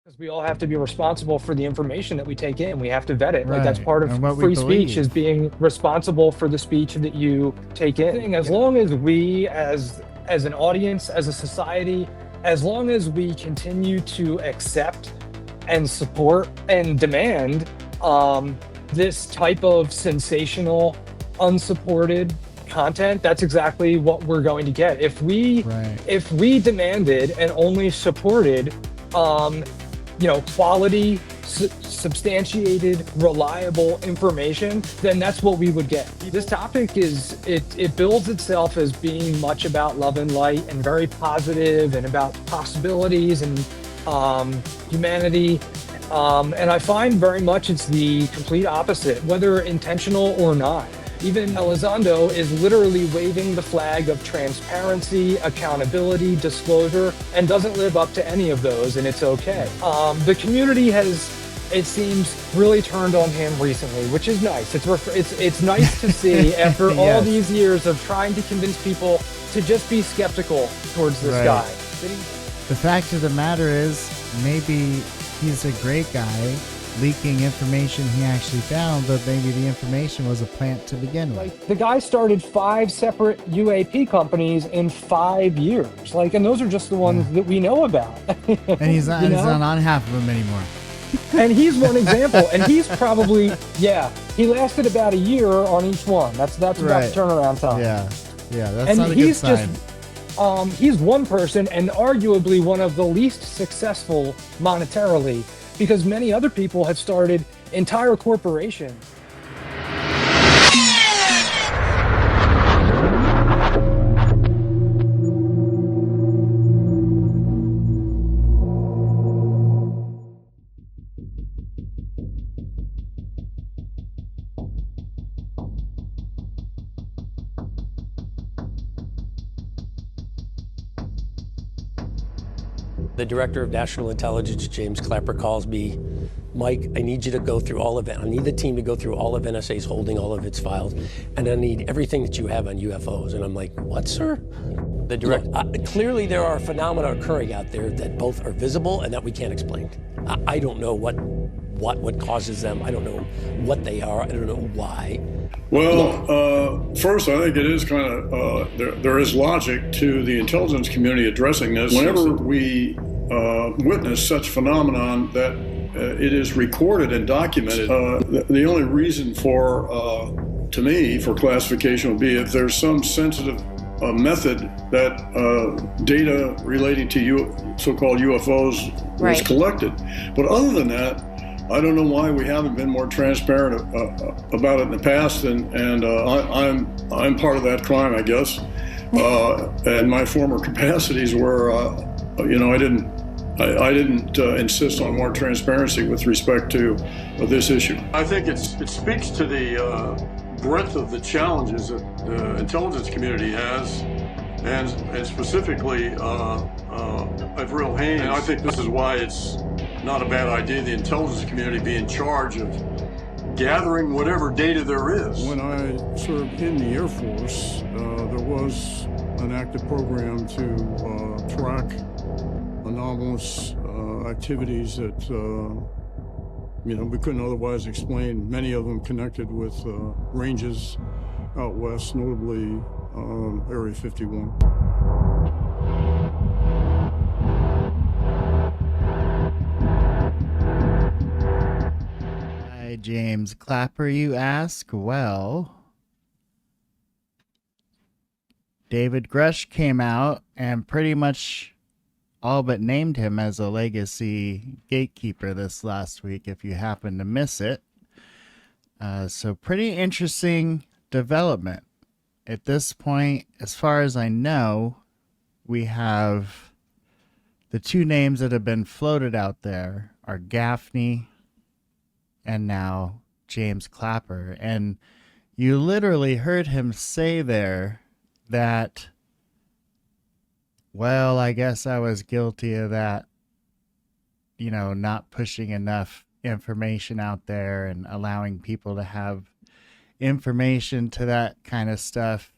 Because we all have to be responsible for the information that we take in. We have to vet it. Like that's Right. part of And what we free speech is believe. being responsible for the speech that you take in. As long as we as an audience, as a society, as long as we continue to accept and support and demand this type of sensational, unsupported content, that's exactly what we're going to get. Right. If we demanded and only supported quality, substantiated, reliable information, then that's what we would get. This topic it builds itself as being much about love and light and very positive and about possibilities and humanity. And I find very much it's the complete opposite, whether intentional or not. Even Elizondo is literally waving the flag of transparency, accountability, disclosure, and doesn't live up to any of those, and it's okay. The community has, it seems, really turned on him recently, which is nice. It's nice to see after all Yes. these years of trying to convince people to just be skeptical towards this Right. guy. The fact of the matter is, maybe he's a great guy leaking information he actually found, but maybe the information was a plant to begin with. Like the guy started 5 separate UAP companies in 5 years. Like, and those are just the ones that we know about. And he's not, You he's know? not on half of them anymore. And he's one example. And he's probably, he lasted about a year on each one. That's about Right. the turnaround time. Yeah, that's And not a good he's sign. he's one person and arguably one of the least successful monetarily, because many other people have started entire corporations. The Director of National Intelligence, James Clapper, calls me, Mike, I need you to go through all of it. I need the team to go through all of NSA's holding all of its files, and I need everything that you have on UFOs. And I'm like, what, sir? The director, clearly there are phenomena occurring out there that both are visible and that we can't explain. I don't know what causes them. I don't know what they are. I don't know why. Well, first, I think it is kind of, there is logic to the intelligence community addressing this. Whenever we witness such phenomenon that it is recorded and documented, the only reason for, to me, for classification would be if there's some sensitive method that data relating to so-called UFOs was collected. But other than that, I don't know why we haven't been more transparent about it in the past, and I'm part of that crime, I guess. And my former capacities were, I didn't insist on more transparency with respect to this issue. I think it speaks to the breadth of the challenges that the intelligence community has, and specifically of real Haynes. And I think this is why it's not a bad idea the intelligence community be in charge of gathering whatever data there is. When I served in the Air Force, there was an active program to track anomalous activities that we couldn't otherwise explain, many of them connected with ranges out west, notably Area 51. Hi, James Clapper, you ask? Well, David Grusch came out and pretty much all but named him as a legacy gatekeeper this last week, if you happen to miss it. So pretty interesting development. At this point, as far as I know, we have the 2 names that have been floated out there are Gaffney and now James Clapper. And you literally heard him say there that, well, I guess I was guilty of that, not pushing enough information out there and allowing people to have information to that kind of stuff,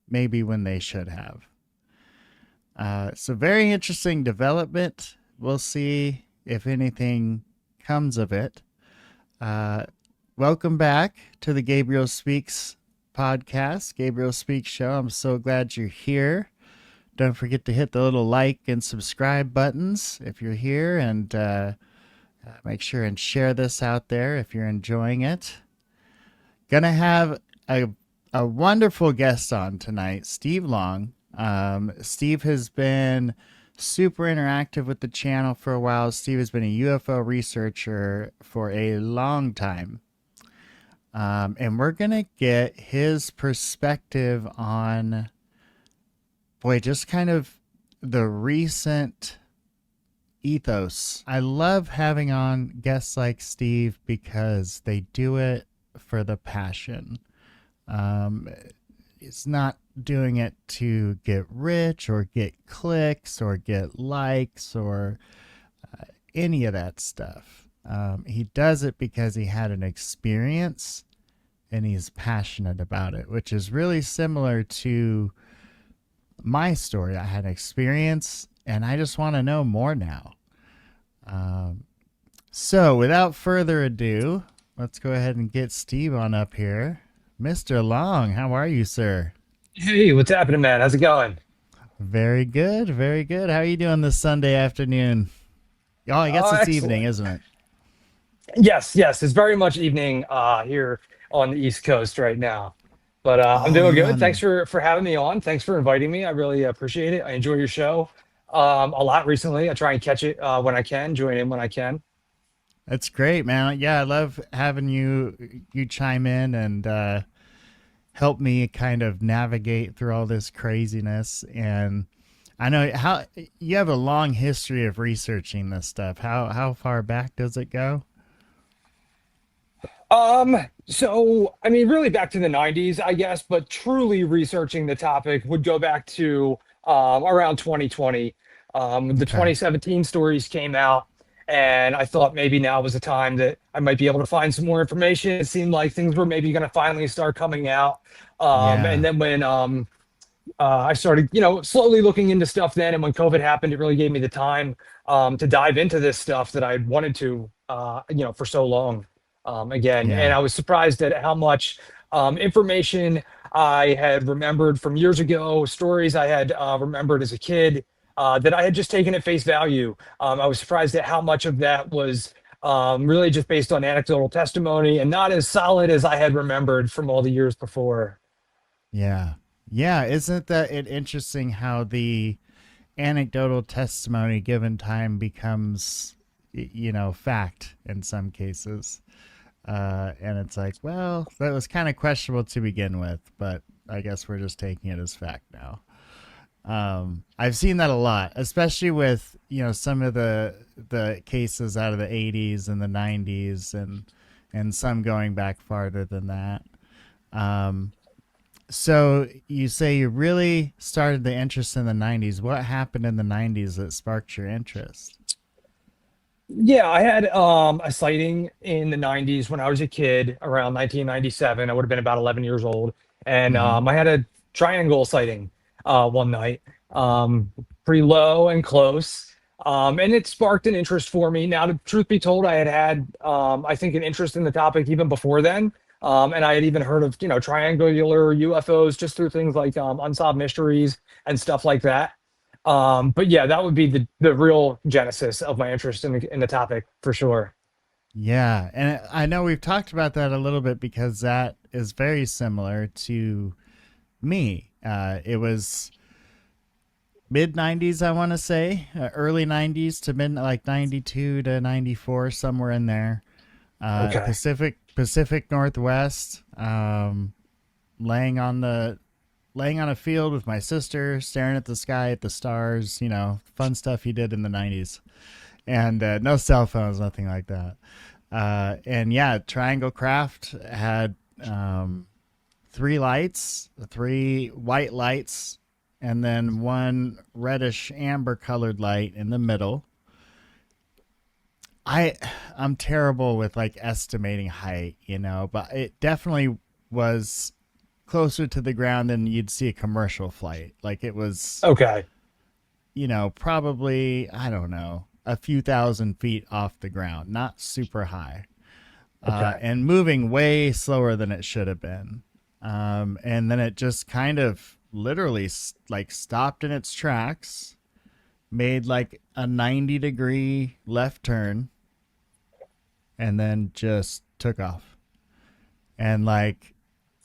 maybe when they should have. So very interesting development. We'll see if anything comes of it. Welcome back to the Gabriel Speaks podcast, Gabriel Speaks show. I'm so glad you're here. Don't forget to hit the little like and subscribe buttons if you're here, and make sure and share this out there if you're enjoying it. Gonna have a wonderful guest on tonight, Steve Long. Steve has been super interactive with the channel for a while. Steve has been a UFO researcher for a long time. And we're going to get his perspective on, boy, just kind of the recent ethos. I love having on guests like Steve because they do it for the passion. It's not doing it to get rich or get clicks or get likes or any of that stuff. He does it because he had an experience and he's passionate about it, which is really similar to my story. I had an experience and I just want to know more now. So without further ado, let's go ahead and get Steve on up here. Mr. Long, how are you, sir? Hey, what's happening, man? How's it going? Very good, very good. How are you doing this Sunday afternoon? Oh, I guess it's Excellent. evening, isn't it? Yes, it's very much evening here on the East Coast right now. But I'm doing good. Thanks for having me on. Thanks for inviting me. I really appreciate it. I enjoy your show a lot recently. I try and catch it when I can, join in when I can. That's great, man. Yeah, I love having you chime in and help me kind of navigate through all this craziness. And I know how you have a long history of researching this stuff. How far back does it go? So I mean, really back to the 90s, I guess, but truly researching the topic would go back to around 2020. The 2017 stories came out, and I thought maybe now was the time that I might be able to find some more information. It seemed like things were maybe going to finally start coming out. And then when I started, slowly looking into stuff then, and when COVID happened, it really gave me the time to dive into this stuff that I'd wanted to, for so long. Again, and I was surprised at how much information I had remembered from years ago, stories I had remembered as a kid that I had just taken at face value. I was surprised at how much of that was really just based on anecdotal testimony and not as solid as I had remembered from all the years before. Yeah. Isn't that it interesting how the anecdotal testimony given time becomes, fact in some cases? And it's like, well, that was kind of questionable to begin with, but I guess we're just taking it as fact now. I've seen that a lot, especially with, some of the cases out of the 80s and the 90s and some going back farther than that. So you say you really started the interest in the 90s. What happened in the 90s that sparked your interest? Yeah, I had a sighting in the 90s when I was a kid, around 1997. I would have been about 11 years old. And I had a triangle sighting one night, pretty low and close. And it sparked an interest for me. Now, the truth be told, I had I think, an interest in the topic even before then. And I had even heard of, triangular UFOs just through things like Unsolved Mysteries and stuff like that. But yeah, that would be the real genesis of my interest in the topic for sure. Yeah. And I know we've talked about that a little bit because that is very similar to me. It was mid 90s, I want to say, early 90s to mid, like 92 to 94, somewhere in there. Okay. Pacific Northwest, laying on a field with my sister, staring at the sky, at the stars, fun stuff you did in the 90s. And no cell phones, nothing like that. And yeah, Triangle Craft had 3 lights, 3 white lights, and then 1 reddish amber colored light in the middle. I'm terrible with like estimating height, but it definitely was closer to the ground than you'd see a commercial flight. Like it was Okay. Probably, I don't know, a few thousand feet off the ground, not super high, Okay. and moving way slower than it should have been. And then it just kind of literally like stopped in its tracks, made like a 90-degree left turn, and then just took off. And like,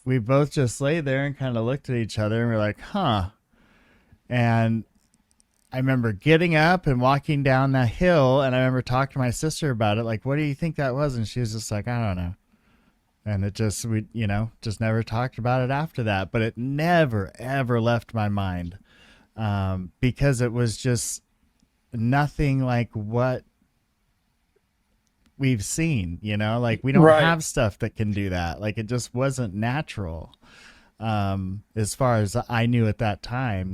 we both just lay there and kind of looked at each other and we're like, huh. And I remember getting up and walking down that hill, and I remember talking to my sister about it. Like, what do you think that was? And she was just like, I don't know. And it just, we, just never talked about it after that. But it never, ever left my mind, because it was just nothing like what we've seen, like we don't Right. have stuff that can do that. Like, it just wasn't natural, as far as I knew at that time,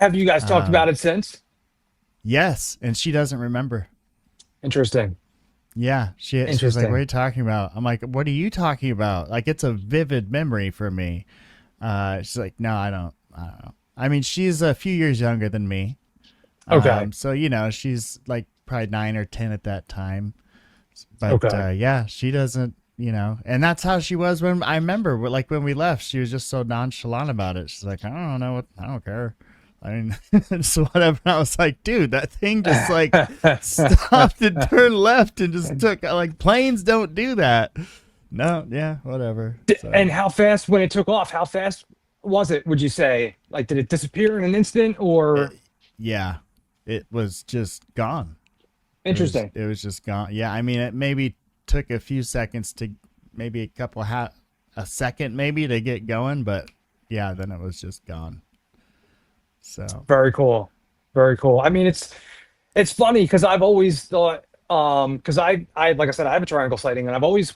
Have you guys talked about it since? Yes, and she doesn't remember. Interesting. Yeah, she was like, Interesting. what are you talking about? I'm like, what are you talking about? Like, it's a vivid memory for me. She's like, no, I don't know. I mean, she's a few years younger than me. Okay. So, she's like probably 9 or 10 at that time. But Okay. yeah, she doesn't, and that's how she was when I remember, like, when we left, she was just so nonchalant about it. She's like, I don't care. I mean, so whatever. And I was like, dude, that thing just like stopped and turned left and just took, like, planes don't do that. No, yeah, whatever. So, And how fast, when it took off, how fast was it, would you say? Like, did it disappear in an instant or? yeah, it was just gone. Interesting. It was just gone. Yeah, I mean, it maybe took a few seconds to, maybe a second maybe to get going, but yeah, then it was just gone. So Very cool. Very cool. I mean, it's funny because I've always thought, because I like I said, I have a triangle sighting, and I've always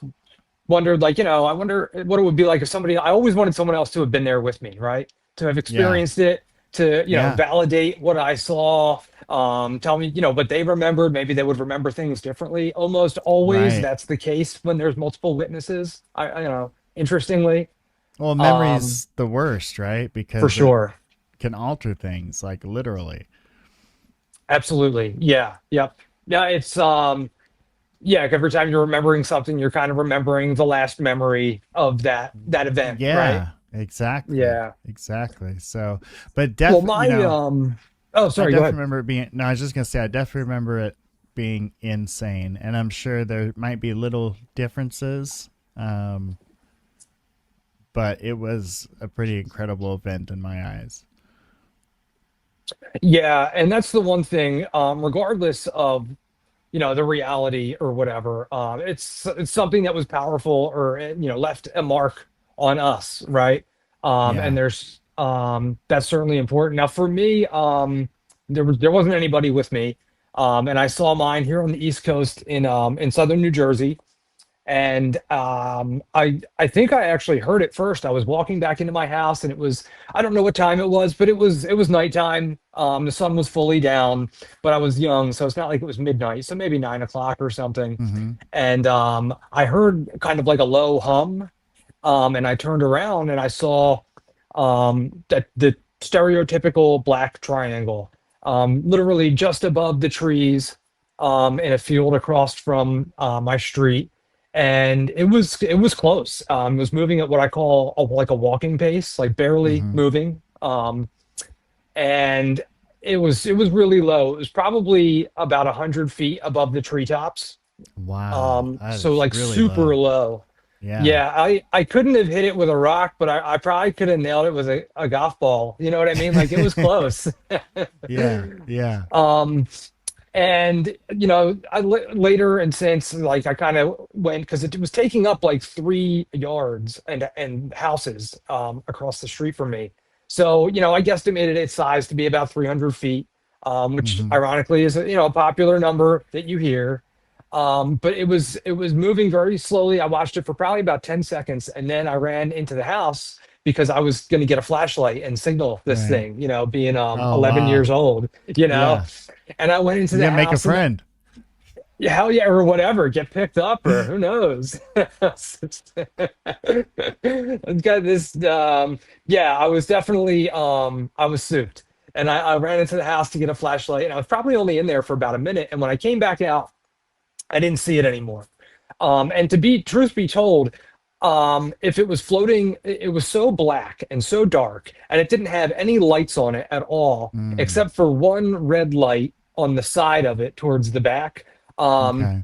wondered, like, I wonder what it would be like if somebody, I always wanted someone else to have been there with me, right? To have experienced it, to, Yeah. validate what I saw, tell me, what they remembered. Maybe they would remember things differently. Almost always Right. that's the case when there's multiple witnesses. Interestingly, well, memory's the worst, right? Because for sure. it can alter things, like, literally. Absolutely. Yeah. Yep. Yeah. It's, yeah, every time you're remembering something, you're kind of remembering the last memory of that event, Yeah, right? exactly. Yeah. Exactly. So, but Well, definitely, oh, sorry, I go definitely ahead. remember it being, no, I was just going to say, I definitely remember it being insane. And I'm sure there might be little differences. But it was a pretty incredible event in my eyes. Yeah, and that's the one thing, regardless of, the reality or whatever, it's something that was powerful or, left a mark on us, right? And Yeah. there's, that's certainly important. Now, for me, there wasn't anybody with me, and I saw mine here on the East Coast in southern New Jersey. And I think I actually heard it first. I was walking back into my house, and it was, I don't know what time it was, but it was nighttime. The sun was fully down, but I was young, so it's not like it was midnight, so maybe 9 o'clock or something. Mm-hmm. And I heard kind of like a low hum, and I turned around and I saw that the stereotypical black triangle, literally just above the trees, in a field across from my street. And it was close. It was moving at what I call like a walking pace, like barely Mm-hmm. moving. And it was really low. It was probably about 100 feet above the treetops. Wow. That So is like really super low. low. Yeah. Yeah, I couldn't have hit it with a rock, but I probably could have nailed it with a golf ball. You know what I mean? Like, it was close. Yeah. Yeah. Um, and later, and since, like, I kind of went because it was taking up like 3 yards and houses across the street from me. So, I guesstimated its size to be about 300 feet, which Mm-hmm. ironically is a popular number that you hear. But it was moving very slowly. I watched it for probably about 10 seconds, and then I ran into the house because I was going to get a flashlight and signal this Right. thing, being Oh, 11 wow. ye's old, Yeah. and I went into You the gotta make a house, and friend. yeah, hell yeah, or whatever, get picked up, or who knows. I've got this, yeah, I was definitely, I was souped. And I ran into the house to get a flashlight, and I was probably only in there for about a minute. And when I came back out, I didn't see it anymore. And to be truth be told, if it was floating, it was so black and so dark, and it didn't have any lights on it at all, except for one red light on the side of it towards the back. Okay.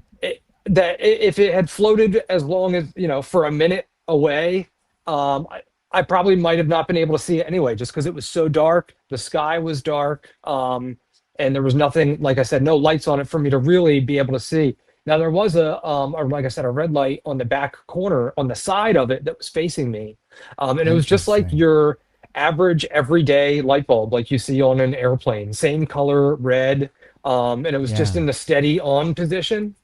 If it had floated as long as, for a minute away, I probably might have not been able to see it anyway, just because it was so dark. The sky was dark, and there was nothing, like I said, no lights on it for me to really be able to see. Now there was or like I said, a red light on the back corner on the side of it that was facing me, and it was just like Interesting. your average everyday light bulb, like you see on an airplane, same color, red, and it was just Yeah. in the steady on position.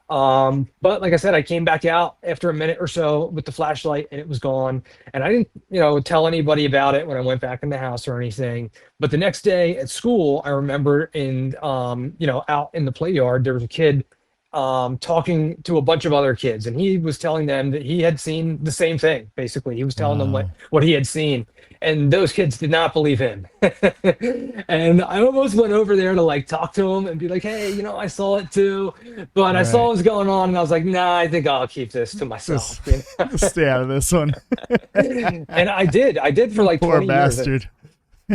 But like I said, I came back out after a minute or so with the flashlight, and it was gone. And I didn't, tell anybody about it when I went back in the house or anything. But the next day at school, I remember out in the play yard, there was a kid talking to a bunch of other kids, and he was telling them that he had seen the same thing. Basically, he was telling them Wow. what he had seen, and those kids did not believe him. And I almost went over there to like talk to him and be like, "Hey, I saw it too," but I saw Right. what was going on, and I was like, "Nah, I think I'll keep this to myself." Just stay out of this one. And I did for like Poor 20 years. bastard.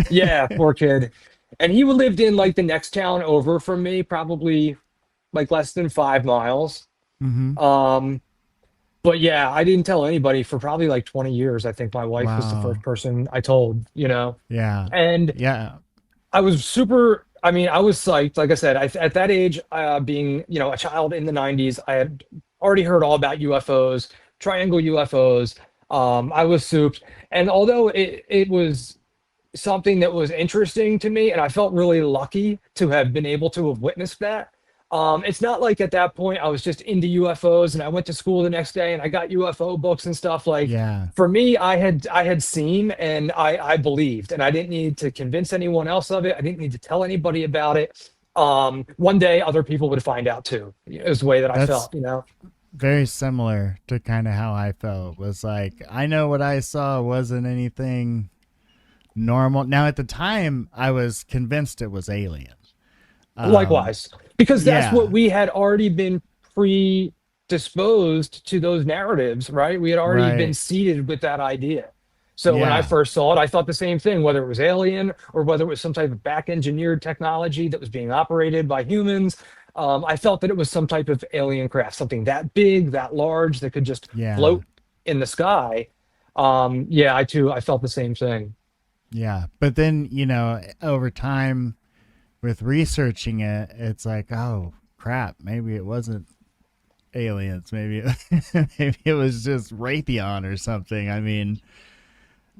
Yeah, poor kid. And he lived in like the next town over from me, probably like less than 5 miles. Hmm. But yeah, I didn't tell anybody for probably like 20 years. I think my wife was the Wow. first person I told, Yeah. and Yeah. I was super, I mean, I was psyched. Like I said, at that age, being, a child in the 90s, I had already heard all about UFOs, triangle UFOs. I was souped. And although it was something that was interesting to me, and I felt really lucky to have been able to have witnessed that. It's not like at that point I was just into UFOs and I went to school the next day and I got UFO books and stuff. Like Yeah. for me, I had seen and I believed, and I didn't need to convince anyone else of it. I didn't need to tell anybody about it. One day other people would find out too. Is the way that I That's felt. very similar to kind of how I felt. Was like, I know what I saw wasn't anything normal. Now, at the time, I was convinced it was alien. Likewise, because that's Yeah. what we had already been predisposed to, those narratives, right? We had already been Right. seeded with that idea. So when I Yeah. first saw it, I thought the same thing, whether it was alien or whether it was some type of back engineered technology that was being operated by humans. I felt that it was some type of alien craft, something that big, that large, that could just Yeah. float in the sky. Yeah, I felt the same thing. Yeah. But then, over time with researching it, it's like, oh crap, maybe it wasn't aliens. Maybe maybe it was just Raytheon or something. I mean,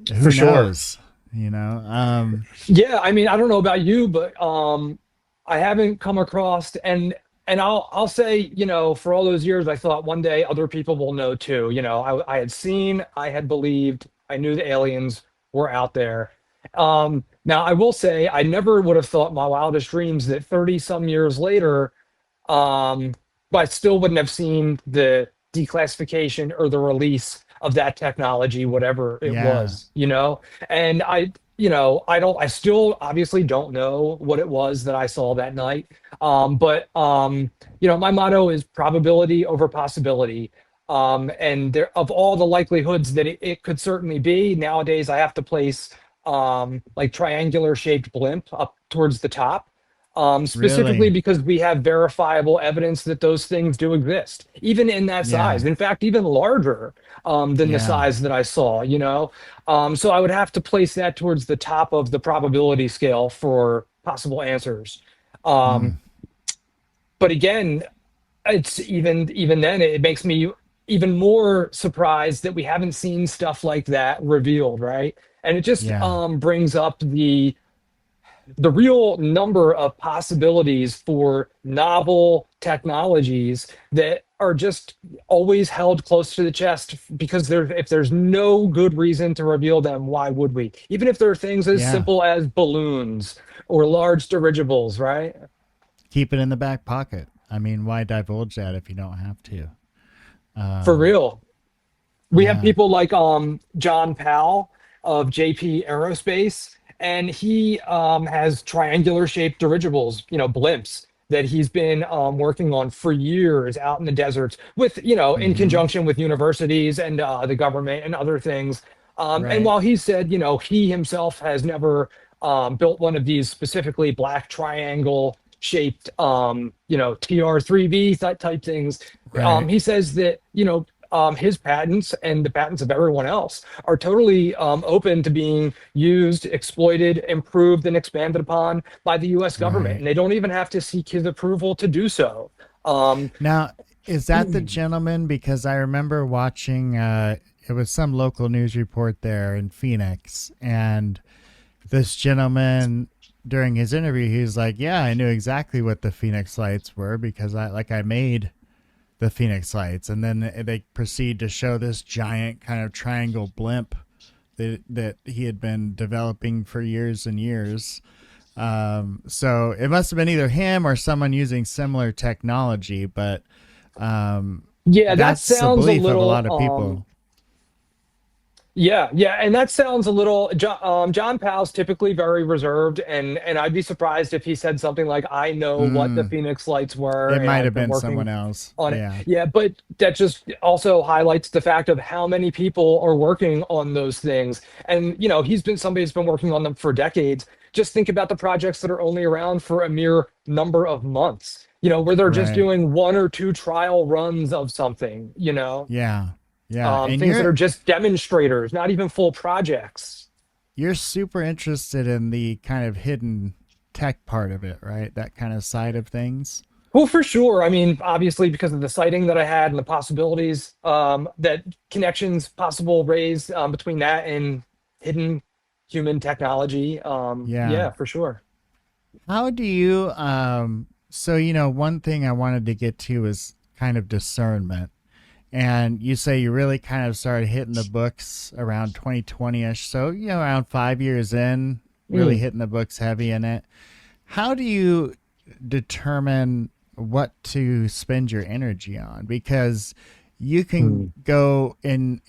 who For sure. knows? Yeah, I mean, I don't know about you, but I haven't come across, and I'll say, for all those years, I thought one day other people will know too. I had seen, I had believed, I knew the aliens were out there. Now I will say I never would have thought in my wildest dreams that 30 some years later, but I still wouldn't have seen the declassification or the release of that technology, whatever it Yeah. was, and I still obviously don't know what it was that I saw that night. But my motto is probability over possibility. And there, of all the likelihoods that it could certainly be, nowadays I have to place like triangular shaped blimp up towards the top. Specifically Really? because we have verifiable evidence that those things do exist, even in that Yeah. size. In fact, even larger than Yeah. the size that I saw, So I would have to place that towards the top of the probability scale for possible answers. Um, Mm. but again, it's even then, it makes me even more surprised that we haven't seen stuff like that revealed, right? And it just Yeah. brings up the real number of possibilities for novel technologies that are just always held close to the chest, because if there's no good reason to reveal them, why would we? Even if there are things as Yeah. simple as balloons or large dirigibles, right? Keep it in the back pocket. I mean, why divulge that if you don't have to? For real. We have Yeah. people like John Powell of JP Aerospace, and he has triangular shaped dirigibles, blimps that he's been working on for years out in the deserts with, in Mm-hmm. conjunction with universities and the government and other things. And Right. while he said, he himself has never built one of these specifically black triangle shaped, TR3B type things, Right. he says that, his patents and the patents of everyone else are totally open to being used, exploited, improved, and expanded upon by the U.S. government, Right. and they don't even have to seek his approval to do so. Um, Now, is that the gentleman? Because I remember watching, it was some local news report there in Phoenix, and this gentleman during his interview, he's like, "Yeah, I knew exactly what the Phoenix lights were because I made the Phoenix lights," and then they proceed to show this giant kind of triangle blimp that he had been developing for years and years. So it must have been either him or someone using similar technology, but yeah, that that's the sounds a belief of a little. lot of people. Yeah, and that sounds a little. John Powell's typically very reserved, and I'd be surprised if he said something like, "I know what the Mm, Phoenix Lights were, it and might I've have been been working someone else. on it." Yeah. Yeah, but that just also highlights the fact of how many people are working on those things, and he's been somebody who's been working on them for decades. Just think about the projects that are only around for a mere number of months. Where they're just Right. doing one or two trial runs of something. Yeah. Yeah. And Things that are just demonstrators, not even full projects. you're super interested in the kind of hidden tech part of it, right? That kind of side of things. Well, for sure. I mean, obviously, because of the sighting that I had and the possibilities that connections possible raised between that and hidden human technology. Yeah. Yeah, for sure. How do you so one thing I wanted to get to is kind of discernment. And you say you really kind of started hitting the books around 2020ish. So, around 5 years in, really Mm, hitting the books heavy in it. How do you determine what to spend your energy on? Because you can mm. go in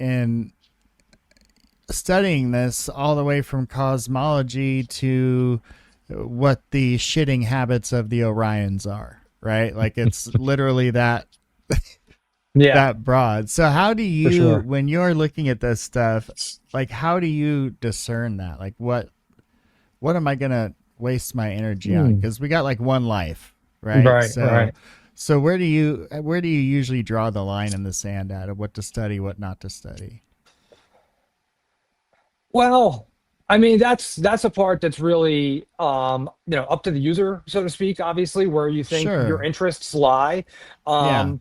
studying this all the way from cosmology to what the shitting habits of the Orions are, right? Like it's literally Yeah, that broad. So how do for you, sure. when you're looking at this stuff, like how do you discern that? Like what am I going to waste my energy on? Mm. Cuz we got like one life, right? Right, So right. where do you usually draw the line in the sand at of what to study, what not to study? Well, I mean, that's a part that's really up to the user, so to speak, obviously, where you think your Sure. interests lie. Yeah. Um,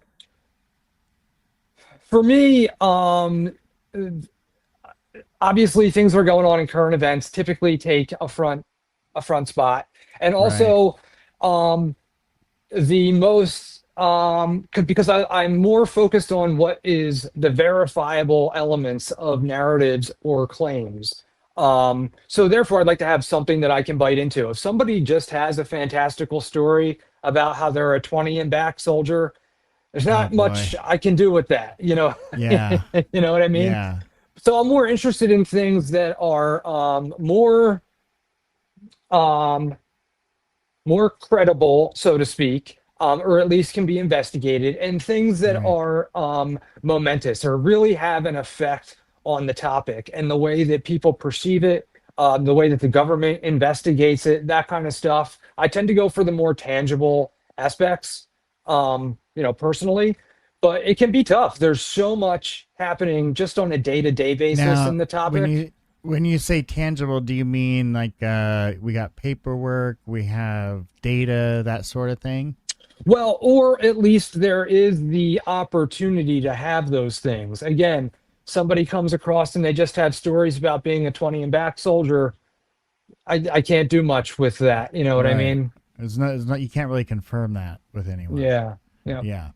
for me, obviously things that are going on in current events typically take a front spot, and Right. also um the most because I'm more focused on what is the verifiable elements of narratives or claims. So therefore I'd like to have something that I can bite into. If somebody just has a fantastical story about how they're a 20 and back soldier, there's Oh not boy. much I can do with that. Yeah. You know what I mean? Yeah. So I'm more interested in things that are um, more credible, so to speak, or at least can be investigated, and things that Right. are momentous or really have an effect on the topic and the way that people perceive it, the way that the government investigates it, that kind of stuff. I tend to go for the more tangible aspects, personally, but it can be tough. There's so much happening just on a day-to-day basis in Now, the topic. when you say tangible, do you mean like we got paperwork, we have data, that sort of thing? Well, or at least there is the opportunity to have those things. Again, somebody comes across and they just have stories about being a 20 and back soldier. I can't do much with that. You know what I Right. mean? It's not you can't really confirm that with anyone. Yeah. Yeah. Yeah.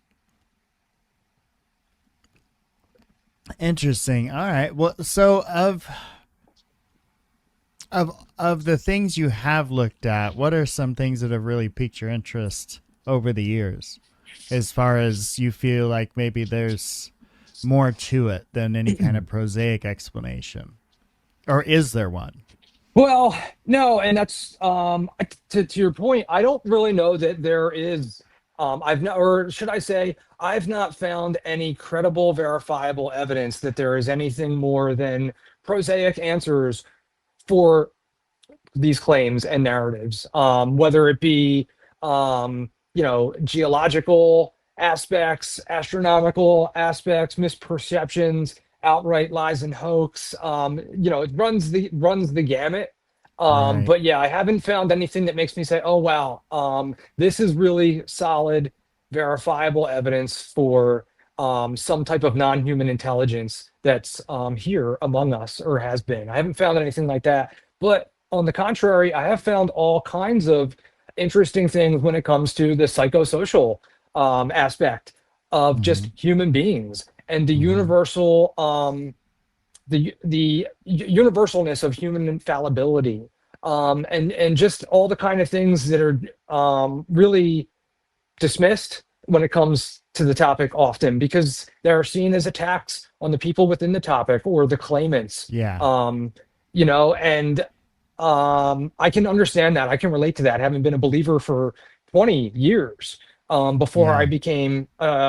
Interesting. All right. Well, so of the things you have looked at, what are some things that have really piqued your interest over the years? As far as you feel like maybe there's more to it than any kind of prosaic explanation. Or is there one? Well, no, and that's to your point. I don't really know that there is. I've not, or should I say, I've not found any credible, verifiable evidence that there is anything more than prosaic answers for these claims and narratives, whether it be, geological aspects, astronomical aspects, misperceptions, outright lies and hoax. It runs the gamut. Right. But yeah, I haven't found anything that makes me say, "Oh wow, this is really solid, verifiable evidence for some type of non-human intelligence that's here among us or has been." I haven't found anything like that. But on the contrary, I have found all kinds of interesting things when it comes to the psychosocial aspect of Mm-hmm. just human beings and the Mm-hmm. universal the universalness of human infallibility, and just all the kind of things that are really dismissed when it comes to the topic often because they're seen as attacks on the people within the topic or the claimants. Yeah. And I can understand that. I can relate to that, having been a believer for 20 years before I Yeah. became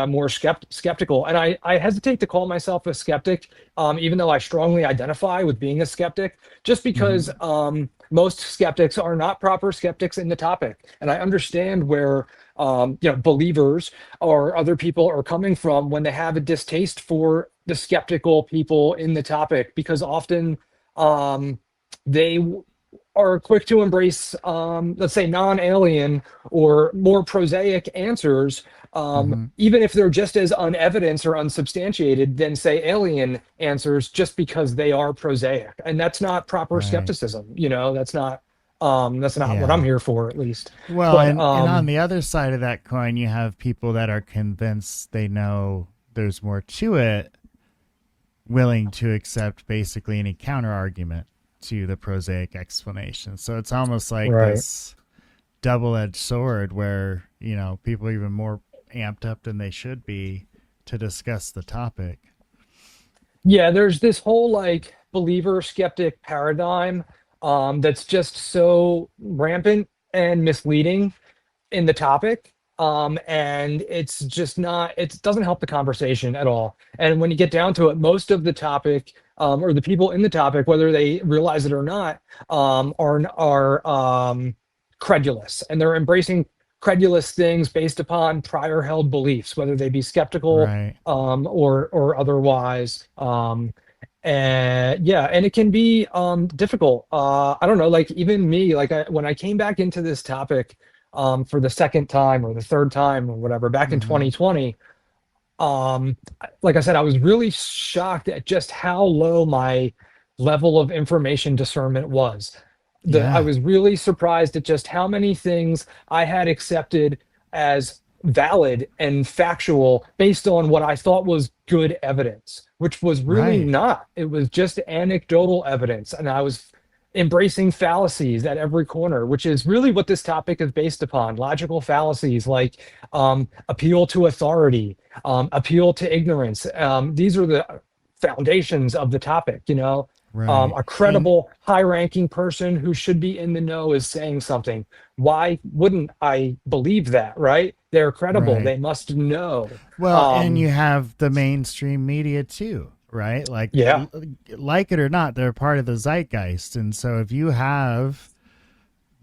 more skeptical. And I hesitate to call myself a skeptic, even though I strongly identify with being a skeptic, just because Mm-hmm. most skeptics are not proper skeptics in the topic. And I understand where believers or other people are coming from when they have a distaste for the skeptical people in the topic, because often they are quick to embrace, let's say, non-alien or more prosaic answers, Mm-hmm. even if they're just as unevidenced or unsubstantiated than, say, alien answers, just because they are prosaic. And that's not proper Right. skepticism. That's not what I'm Yeah. here for, at least. Well, But and on the other side of that coin, you have people that are convinced they know there's more to it, willing to accept basically any counter argument to the prosaic explanation. So it's almost like right. this double-edged sword where, people are even more amped up than they should be to discuss the topic. Yeah, there's this whole like believer skeptic paradigm that's just so rampant and misleading in the topic. And it's just not, it doesn't help the conversation at all. And when you get down to it, most of the topic, or the people in the topic, whether they realize it or not, are credulous, and they're embracing credulous things based upon prior held beliefs, whether they be skeptical Right. or otherwise. And yeah, and it can be difficult. I don't know, like even me, like when I came back into this topic for the second time or the third time or whatever back in Mm-hmm. 2020, like I said, I was really shocked at just how low my level of information discernment was. I Yeah. was really surprised at just how many things I had accepted as valid and factual based on what I thought was good evidence, which was really Right. not. It was just anecdotal evidence. And I was embracing fallacies at every corner, which is really what this topic is based upon: logical fallacies like appeal to authority, appeal to ignorance. These are the foundations of the topic. Right. A And credible, high ranking person who should be in the know is saying something. Why wouldn't I believe that, right? They're credible. right. They must know. Well, and Um, you have the mainstream media too, right? yeah, Like it or not, they're part of the zeitgeist. And so if you have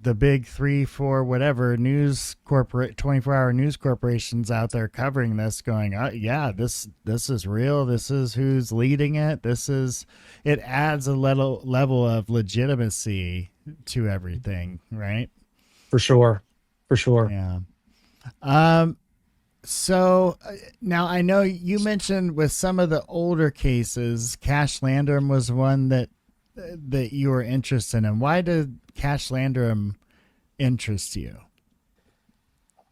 the big three, four, whatever 24-hour news corporations out there covering this, going, yeah, this is real. This is who's leading it. It adds a level of legitimacy to everything, right? for sure. For sure. Yeah. Um, So now I know you mentioned with some of the older cases, Cash Landrum was one that you were interested in. Why did Cash Landrum interest you?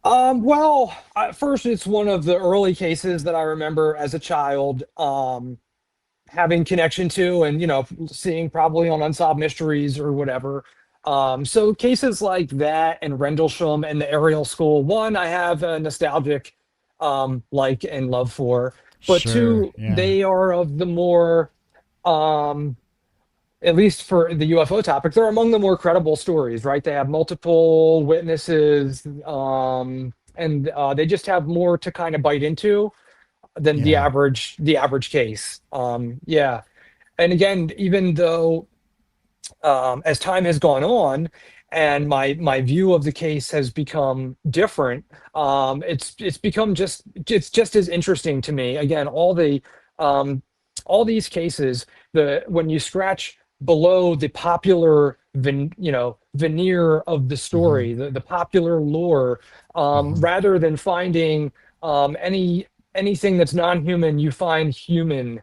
Well, first, it's one of the early cases that I remember as a child having connection to, and seeing probably on Unsolved Mysteries or whatever. So cases like that and Rendlesham and the Ariel School, one I have a nostalgic like and love for, but Sure. two, Yeah. they are of the more um at least for the UFO topic, they're among the more credible stories, right? They have multiple witnesses, and they just have more to kind of bite into than Yeah. the average case. Yeah, and again, even though as time has gone on and my view of the case has become different, it's become it's just as interesting to me. Again, um, all these cases, when you scratch below the popular veneer of the Hmm. story, the popular lore, Hmm. rather than finding anything that's non-human, you find human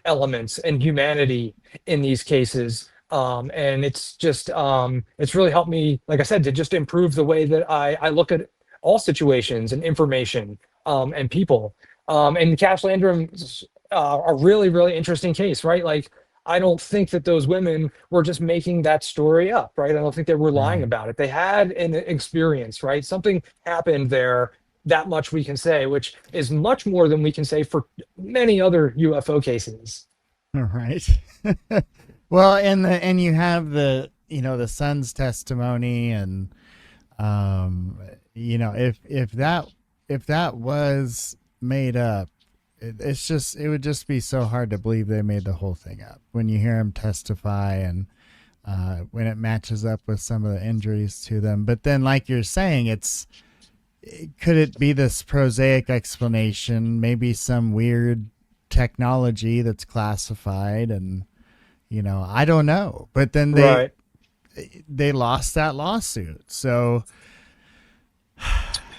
elements and humanity in these cases. And it's really helped me, like I said, to just improve the way that I look at all situations and information, and people. And Cash Landrum's a really, really interesting case, right? Like, I don't think that those women were just making that story up, right? I don't think they were lying Right. about it. They had an experience, right? Something happened there. That much we can say, which is much more than we can say for many other UFO cases. Right. Well, and you have the son's testimony, and um if that was made up, it would just be so hard to believe they made the whole thing up when you hear him testify, and when it matches up with some of the injuries to them. But then, like you're saying, could it be this prosaic explanation, maybe some weird technology that's classified, and I don't know. But then they Right. they lost that lawsuit. So,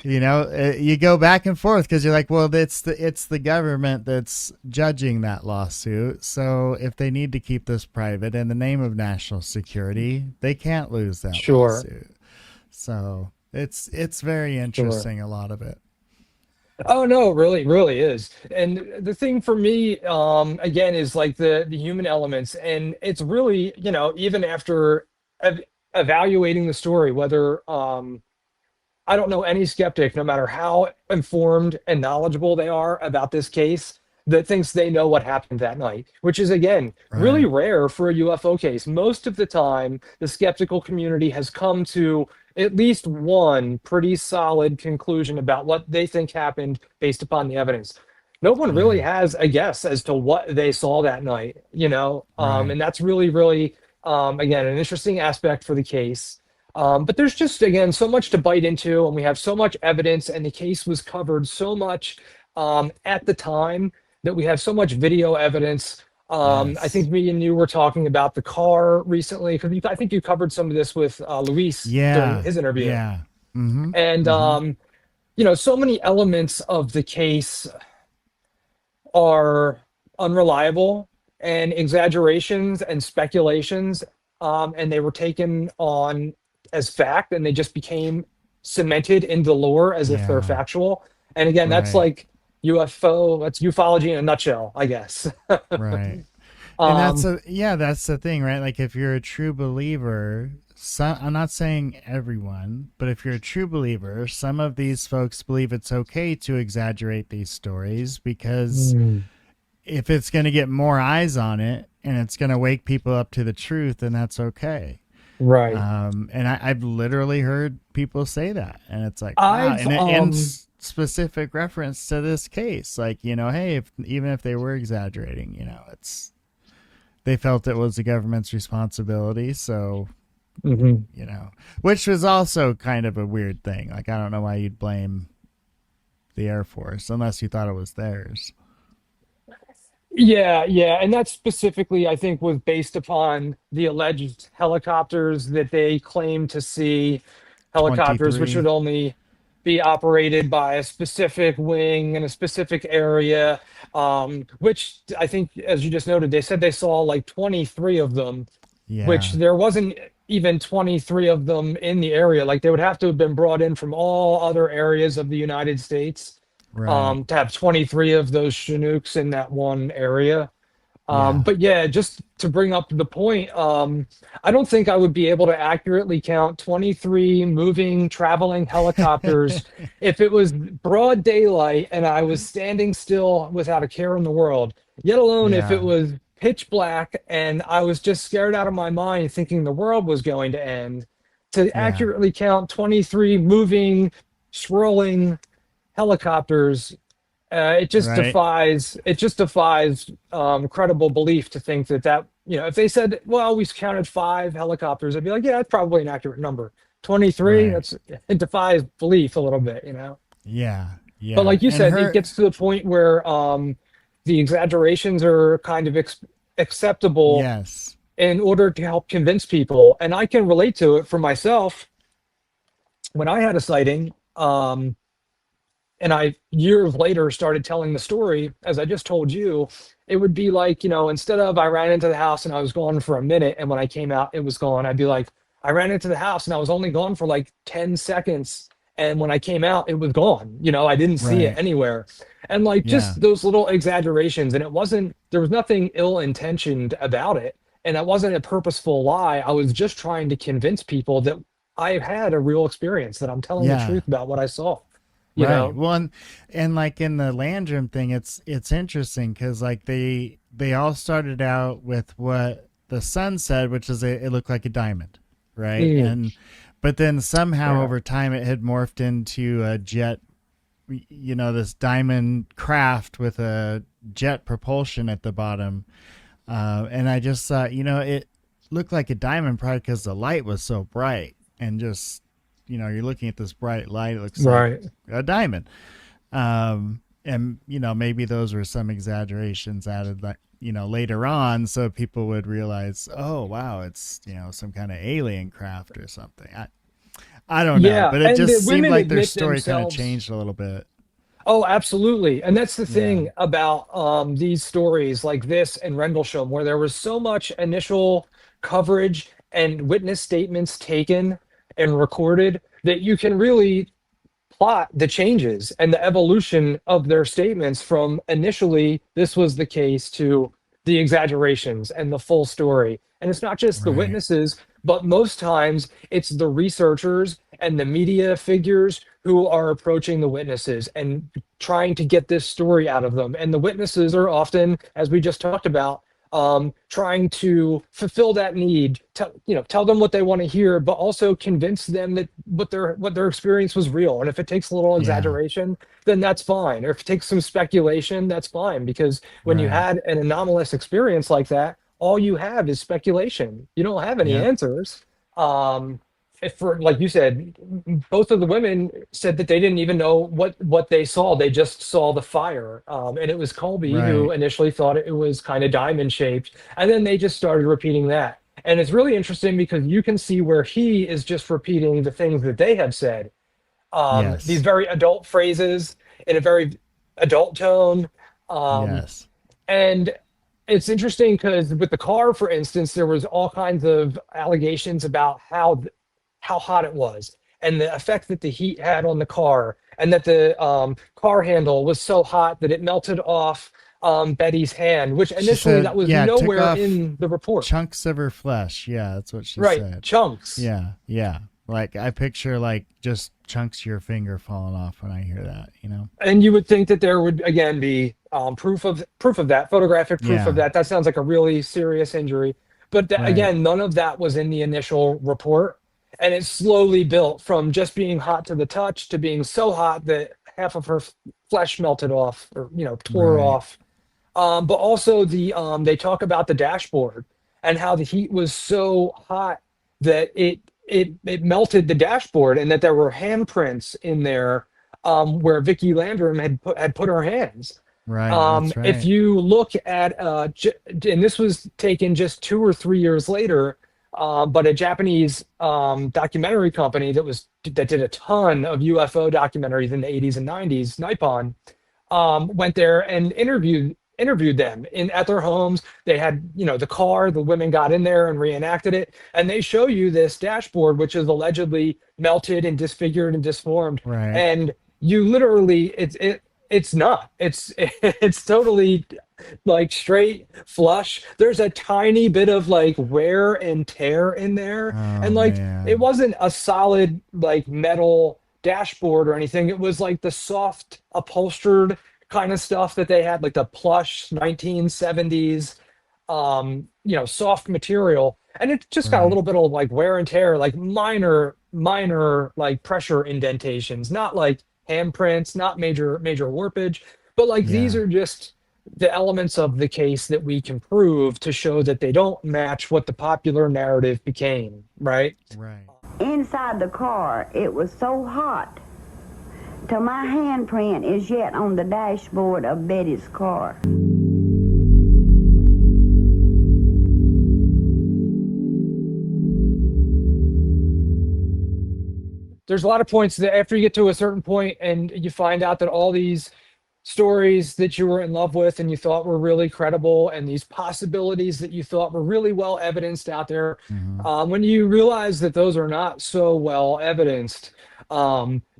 you go back and forth because you're like, well, it's the government that's judging that lawsuit. So if they need to keep this private in the name of national security, they can't lose that Sure. lawsuit. So it's very Sure. interesting, a lot of it. Oh no, really, really is. And the thing for me, again, is like the human elements, and it's really, even after ev evaluating the story, whether I don't know any skeptic, no matter how informed and knowledgeable they are about this case, that thinks they know what happened that night, which is, again, really Right. rare for a UFO case. Most of the time, the skeptical community has come to at least one pretty solid conclusion about what they think happened based upon the evidence. No one really Yeah. has a guess as to what they saw that night, Right. and that's really, really, again, an interesting aspect for the case. But there's just, again, so much to bite into, and we have so much evidence, and the case was covered so much at the time that we have so much video evidence. I Yes. think me and you were talking about the car recently, because I think you covered some of this with Luis during Yeah. his interview. Yeah. Mm-hmm. And, Mm-hmm. so many elements of the case are unreliable and exaggerations and speculations, and they were taken on as fact, and they just became cemented in the lore as if they're Yeah. factual. And again, that's Right. like UFO, that's ufology in a nutshell, I guess. Right. And um that's the thing, right? Like, if you're a true believer, I'm not saying everyone, but if you're a true believer, some of these folks believe it's okay to exaggerate these stories because Mm. if it's going to get more eyes on it and it's going to wake people up to the truth, then that's okay. Right. And I've literally heard people say that, and it's like, wow. I've And specific reference to this case, like, hey, even if they were exaggerating, they felt it was the government's responsibility. So, Mhm. which was also kind of a weird thing. Like, I don't know why you'd blame the Air Force unless you thought it was theirs. Yeah, yeah, and that specifically, I think, was based upon the alleged helicopters that they claimed to see, helicopters which would 23. only be operated by a specific wing in a specific area, which I think, as you just noted, they said they saw like 23 of them, which Yeah. there wasn't even 23 of them in the area. Like, they would have to have been brought in from all other areas of the United States, Right. to have 23 of those Chinooks in that one area. Yeah. But yeah, just to bring up the point, I don't think I would be able to accurately count 23 moving, traveling helicopters if it was broad daylight and I was standing still without a care in the world, yet alone if it Yeah. was pitch black, and I was just scared out of my mind thinking the world was going to end, to Yeah. accurately count 23 moving, swirling helicopters. Right. It just defies credible belief to think that, if they said, well, we counted 5 helicopters, I'd be like, yeah, that's probably an accurate number. 23, Right. it defies belief a little bit. Yeah. But Yeah. like you And said, it her, gets to the point where the exaggerations are kind of acceptable yes. in order to help convince people. And I can relate to it for myself. When I had a sighting, and I years later started telling the story, as I just told you, it would be like, instead of I ran into the house and I was gone for a minute, and when I came out, it was gone, I'd be like, I ran into the house and I was only gone for like 10 seconds. And when I came out, it was gone. I didn't see it Right. anywhere. And like Yeah. just those little exaggerations. And there was nothing ill intentioned about it. And it wasn't a purposeful lie. I was just trying to convince people that I had a real experience, that I'm telling the Yeah. truth about what I saw, you Right. know? Well, and like in the Landrum thing, it's interesting because like they all started out with what the sun said, which is it looked like a diamond, right? Mm, And but then somehow yeah. over time it had morphed into a jet, this diamond craft with a jet propulsion at the bottom. And I just thought, it looked like a diamond probably because the light was so bright and just, you're looking at this bright light. It looks like Right. a diamond. And, maybe those were some exaggerations added, like, later on. So people would realize, oh, wow, it's, some kind of alien craft or something. I don't know, Yeah. but it And the just seemed women like their admit story kind of themselves. changed a little bit. Oh, absolutely. And that's the Yeah. thing about these stories like this and Rendlesham, where there was so much initial coverage and witness statements taken and recorded that you can really plot the changes and the evolution of their statements from initially this was the case to the exaggerations and the full story. And it's not just the Right. witnesses, but most times it's the researchers and the media figures who are approaching the witnesses and trying to get this story out of them. And the witnesses are often, as we just talked about, trying to fulfill that need, tell them what they want to hear, but also convince them that what their experience was real. And if it takes a little Yeah. exaggeration, then that's fine. Or if it takes some speculation, that's fine. Because when you Right. had an anomalous experience like that, all you have is speculation. You don't have any Yep. answers. Um, if for like you said, both of the women said that they didn't even know what they saw. They just saw the fire, and it was Colby who Right. initially thought it was kind of diamond shaped, and then they just started repeating that. And it's really interesting because you can see where he is just repeating the things that they have said. These Yes. very adult phrases in a very adult tone. Um, Yes. and it's interesting because with the car, for instance, there was all kinds of allegations about how hot it was and the effect that the heat had on the car, and that the car handle was so hot that it melted off Betty's hand, which She initially that said, was yeah, it took nowhere off in the report. chunks of her flesh. Yeah, that's what she Right, said. chunks. Yeah. Yeah. Like I picture like just chunks of your finger falling off when I hear that. And you would think that there would again be proof of that, photographic proof of Yeah. that. That sounds like a really serious injury, but Right. again, none of that was in the initial report, and it slowly built from just being hot to the touch to being so hot that half of her flesh melted off, or tore Right. off. But also they talk about the dashboard and how the heat was so hot that it melted the dashboard, and that there were handprints in there where Vicky Landrum had put her hands. Right. That's If right. you look at, and this was taken just 2 or 3 years later, but a Japanese documentary company that did a ton of UFO documentaries in the 80s and 90s, Nippon, went there and interviewed them at their homes. They had, the car, the women got in there and reenacted it, and they show you this dashboard which is allegedly melted and disfigured and disformed. Right. And you literally, it's not, it's totally like straight flush. There's a tiny bit of like wear and tear in there, Oh and like it man. wasn't a solid like metal dashboard or anything. It was like the soft upholstered kind of stuff that they had, like the plush 1970s soft material, and it just got a Right. little bit of like wear and tear, like minor like pressure indentations, not like handprints, not major warpage, but like these Yeah. are just the elements of the case that we can prove to show that they don't match what the popular narrative became, right? Right. Inside the car, it was so hot till my handprint is yet on the dashboard of Betty's car. There's a lot of points that after you get to a certain point and you find out that all these stories that you were in love with and you thought were really credible, and these possibilities that you thought were really well evidenced out there, Hmm. when you realize that those are not so well evidenced, a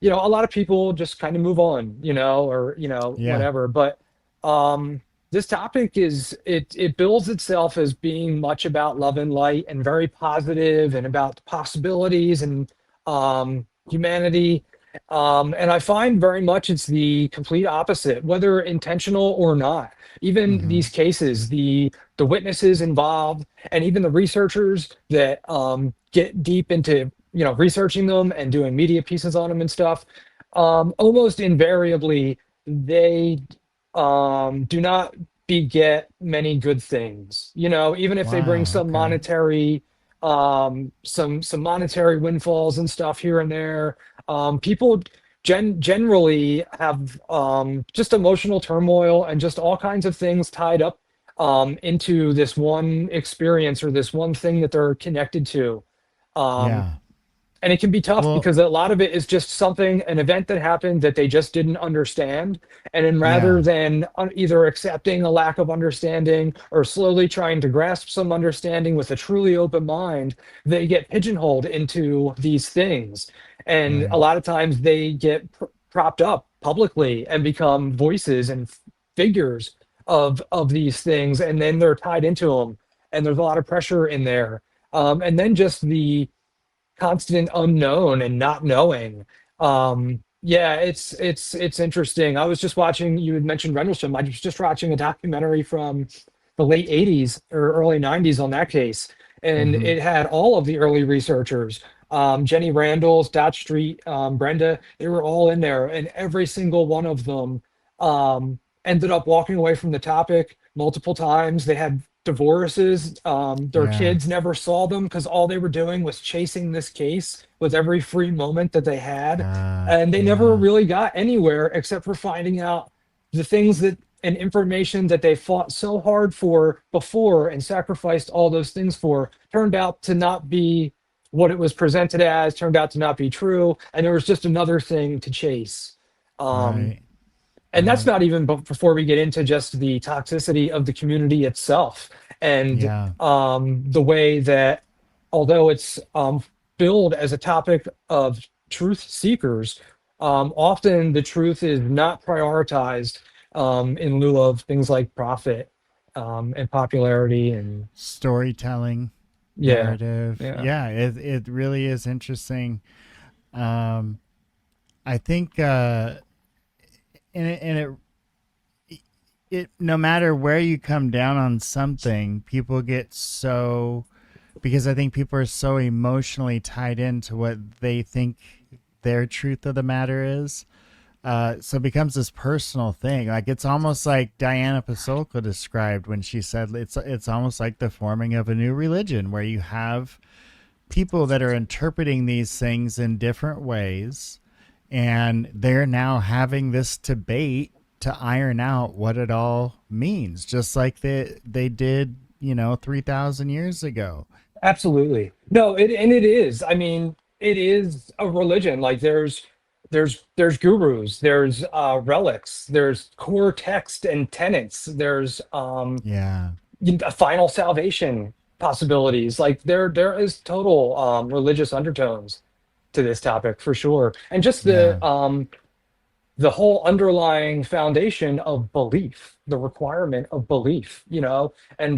lot of people just kind of move on, or Yeah. whatever. But this topic it bills itself as being much about love and light and very positive and about possibilities and humanity. And I find very much it's the complete opposite, whether intentional or not. Even Hmm. these cases, the witnesses involved, and even the researchers that get deep into researching them and doing media pieces on them and stuff, almost invariably they do not beget many good things. Even if they bring Wow. some Okay. monetary some monetary windfalls and stuff here and there. People generally have just emotional turmoil and just all kinds of things tied up into this one experience or this one thing that they're connected to. Um, Yeah. and it can be tough Well, because a lot of it is just an event that happened that they just didn't understand. And then rather yeah. than either accepting a lack of understanding or slowly trying to grasp some understanding with a truly open mind, they get pigeonholed into these things. And a Right. lot of times they get propped up publicly and become voices and figures of these things. And then they're tied into them. And there's a lot of pressure in there. And then just the constant unknown and not knowing. Yeah, it's interesting. I was just watching. You had mentioned Rendlesham. I was just watching a documentary from the late '80s or early '90s on that case, and Hmm. it had all of the early researchers. Jenny Randalls, Dot Street, Brenda, they were all in there, and every single one of them ended up walking away from the topic multiple times. They had divorces. Their Yeah. kids never saw them because all they were doing was chasing this case with every free moment that they had. And they never Yeah. really got anywhere except for finding out the things that and information that they fought so hard for before and sacrificed all those things for turned out to not be what it was presented as, turned out to not be true. And there was just another thing to chase. Um, Right. and that's Right. not even before we get into just the toxicity of the community itself and Yeah. the way that, although it's billed as a topic of truth seekers, often the truth is not prioritized in lieu of things like profit and popularity. And Storytelling, yeah, narrative. yeah, Yeah. It really is interesting. Um, I think, and it no matter where you come down on something, people get so, because I think people are so emotionally tied into what they think their truth of the matter is. So it becomes this personal thing. Like it's almost like Diana Pasolka described when she said it's almost like the forming of a new religion where you have people that are interpreting these things in different ways, and they're now having this debate to iron out what it all means, just like they did 3,000 years ago. absolutely. No, and it is. I mean, it is a religion. Like there's gurus, there's relics, there's core text and tenets, there's Yeah. a final salvation possibilities. Like there is total religious undertones to this topic for sure. And just Yeah. the whole underlying foundation of belief, the requirement of belief, and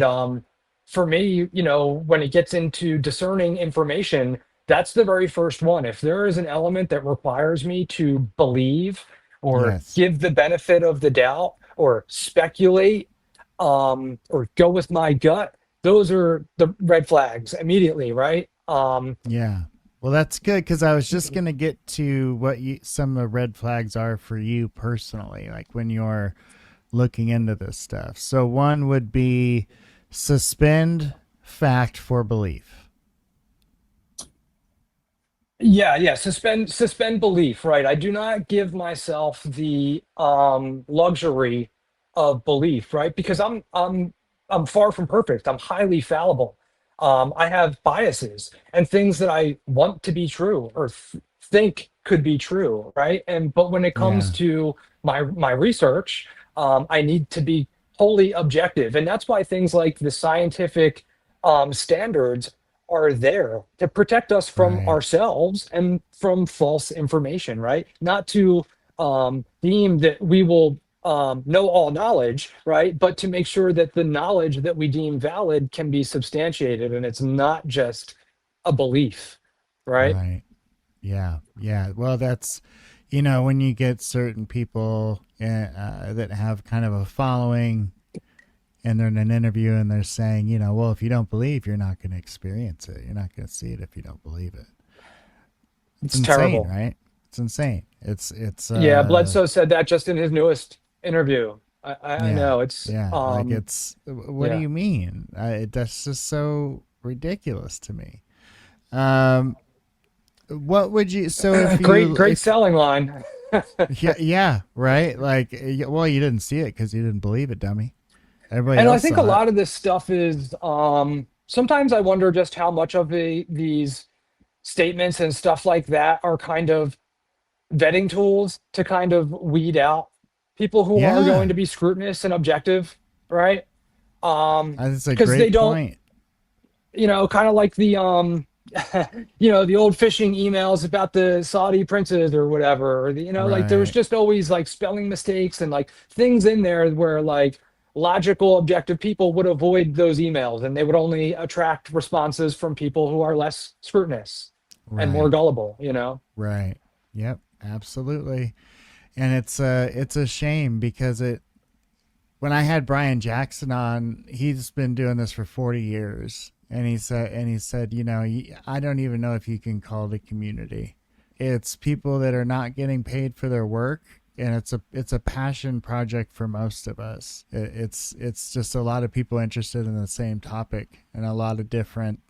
for me, when it gets into discerning information, that's the very first one. If there is an element that requires me to believe or Yes. give the benefit of the doubt or speculate, or go with my gut, those are the red flags immediately, right? Yeah. Well, that's good because I was just gonna get to what some of the red flags are for you personally, like when you're looking into this stuff. So one would be suspend fact for belief. Yeah, suspend belief, right? I do not give myself the luxury of belief, right? Because I'm far from perfect. I'm highly fallible. I have biases and things that I want to be true or think could be true, right? And but when it comes Yeah. to my research, I need to be wholly objective, and that's why things like the scientific standards are there to protect us from Right. ourselves and from false information, right? Not to deem that we will know all knowledge, right? But to make sure that the knowledge that we deem valid can be substantiated and it's not just a belief, right? Right. Yeah. Yeah. Well, that's, when you get certain people that have kind of a following and they're in an interview and they're saying, well, if you don't believe, you're not going to experience it. You're not going to see it if you don't believe it. It's It's insane, terrible. right? It's insane. Yeah, Bledsoe said that just in his newest interview. I Yeah. know it's Yeah. Like what do yeah. you mean? That's just so ridiculous to me. Um, what would you, so Great selling line. yeah, yeah, right. Like, well, you didn't see it because you didn't believe it, dummy. Everybody And I else think a saw it. lot of this stuff is sometimes I wonder just how much of these statements and stuff like that are kind of vetting tools to kind of weed out people who are going Yeah, to be scrutinous and objective, right? that's a Because they great don't, point. kind of like the the old phishing emails about the Saudi princes or whatever, or like there was Right, just always like spelling mistakes and like things in there where like logical, objective people would avoid those emails and they would only attract responses from people who are less scrutinous and more right, gullible. right. Yep, absolutely. And it's a shame because when I had Brian Jackson on, he's been doing this for 40 years, and he said, I don't even know if you can call it a community. It's people that are not getting paid for their work, and it's a passion project for most of us. It's just a lot of people interested in the same topic and a lot of different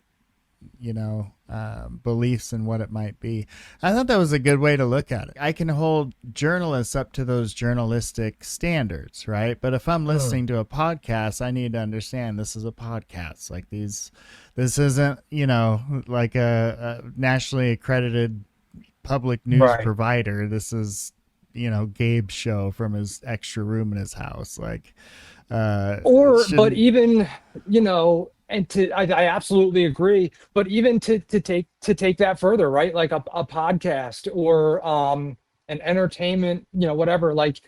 beliefs and what it might be. I thought that was a good way to look at it. I can hold journalists up to those journalistic standards, right? But if I'm listening to a podcast, I need to understand this is a podcast. Like this isn't, like a nationally accredited public news Right. provider. This is, Gabe's show from his extra room in his house. Like, it But shouldn't. even, I absolutely agree. But even to take that further, right? Like a podcast or an entertainment, whatever, like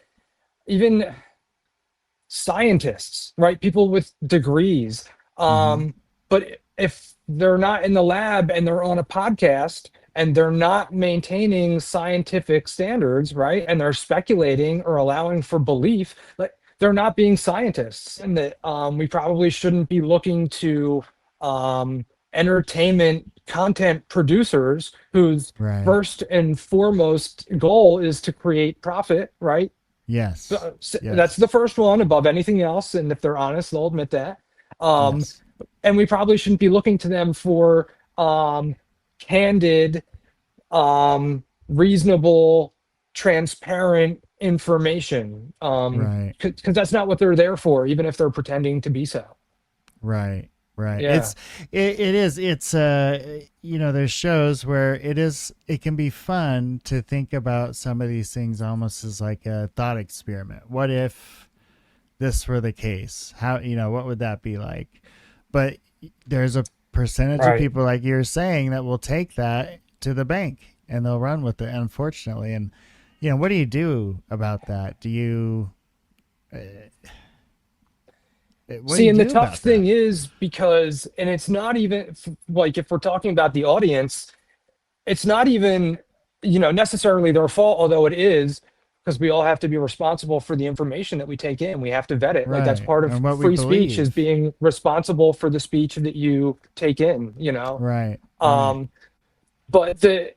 even scientists, right? People with degrees. Hmm. But if they're not in the lab and they're on a podcast and they're not maintaining scientific standards, right? And they're speculating or allowing for belief, like they're not being scientists, and that we probably shouldn't be looking to entertainment content producers whose Right. first and foremost goal is to create profit, right? Yes. That's Yes. the first one above anything else. And if they're honest, they'll admit that. Um, Yes. and we probably shouldn't be looking to them for candid, reasonable, transparent information. Right. Because that's not what they're there for, even if they're pretending to be so. Right. Right. Yeah. It's there's shows where it can be fun to think about some of these things almost as like a thought experiment. What if this were the case? How, what would that be like? But there's a percentage of Right. people, like you're saying, that will take that to the bank and they'll run with it, unfortunately. And, what do you do about that? Uh, what do See, you and the do tough about that? thing is because, and it's not even like if we're talking about the audience, it's not even necessarily their fault, although it is. because we all have to be responsible for the information that we take in. We have to vet it. Like that's Right. part of And what we free speech, is believe. being responsible for the speech that you take in, Right. Right. Um, but the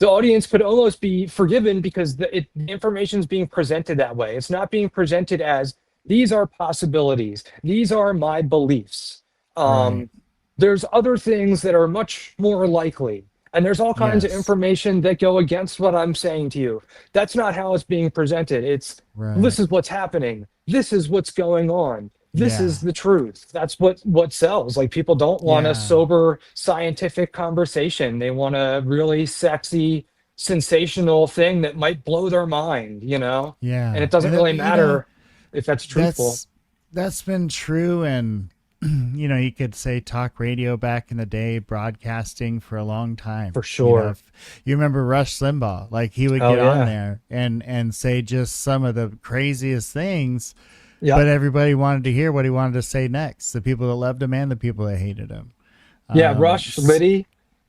audience could almost be forgiven because the information is being presented that way. It's not being presented as, these are possibilities, these are my beliefs. Right. There's other things that are much more likely, and there's all kinds of Yes. information that go against what I'm saying to you. That's not how it's being presented. It's, Right. this is what's happening, this is what's going on, this Yeah. is the truth. That's what sells. Like, people don't want a Yeah. sober scientific conversation. They want a really sexy, sensational thing that might blow their mind, and Yeah. it doesn't And really you know, matter if that's truthful. that's been true. And you could say talk radio back in the day, broadcasting for a long time. For sure. If you remember Rush Limbaugh, like he would Oh get on yeah. there and say just some of the craziest things, Yeah. but everybody wanted to hear what he wanted to say next. The people that loved him and the people that hated him. Yeah, Rush, S- Liddy,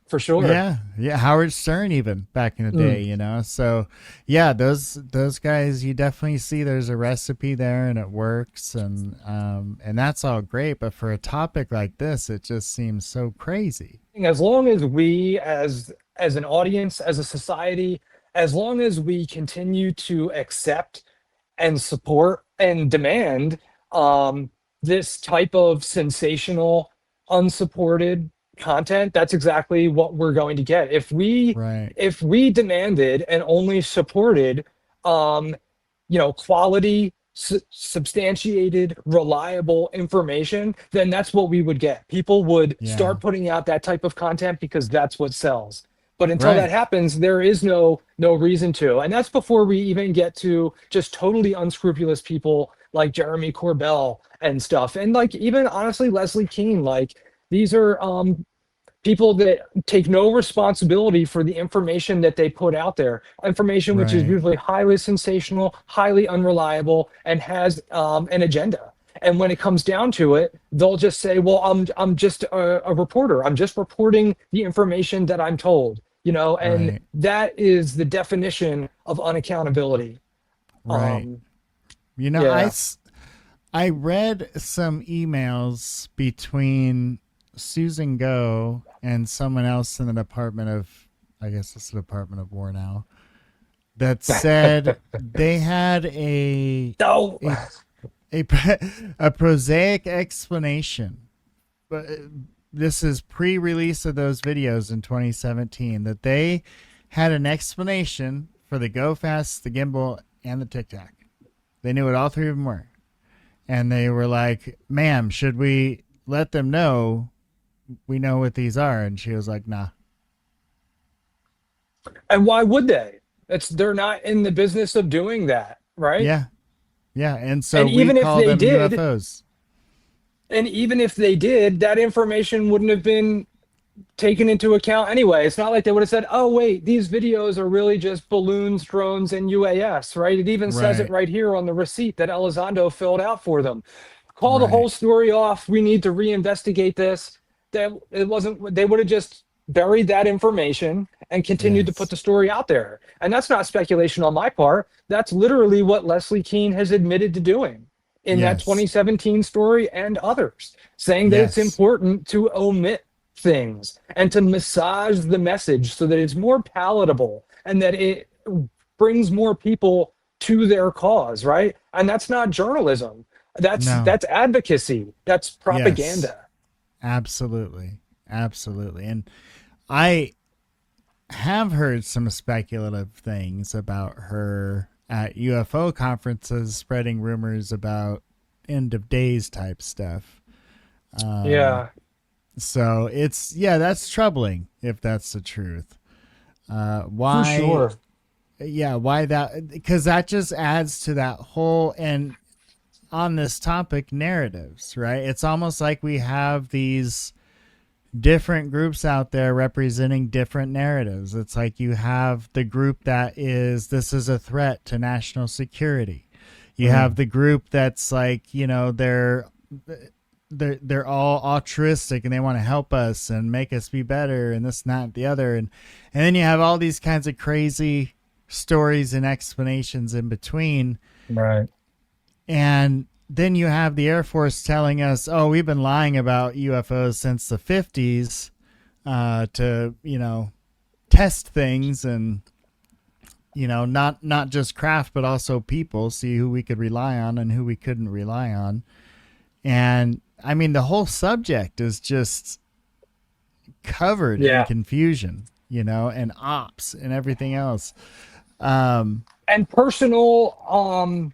for sure. yeah, Howard Stern even back in the day, So yeah, those guys, you definitely see there's a recipe there and it works, and that's all great. But for a topic like this, it just seems so crazy. As long as we, as an audience, as a society, as long as we continue to accept and support and demand this type of sensational, unsupported content, that's exactly what we're going to get. If we Right. if we demanded and only supported quality, substantiated, reliable information, then that's what we would get. People would Yeah. start putting out that type of content because that's what sells. But until that Right. happens, there is no reason to. And that's before we even get to just totally unscrupulous people like Jeremy Corbell and stuff. And like, even honestly, Leslie Keene, like, these are people that take no responsibility for the information that they put out there. Information which is Right. usually highly sensational, highly unreliable, and has an agenda. And when it comes down to it, they'll just say, "Well, I'm just a reporter. I'm just reporting the information that I'm told." And Right. that is the definition of unaccountability. Right. Um, I yeah. I read some emails between Susan Go and someone else in the Department of, I guess it's the Department of War now, that said they had No. a, a prosaic explanation, but this is pre-release of those videos in 2017, that they had an explanation for the Go Fast, the gimbal, and the Tic Tac. They knew what all three of them were. And they were like, "Ma'am, should we let them know we know what these are?" And she was like, "Nah." And why would they? They're not in the business of doing that, right? Yeah. Yeah. And so And we even if call they them did, UFOs. and even if they did, that information wouldn't have been taken into account anyway. It's not like they would have said, "Oh, wait, these videos are really just balloons, drones, and UAS," right? It even says it Right. right here on the receipt that Elizondo filled out for them. Call the Right. whole story off. We need to reinvestigate this. That it wasn't, they would have just buried that information and continued to put Yes. the story out there. And that's not speculation on my part. That's literally what Leslie Keene has admitted to doing in that Yes. 2017 story and others, saying that it's Yes. important to omit things and to massage the message so that it's more palatable and that it brings more people to their cause, right? And that's not journalism. No. That's advocacy. That's Yes. propaganda. Absolutely. Absolutely. And I have heard some speculative things about her at UFO conferences spreading rumors about end of days type stuff. Yeah, So that's troubling if that's the truth. for Why? sure. Yeah, why that? Because that just adds to that whole, and on this topic, narratives, right? It's almost like we have these different groups out there representing different narratives. It's like you have the group that is, this is a threat to national security. You have the group that's like, they're all altruistic and they want to help us and make us be better and this and that and the other, and then you have all these kinds of crazy stories and explanations in between. Right. And then you have the Air Force telling us, oh, we've been lying about UFOs since the 50s to, test things and, not just craft, but also people, see who we could rely on and who we couldn't rely on. And I mean, the whole subject is just covered in confusion, and ops and everything else. And personal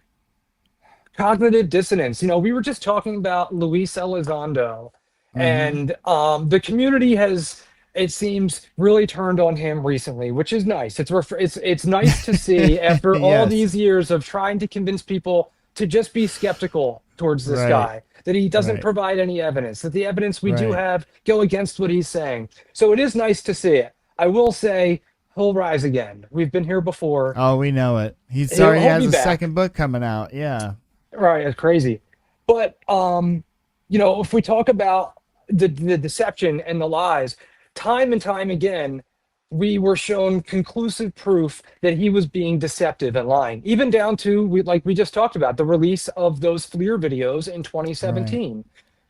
cognitive dissonance. We were just talking about Luis Elizondo, and the community has, it seems, really turned on him recently, which is nice. It's nice to see after all these years of trying to convince people to just be skeptical towards this guy, that he doesn't provide any evidence, that the evidence we do have go against what he's saying. So it is nice to see it. I will say he'll rise again. We've been here before. Oh, we know it. He's already has a second book coming out. Yeah. Right. It's crazy. But, if we talk about the deception and the lies, time and time again, we were shown conclusive proof that he was being deceptive and lying, even down to, like we just talked about, the release of those FLIR videos in 2017.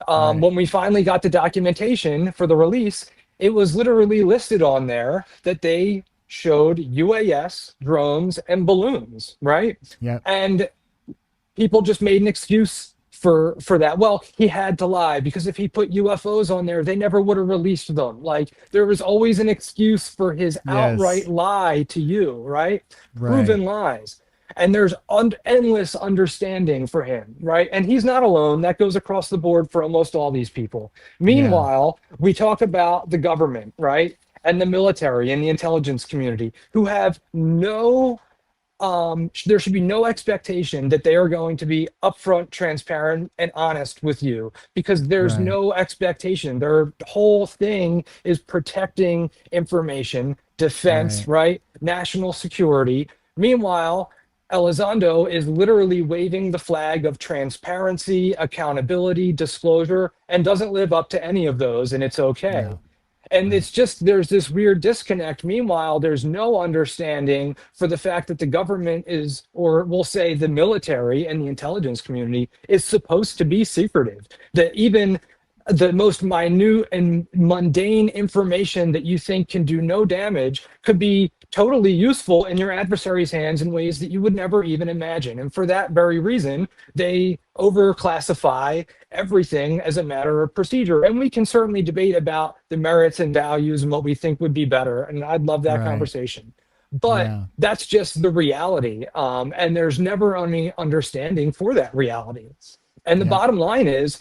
When we finally got the documentation for the release, it was literally listed on there that they showed UAS, drones, and balloons, right? Yeah. And people just made an excuse for that. Well, he had to lie because if he put UFOs on there, they never would have released them. Like, there was always an excuse for his outright lie to you, right? Proven lies. And there's endless understanding for him, right? And he's not alone. That goes across the board for almost all these people. Meanwhile, we talk about the government, right? And the military and the intelligence community, who have no there should be no expectation that they are going to be upfront, transparent, and honest with you, because there's no expectation. Their whole thing is protecting information, defense, right? National security. Meanwhile, Elizondo is literally waving the flag of transparency, accountability, disclosure, and doesn't live up to any of those, and it's okay. No. And it's just, there's this weird disconnect. Meanwhile, there's no understanding for the fact that the government is, or we'll say the military and the intelligence community is supposed to be secretive. That even the most minute and mundane information that you think can do no damage could be totally useful in your adversary's hands in ways that you would never even imagine. And for that very reason, they overclassify everything as a matter of procedure. And we can certainly debate about the merits and values and what we think would be better. And I'd love that conversation. But that's just the reality. And there's never any understanding for that reality. And the bottom line is,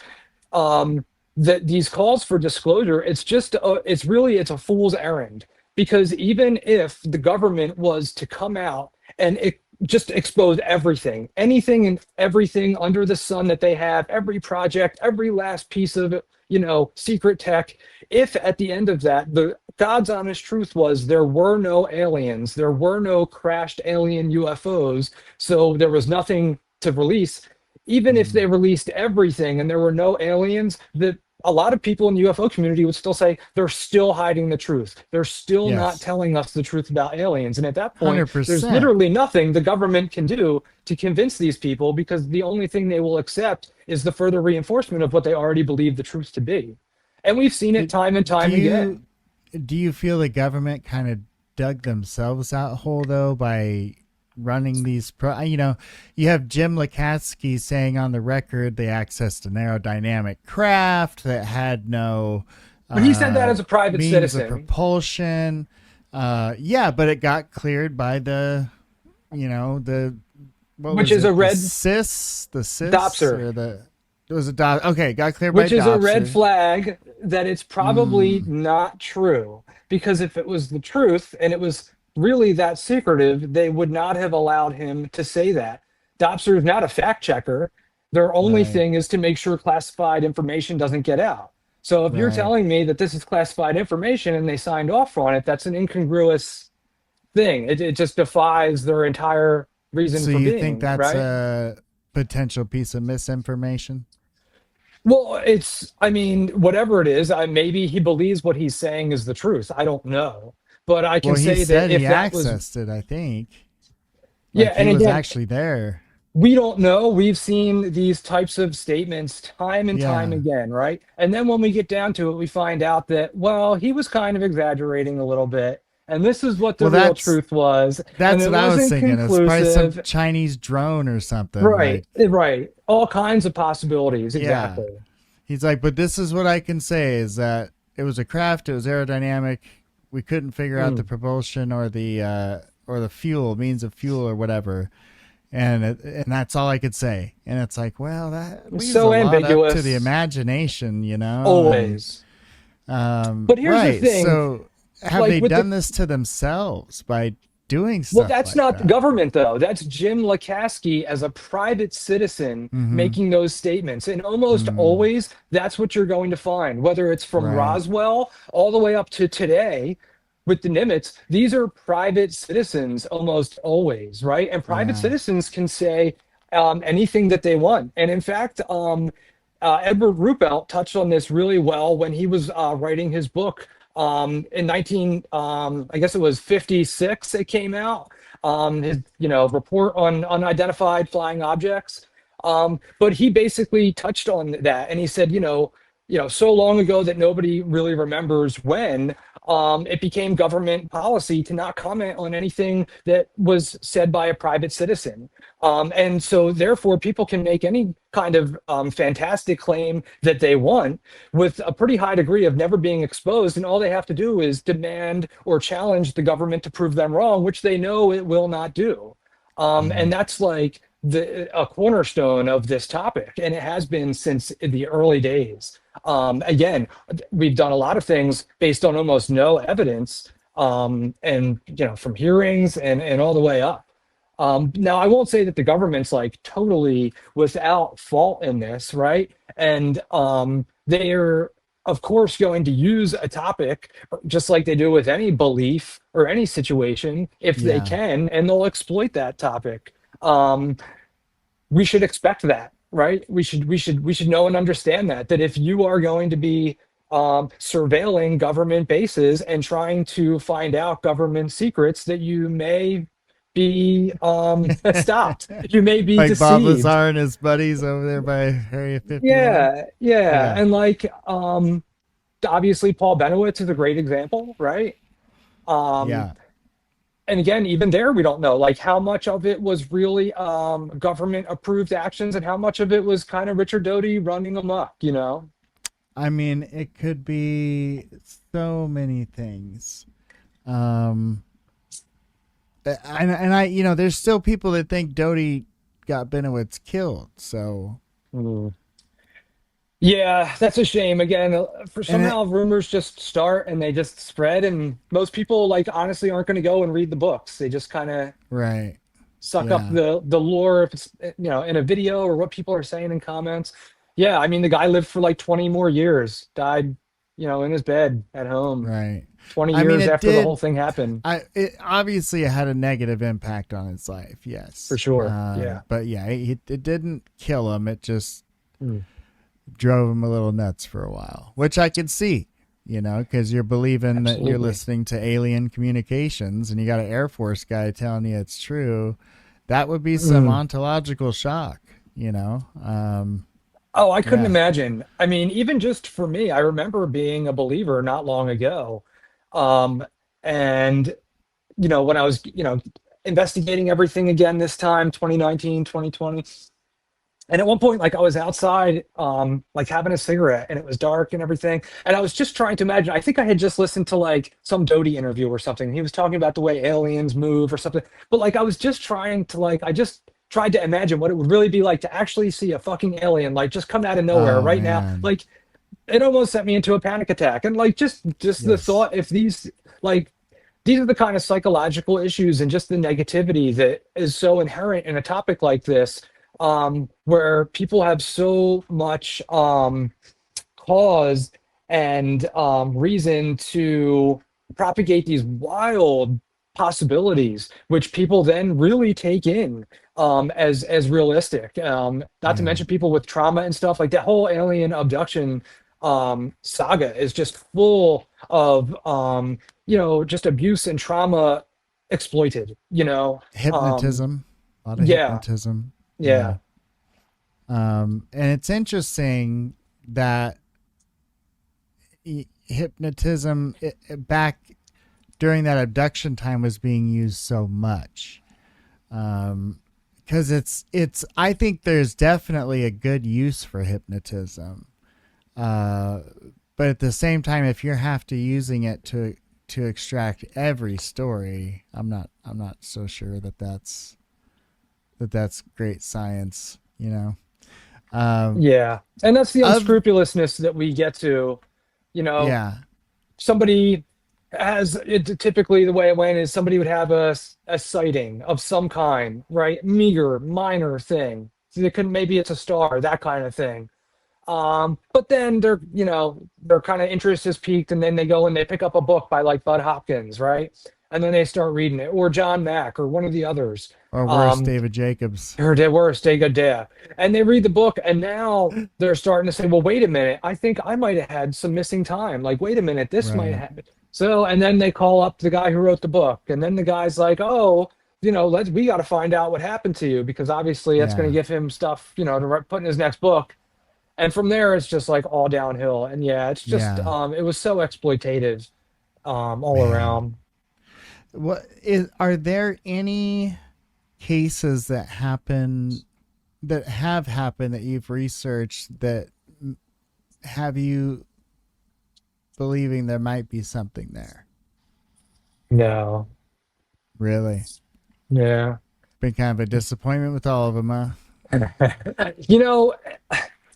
that these calls for disclosure, it's a fool's errand, because even if the government was to come out and just expose everything, anything and everything under the sun that they have, every project, every last piece of, secret tech, if at the end of that, the God's honest truth was there were no aliens, there were no crashed alien UFOs, so there was nothing to release. Even if they released everything and there were no aliens, a lot of people in the UFO community would still say they're still hiding the truth. They're still not telling us the truth about aliens. And at that point, 100%. There's literally nothing the government can do to convince these people, because the only thing they will accept is the further reinforcement of what they already believe the truth to be. And we've seen it time and time again. Do you feel the government kind of dug themselves out hole, though, by running these you have Jim Lukatsky saying on the record they accessed an aerodynamic craft that had no but he said that as a private means citizen of propulsion, but it got cleared by the which is a red CIS Dopser, or it was a okay, got cleared which by is Dopser. a red flag that it's probably not true, because if it was the truth and it was really that secretive, they would not have allowed him to say that. Dopser is not a fact checker. Their only thing is to make sure classified information doesn't get out. So if you're telling me that this is classified information and they signed off on it, that's an incongruous thing. It just defies their entire reason for being. So you think that's a potential piece of misinformation? Well, whatever it is, maybe he believes what he's saying is the truth. I don't know. But I can say he that said if he that accessed it, I think. Yeah, Like and he was again, actually there. we don't know. We've seen these types of statements time and time Yeah. again, right? And then when we get down to it, we find out that, well, he was kind of exaggerating a little bit. And this is what the Well, real that's truth was. And that's it what I was wasn't thinking. It's probably some conclusive. Chinese drone or something. Right, Like, right. All kinds of possibilities. yeah. Exactly. He's like, but this is what I can say is that it was a craft. It was aerodynamic. We couldn't figure out the propulsion or the fuel, means of fuel or whatever. And that's all I could say. And it's like, well, that leaves So a lot up to ambiguous. the imagination, you know. Always. But here's the Right. thing. So have like they with done this to themselves by doing stuff? Well, that's like not the that? government, though. That's Jim Lukaski as a private citizen making those statements. And almost always, that's what you're going to find, whether it's from Right. Roswell all the way up to today with the Nimitz. These are private citizens almost always, right? And private Yeah. citizens can say anything that they want. And in fact, Edward Ruppelt touched on this really well when he was writing his book in 19 I guess it was 56 it came out, his report on unidentified flying objects. But he basically touched on that, and he said, so long ago that nobody really remembers when, it became government policy to not comment on anything that was said by a private citizen. And so therefore people can make any kind of fantastic claim that they want with a pretty high degree of never being exposed. And all they have to do is demand or challenge the government to prove them wrong, which they know it will not do. And that's like a cornerstone of this topic. And it has been since the early days. Again, we've done a lot of things based on almost no evidence, and from hearings and all the way up. Now, I won't say that the government's like totally without fault in this, right? And they're, of course, going to use a topic just like they do with any belief or any situation if they Yeah. can, and they'll exploit that topic. We should expect that, right? We should know and understand that if you are going to be surveilling government bases and trying to find out government secrets, that you may be stopped. You may be Like Bob deceived. Lazar and his buddies over there by Area 51. Yeah. And like obviously Paul Benowitz is a great example, right? Yeah. And again, even there, we don't know like how much of it was really government approved actions and how much of it was kind of Richard Doty running amok, I mean, it could be so many things. There's still people that think Doty got Benowitz killed. So yeah, that's a shame. Again, for somehow rumors just start and they just spread, and most people like honestly aren't going to go and read the books. They just kind of right. suck up the lore if it's in a video or what people are saying in comments. Yeah, I mean the guy lived for like 20 more years, died, in his bed at home. Right. 20 I mean, years it after the did- whole thing happened. It obviously had a negative impact on his life. Yes, For sure, yeah. But yeah, it didn't kill him. It just drove him a little nuts for a while, which I could see, because you're believing that you're Absolutely. listening to alien communications and you got an Air Force guy telling you it's true. That would be some ontological shock, Oh, I couldn't Yeah. imagine. I mean, even just for me, I remember being a believer not long ago. And, when I was, investigating everything again this time, 2019, 2020. And at one point, like I was outside, like having a cigarette and it was dark and everything. And I was just trying to imagine, I think I had just listened to like some Doty interview or something. He was talking about the way aliens move or something. But like, I was just trying to I just tried to imagine what it would really be like to actually see a fucking alien, like just come out of nowhere Oh, right now. man. Like it almost sent me into a panic attack. And like, just the Yes. thought, if these are the kind of psychological issues and just the negativity that is so inherent in a topic like this, where people have so much cause and reason to propagate these wild possibilities, which people then really take in as realistic. Not to mention people with trauma and stuff like that. Whole alien abduction saga is just full of just abuse and trauma exploited, you know. Hypnotism, a lot of Yeah, hypnotism. yeah, And it's interesting that hypnotism back during that abduction time was being used so much. Because I think there's definitely a good use for hypnotism. But at the same time, if you're have to using it to extract every story, I'm not so sure that's great science, you know. yeah. And that's the Of unscrupulousness that we get to, you know. Yeah, Somebody has it, typically the way it went is somebody would have a sighting of some kind, right? Meager, minor thing. So they could, maybe it's a star, that kind of thing. But then their kind of interest is piqued, and then they go and they pick up a book by like Bud Hopkins, right? And then they start reading it, or John Mack, or one of the others. or worse, David Jacobs. Or they were stay good day. And they read the book, and now they're starting to say, well, wait a minute, I think I might have had some missing time. Like, wait a minute, this might Right. have. So, and then they call up the guy who wrote the book, and then the guy's like, oh, we got to find out what happened to you, because obviously that's going Yeah, to give him stuff, to put in his next book. And from there, it's just like all downhill. And yeah, it's just, yeah, it was so exploitative, all man. around. Are there any cases that have happened that you've researched that have you believing there might be something there? No. Really? Yeah. Been kind of a disappointment with all of them, huh? You know,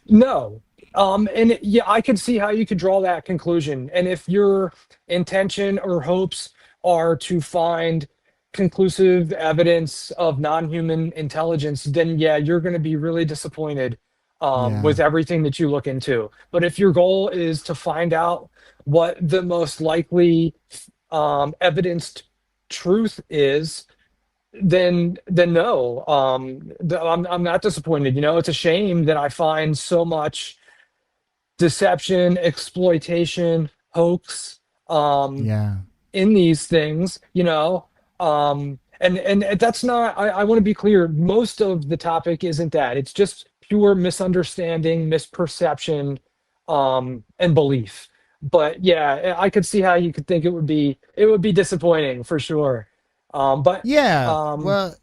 no. Yeah, I could see how you could draw that conclusion. And if your intention or hopes are to find conclusive evidence of non-human intelligence, then yeah, you're going to be really disappointed Yeah, with everything that you look into. But if your goal is to find out what the most likely evidenced truth is, then no, I'm not disappointed. It's a shame that I find so much deception, exploitation, hoax, yeah, in these things, and that's not, I want to be clear, most of the topic isn't that. It's just pure misunderstanding, misperception, and belief. But yeah, I could see how you could think it would be disappointing for sure. But yeah. um, Well,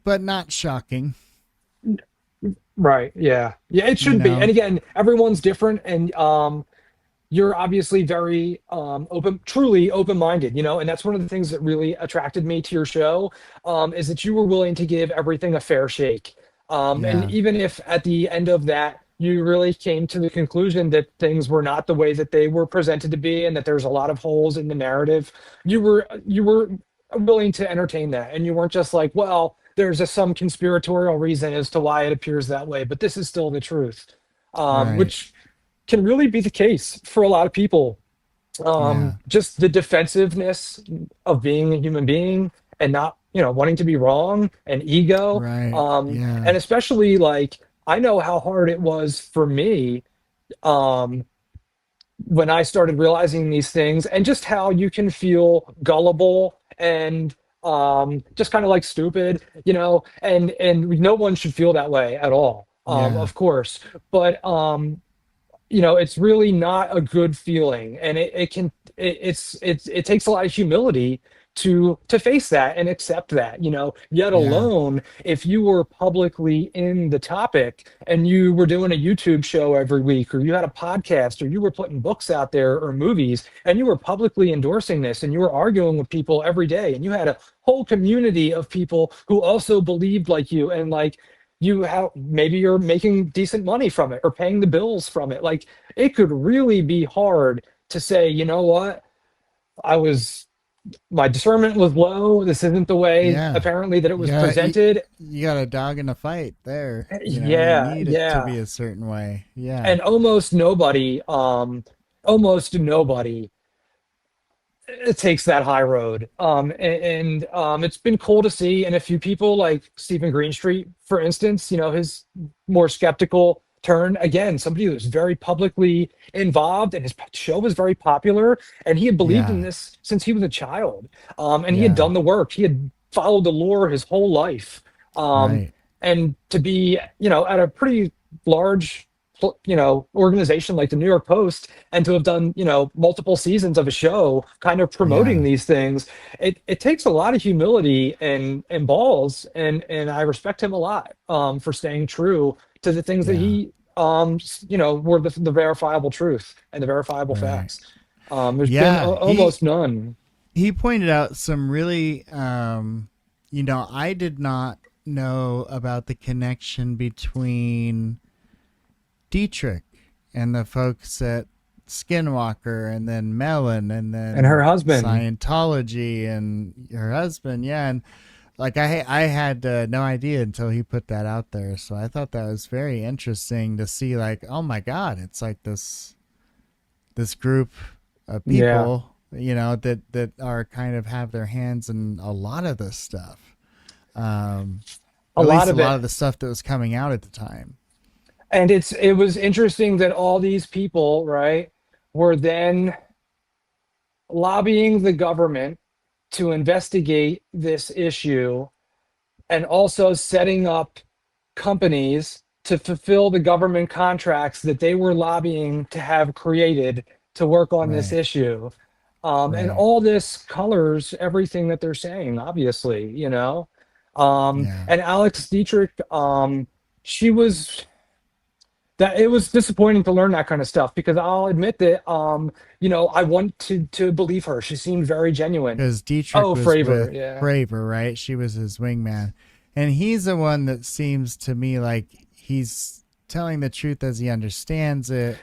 but not shocking, right, yeah, yeah, it you should be. And know. again, everyone's different, and you're obviously very truly open-minded, and that's one of the things that really attracted me to your show, is that you were willing to give everything a fair shake. And Yeah, even if at the end of that you really came to the conclusion that things were not the way that they were presented to be, and that there's a lot of holes in the narrative, you were willing to entertain that, and you weren't just like, well, there's some conspiratorial reason as to why it appears that way, but this is still the truth, right. which can really be the case for a lot of people. Yeah, Just the defensiveness of being a human being, and not, wanting to be wrong, and ego. right. Yeah, And especially, like, I know how hard it was for me, um, when I started realizing these things, and just how you can feel gullible and just kind of like stupid, and no one should feel that way at all, yeah, of course. But it's really not a good feeling, and it takes a lot of humility to face that and accept that, yet yeah, alone if you were publicly in the topic, and you were doing a YouTube show every week, or you had a podcast, or you were putting books out there, or movies, and you were publicly endorsing this, and you were arguing with people every day, and you had a whole community of people who also believed like you, and like, maybe you're making decent money from it, or paying the bills from it. Like, it could really be hard to say, you know what, I was my discernment was low. This isn't the way yeah. apparently that it was Yeah, presented. you got a dog in a fight there. You Yeah, need it to be yeah. a certain way. Yeah, And almost nobody takes that high road. And it's been cool to see. And a few people like Stephen Greenstreet, for instance, his more skeptical turn again somebody who was very publicly involved, and his show was very popular, and he had believed in Yeah. this since he was a child, and he had Yeah. done the work, he had followed the lore his whole life, um, Right. and to be, at a pretty large, organization like the New York Post, and to have done, multiple seasons of a show kind of promoting Yeah. these things, it takes a lot of humility and balls, and I respect him a lot, for staying true to the things that Yeah. he, were the verifiable truth and the verifiable Right. facts. There's been Yeah. almost none. He pointed out some really, I did not know about the connection between Dietrich and the folks at Skinwalker, and then Mellon, and then And her husband. Scientology, and her husband. Yeah. And like, I had no idea until he put that out there. So I thought that was very interesting to see, like, oh my God, it's like this group of Yeah. people, that are kind of have their hands in a lot of this stuff. A At lot least of a lot it. of the stuff that was coming out at the time. And it was interesting that all these people, right, were then lobbying the government to investigate this issue, and also setting up companies to fulfill the government contracts that they were lobbying to have created to work on this Right. issue. And Right. all this colors everything that they're saying, obviously, Yeah. and Alex Dietrich, she was that it was disappointing to learn that kind of stuff, because I'll admit that, I want to believe her. She seemed very genuine. Because Dietrich Oh, was Fravor, with yeah. Fravor, right? She was his wingman. And he's the one that seems to me like he's telling the truth as he understands it.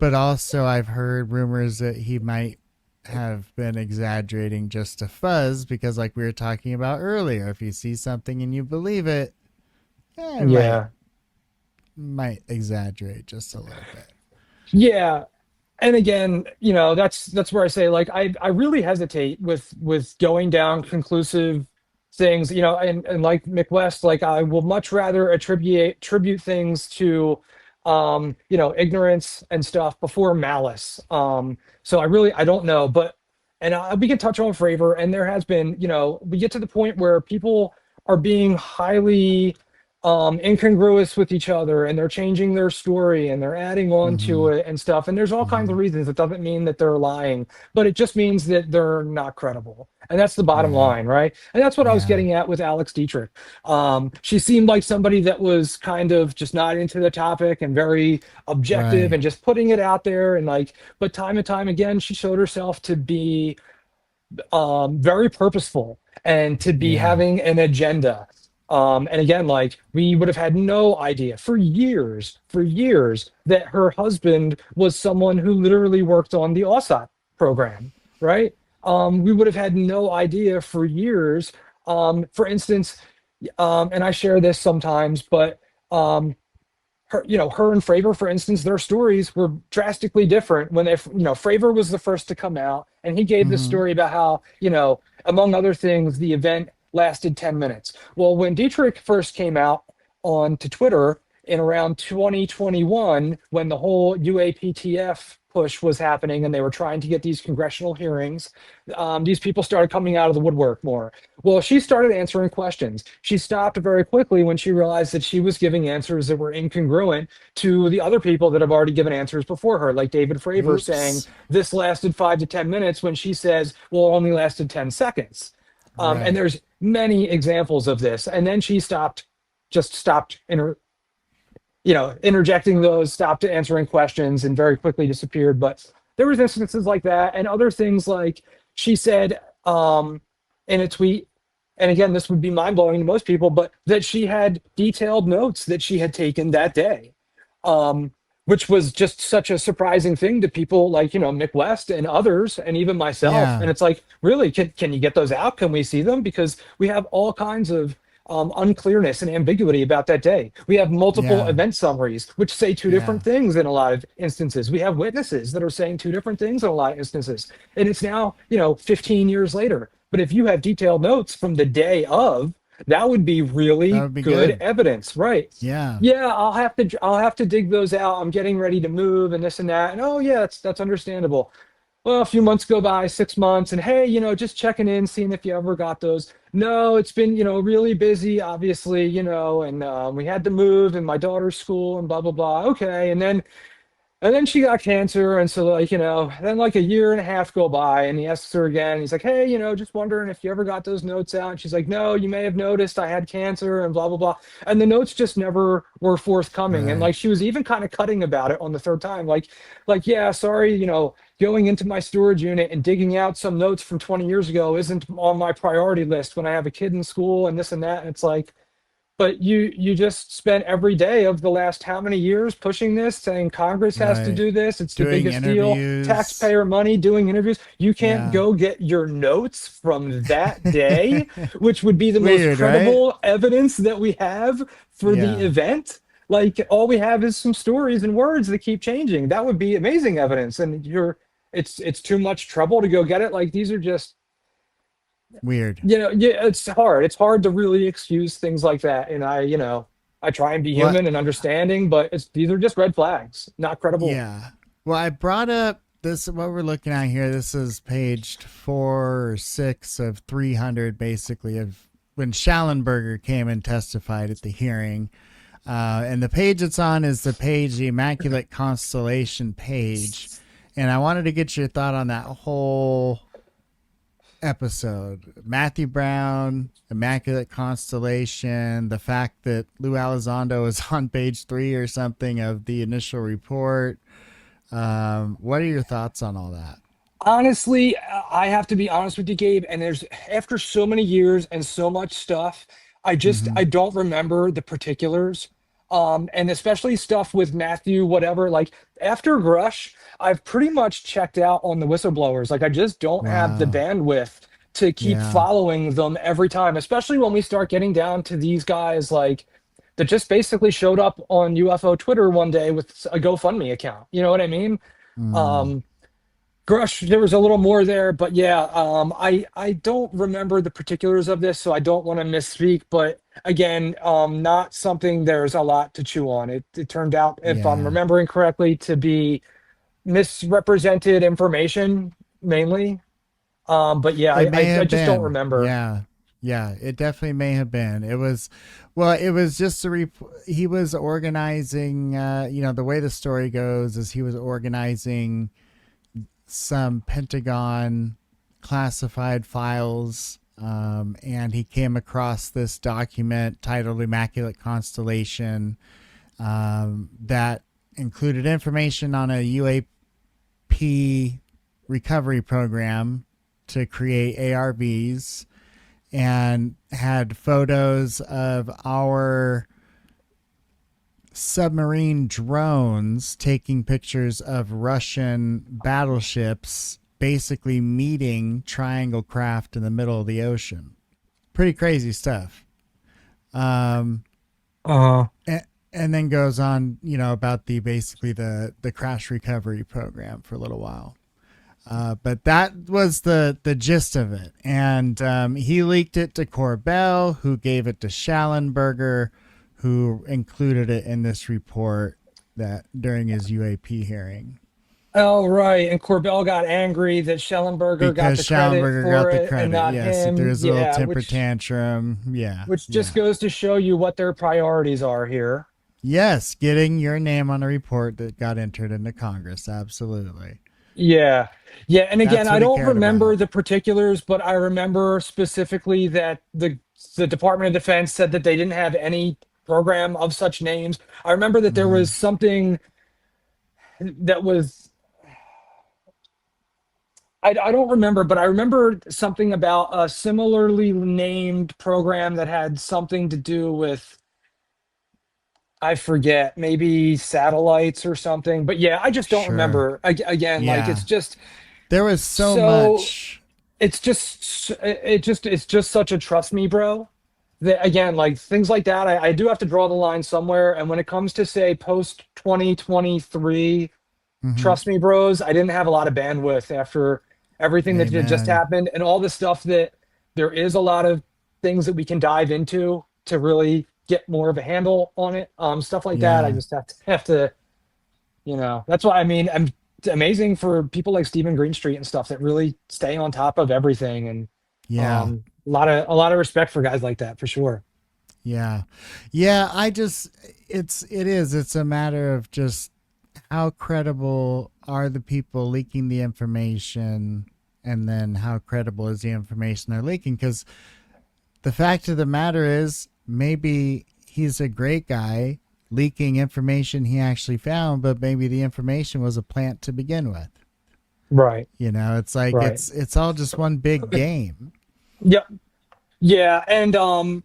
But also, I've heard rumors that he might have been exaggerating just to fuzz, because, like we were talking about earlier, if you see something and you believe it, it Yeah. might exaggerate just a little bit. Yeah. And again, that's where I say, like, I really hesitate with going down conclusive things, and like Mick West, like, I will much rather attribute things to, ignorance and stuff before malice. So I don't know, but, and we can touch on Fravor, and there has been, we get to the point where people are being highly, incongruous with each other, and they're changing their story, and they're adding on Mm-hmm. to it and stuff, and there's all kinds Mm-hmm. of reasons. It doesn't mean that they're lying, but it just means that they're not credible, and that's the bottom Right. line, right? And that's what I was Yeah. getting at with Alex Dietrich. She seemed like somebody that was kind of just not into the topic, and very objective, Right. and just putting it out there, and like, but time and time again, she showed herself to be, very purposeful, and to be Yeah. having an agenda. And again, like, we would have had no idea for years, that her husband was someone who literally worked on the OSAP program, right? We would have had no idea for years. For instance, and I share this sometimes, but, her and Fravor, for instance, their stories were drastically different when Fravor was the first to come out, and he gave this Mm-hmm. story about how, among other things, the event lasted 10 minutes. Well, when Dietrich first came out onto Twitter in around 2021, when the whole UAPTF push was happening, and they were trying to get these congressional hearings, these people started coming out of the woodwork more. Well, she started answering questions. She stopped very quickly when she realized that she was giving answers that were incongruent to the other people that have already given answers before her, like David Fravor saying Oops. this lasted 5 to 10 minutes, when she says, well, it only lasted 10 seconds. And Right. there's many examples of this. And then she stopped interjecting those, stopped answering questions, and very quickly disappeared. But there was instances like that, and other things, like she said, in a tweet, and again, this would be mind blowing to most people, but that she had detailed notes that she had taken that day, which was just such a surprising thing to people like, Mick West and others, and even myself. Yeah. And it's like, really, can you get those out? Can we see them? Because we have all kinds of, unclearness and ambiguity about that day. We have multiple Yeah. event summaries which say two Yeah. different things in a lot of instances. We have witnesses that are saying two different things in a lot of instances. And it's now, 15 years later. But if you have detailed notes from the day of, That would be That really would be good good. evidence, right? Yeah. Yeah, I'll have to dig those out. I'm getting ready to move and this and that. And oh yeah, that's understandable. Well, a few months go by, 6 months, and hey, just checking in, seeing if you ever got those. No, it's been, really busy, obviously, and we had to move and my daughter's school and blah blah blah. Okay, and then she got cancer, and so then like a year and a half go by, and he asks her again. He's like, "Hey, just wondering if you ever got those notes out." And she's like, "No, you may have noticed I had cancer and blah blah blah." And the notes just never were forthcoming. And Right. like she was even kind of cutting about it on the third time, like yeah, sorry, going into my storage unit and digging out some notes from 20 years ago isn't on my priority list when I have a kid in school and this and that. And it's like, but you just spent every day of the last how many years pushing this, saying Congress has to Right. do this. It's the Doing biggest deal. interviews. Taxpayer money doing interviews. You can't Yeah. go get your notes from that day, which would be the most Weird, right? credible evidence that we have for the Yeah. event. Like all we have is some stories and words that keep changing. That would be amazing evidence. And it's too much trouble to go get it. Like these are just Weird. yeah, it's hard. It's hard to really excuse things like that. And I try and be What? human and understanding, but these are just red flags, not credible. Yeah. Well, I brought up this, what we're looking at here. This is page 4 or 6 of 300, basically, of when Schallenberger came and testified at the hearing. And the page it's on is the Immaculate Constellation page. And I wanted to get your thought on that whole episode. Matthew Brown, Immaculate Constellation, the fact that Lou Elizondo is on page 3 or something of the initial report. What are your thoughts on all that? Honestly, I have to be honest with you, Gabe. And there's after so many years and so much stuff, Mm-hmm. I don't remember the particulars. And especially stuff with Matthew, whatever. Like after Grusch, I've pretty much checked out on the whistleblowers. Like I just don't have the Wow. bandwidth to keep Yeah. following them every time, especially when we start getting down to these guys like that just basically showed up on UFO Twitter one day with a GoFundMe account. You know what I mean? Mm. Um, Grush, there was a little more there, but yeah, I don't remember the particulars of this, so I don't want to misspeak. But again, not something there's a lot to chew on. It turned out, if I'm Yeah. remembering correctly, to be misrepresented information mainly. But yeah, It may I have just don't been. remember. Yeah. Yeah, it definitely may have been. It was, well, it was just he was organizing, the way the story goes is he was organizing some Pentagon classified files, and he came across this document titled Immaculate Constellation, that included information on a UAP recovery program to create ARVs, and had photos of our submarine drones taking pictures of Russian battleships basically meeting triangle craft in the middle of the ocean. Pretty crazy stuff. Um, Uh, and then goes on, about the crash recovery program for a little while. But that was the gist of it. And he leaked it to Corbell, who gave it to Schallenberger, who included it in this report that during his UAP hearing. oh, right. And Corbell got angry that Schellenberger got Because the credit Schallenberger for got the it and credit. not Yes, him. there was a little Yeah, temper which tantrum. Yeah, which just yeah. goes to show you what their priorities are here. Yes, getting your name on a report that got entered into Congress. Absolutely. Yeah. Yeah. And again, That's I what he don't cared remember about. the particulars, but I remember specifically that the Department of Defense said that they didn't have any program of such names. I remember that there Hmm. was something that was I don't remember, but I remember something about a similarly named program that had something to do with I forget, maybe satellites or something. But yeah, I just don't Sure. remember. Again, like Yeah. it's just There was so so much. it's just such a trust me, bro. That again, like things like that, I do have to draw the line somewhere. And when it comes to say post 2023, Hmm. trust me, bros, I didn't have a lot of bandwidth after everything that had just Amen. happened and all the stuff that there is a lot of things that we can dive into to really get more of a handle on it. Stuff like that. I Yeah. just have to, that's why, I mean, it's amazing for people like Stephen Greenstreet and stuff that really stay on top of everything. And Yeah. a lot of respect for guys like that, for sure. Yeah. Yeah. It's a matter of just how credible are the people leaking the information, and then how credible is the information they're leaking? Because the fact of the matter is, maybe he's a great guy leaking information he actually found, but maybe the information was a plant to begin with. Right. It's like, Right. it's all just one big game. Yep. Yeah. And,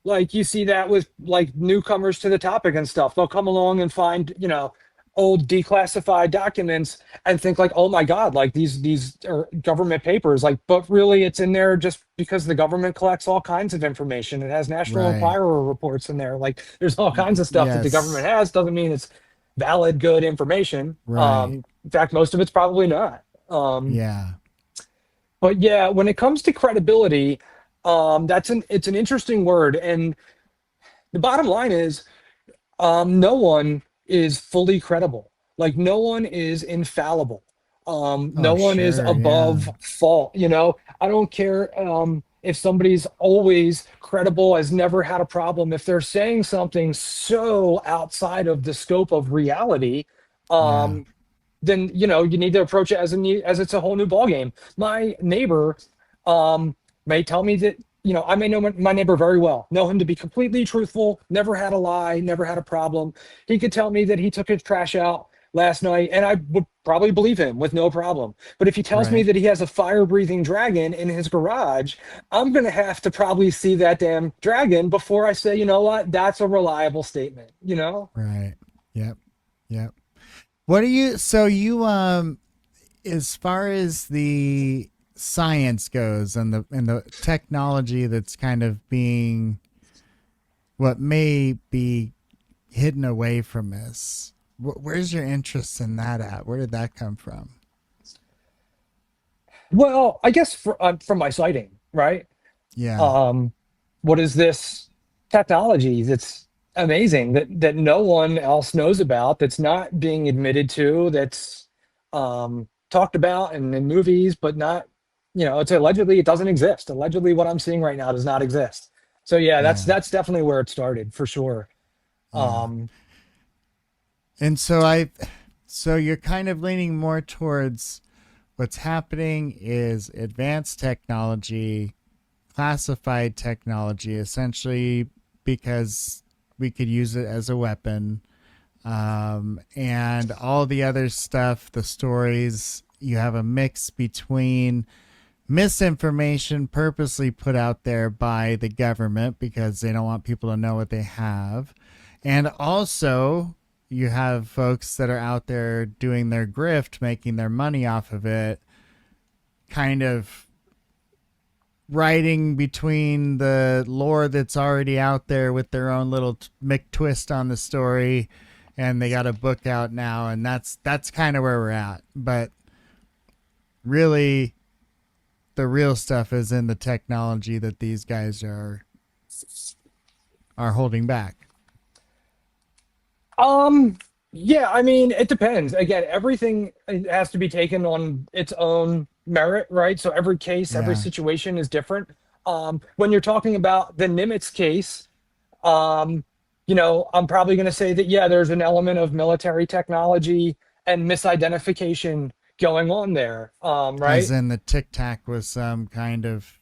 like you see that with like newcomers to the topic and stuff. They'll come along and find, old declassified documents and think like, oh my God, like these are government papers. Like, but really it's in there just because the government collects all kinds of information. It has National Right. Enquirer reports in there. Like there's all kinds of stuff that the Yes. government has. Doesn't mean it's valid, good information. Right. In fact, most of it's probably not. Yeah. But yeah, when it comes to credibility, it's an interesting word. And the bottom line is, no one is fully credible. Like no one is infallible. No one is sure, above yeah. fault. I don't care if somebody's always credible, has never had a problem. If they're saying something so outside of the scope of reality, then you need to approach it as it's a whole new ballgame. My neighbor may tell me that I may know my neighbor very well, know him to be completely truthful, never had a lie, never had a problem. He could tell me that he took his trash out last night, and I would probably believe him with no problem. But if he tells me Right. that he has a fire-breathing dragon in his garage, I'm gonna have to probably see that damn dragon before I say, you know what, that's a reliable statement. Right. Yep. Yep. What do you, so you, as far as the science goes and the technology that's kind of being what may be hidden away from us, where's your interest in that at? Where did that come from? Well, I guess from my sighting, right? Yeah. What is this technology that's amazing that no one else knows about, that's not being admitted to, that's talked about in movies, but not, it's allegedly, it doesn't exist. Allegedly, what I'm seeing right now does not exist. So yeah, Yeah. that's definitely where it started for sure. Yeah. And so you're kind of leaning more towards what's happening is advanced technology, classified technology, essentially because we could use it as a weapon. And all the other stuff, the stories, you have a mix between misinformation purposely put out there by the government because they don't want people to know what they have. And also you have folks that are out there doing their grift, making their money off of it, kind of writing between the lore that's already out there with their own little McTwist on the story, and they got a book out now, and that's kind of where we're at. But really, the real stuff is in the technology that these guys are holding back. Yeah, I mean, it depends. Again, everything has to be taken on its own merit, right? So every case, every Yeah. situation is different. When you're talking about the Nimitz case, I'm probably going to say that, yeah, there's an element of military technology and misidentification going on there, right? As in the Tic Tac was some kind of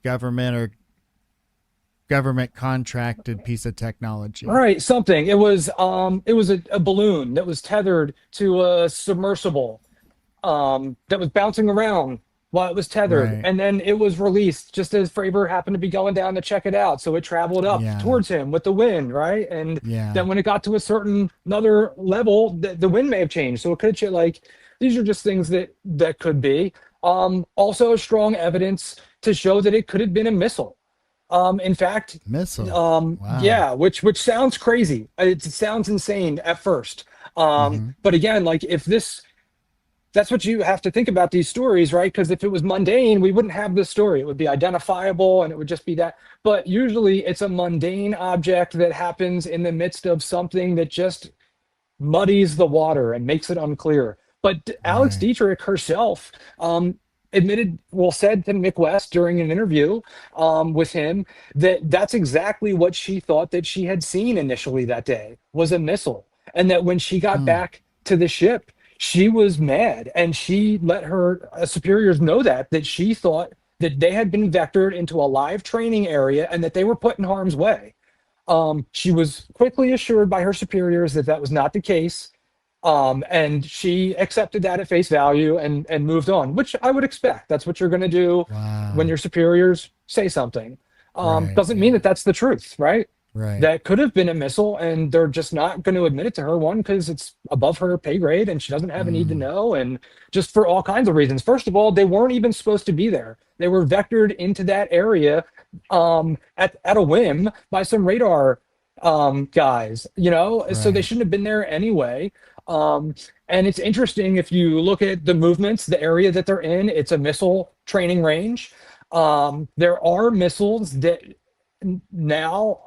government contracted piece of technology. Right, something. It was a balloon that was tethered to a submersible that was bouncing around while it was tethered, Right. and then it was released just as Fravor happened to be going down to check it out. So it traveled up Yeah. towards him with the wind, right? And Yeah. then when it got to a certain another level, the wind may have changed. So it could have like these are just things that could be. Also strong evidence to show that it could have been a missile. In fact, Missile. Wow. yeah, which sounds crazy. It sounds insane at first. But again, like if this that's what you have to think about these stories, right? Because if it was mundane, we wouldn't have this story. It would be identifiable and it would just be that. But usually it's a mundane object that happens in the midst of something that just muddies the water and makes it unclear. But Alex Right. Dietrich herself said to Mick West during an interview with him that that's exactly what she thought that she had seen initially that day was a missile. And that when she got Hmm. back to the ship, she was mad and she let her superiors know that she thought that they had been vectored into a live training area and that they were put in harm's way. She was quickly assured by her superiors that that was not the case. And she accepted that at face value and moved on, which I would expect. That's what you're going to do when Wow. your superiors say something. Right. Doesn't mean Yeah. that that's the truth, right? Right. That could have been a missile, and they're just not going to admit it to her. One, because it's above her pay grade and she doesn't have a need to Mm. know, and just for all kinds of reasons. First of all, they weren't even supposed to be there. They were vectored into that area at a whim by some radar guys, so they Right. shouldn't have been there anyway. And it's interesting if you look at the movements, the area that they're in, it's a missile training range. There are missiles that now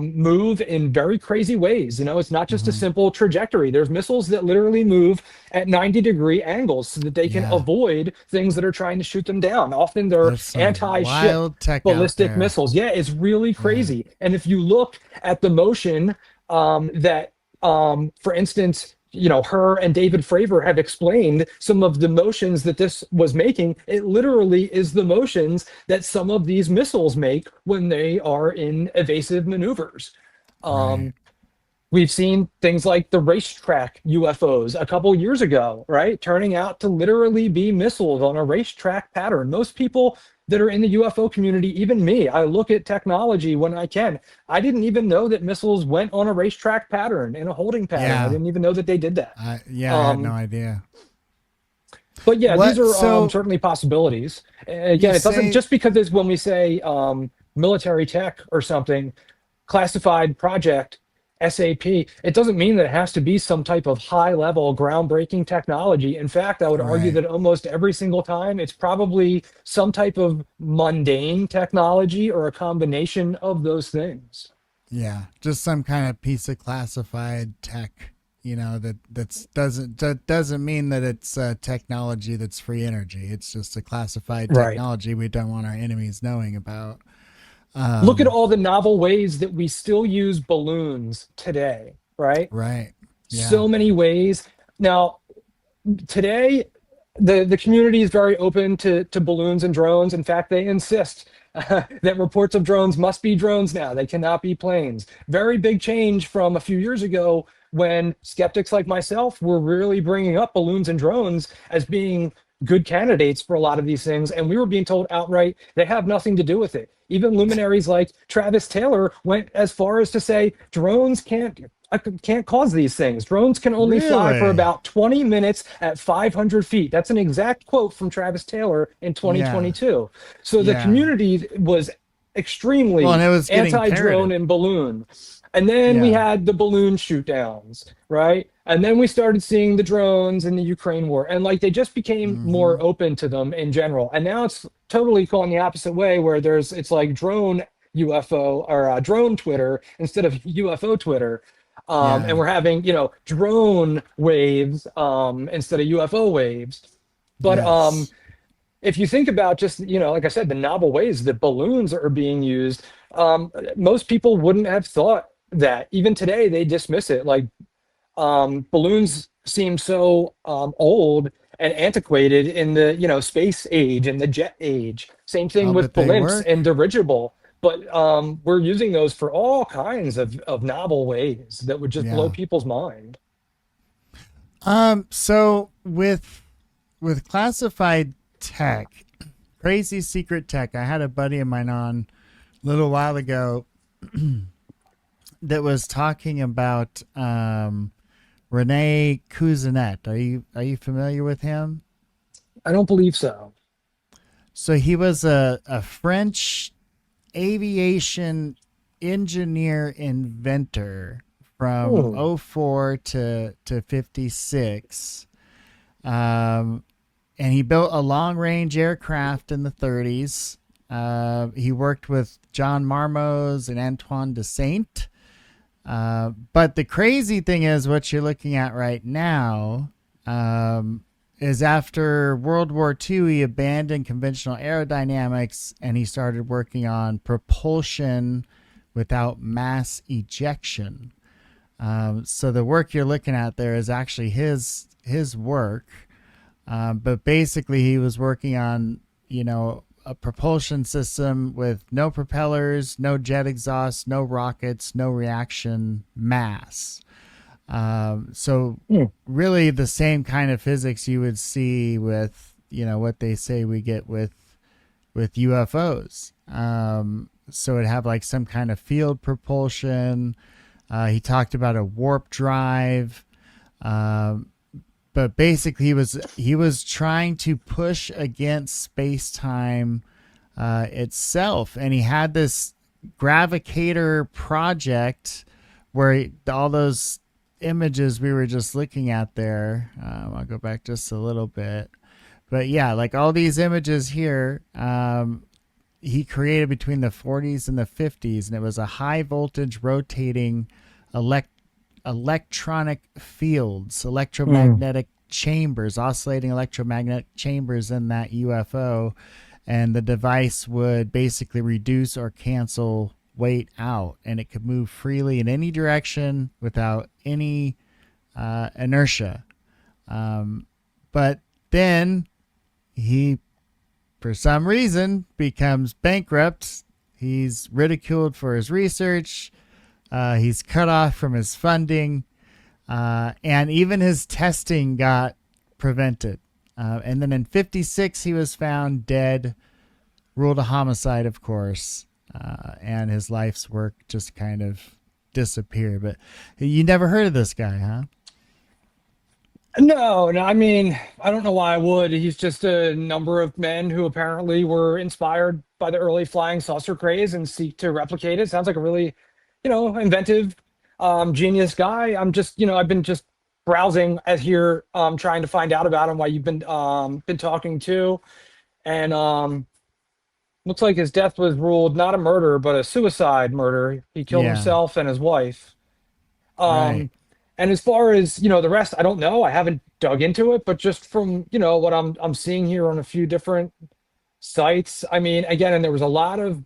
move in very crazy ways. It's not just a Hmm. simple trajectory. There's missiles that literally move at 90-degree angles so that they can Yeah. avoid things that are trying to shoot them down. Often they're There's some anti-ship wild tech out ballistic there. missiles. Yeah, it's really Yeah. crazy. And if you look at the motion for instance, her and David Fravor have explained some of the motions that this was making. It literally is the motions that some of these missiles make when they are in evasive maneuvers. Right. Um, We've seen things like the racetrack UFOs a couple years ago, right? Turning out to literally be missiles on a racetrack pattern. Most people that are in the UFO community, even me, I look at technology when I can. I didn't even know that missiles went on a racetrack pattern in a holding pattern. I Yeah. didn't even know that they did that. I had no Um, idea. but yeah, these What? are So certainly possibilities. you Again, it doesn't say? just because it's when we say military tech or something, classified project, SAP, it doesn't mean that it has to be some type of high level groundbreaking technology. In fact, I would argue Right. that almost every single time it's probably some type of mundane technology or a combination of those things. Yeah. Just some kind of piece of classified tech. That doesn't mean that it's technology that's free energy. It's just a classified Right. technology we don't want our enemies knowing about. Look at Um. all the novel ways that we still use balloons today, right? Right. Yeah. So many ways. Now, today, the community is very open to balloons and drones. In fact, they insist that reports of drones must be drones now. They cannot be planes. Very big change from a few years ago when skeptics like myself were really bringing up balloons and drones as being good candidates for a lot of these things. And we were being told outright they have nothing to do with it. Even luminaries like Travis Taylor went as far as to say drones can't cause these things. Drones can only fly for Really? about 20 minutes at 500 feet. That's an exact quote from Travis Taylor in Yeah. 2022. So the Yeah. community was Well, and extremely it was getting anti-drone parroted. and balloon. And then we Yeah. had the balloon shoot downs, right? And then we started seeing the drones in the Ukraine war. And like they just became more Hmm. open to them in general. And now it's totally going the opposite way where it's like drone UFO or drone Twitter instead of UFO Twitter. And Yeah. we're having, drone waves instead of UFO waves. But Yes. if you think about just, like I said, the novel ways that balloons are being used, most people wouldn't have thought that. Even today, they dismiss it. Like balloons seem so old and antiquated in the, space age and the jet age. Same thing Oh, with but they blimps work. and dirigible. But we're using those for all kinds of novel ways that would just blow Yeah. people's mind. So with classified tech, crazy secret tech, I had a buddy of mine on a little while ago that was talking about Rene Cousinet. Are you familiar with him? I don't believe so. So he was a French aviation engineer inventor from Hmm. '04 to 56. And he built a long-range aircraft in the 30s. He worked with John Marmos and Antoine de Saint. But the crazy thing is what you're looking at right now is after World War II, he abandoned conventional aerodynamics and he started working on propulsion without mass ejection. So the work you're looking at there is actually his work. But basically he was working on, a propulsion system with no propellers, no jet exhaust, no rockets, no reaction mass. So really the same kind of physics you would see with, what they say we get with UFOs. So it'd have like some kind of field propulsion. He talked about a warp drive. But basically he was trying to push against space-time itself. And he had this gravicator project where all those images we were just looking at there, I'll go back just a little bit. But yeah, like all these images here, he created between the 40s and the 50s, and it was a high voltage rotating electronic fields, electromagnetic chambers, oscillating electromagnetic chambers in that UFO, and the device would basically reduce or cancel weight out, and it could move freely in any direction without any inertia. But then he, for some reason, becomes bankrupt. He's ridiculed for his research. He's cut off from his funding, and even his testing got prevented. And then in 1956, he was found dead, ruled a homicide, of course, and his life's work just kind of disappeared. But you never heard of this guy, huh? No, I mean, I don't know why I would. He's just a number of men who apparently were inspired by the early flying saucer craze and seek to replicate it. Sounds like a really, inventive, genius guy. I'm just, I've been just browsing as here, trying to find out about him while you've been talking to, and looks like his death was ruled not a murder but a suicide murder. He killed himself and his wife. Right. And as far as the rest, I don't know. I haven't dug into it, but just from what I'm seeing here on a few different sites. I mean, again, and there was a lot of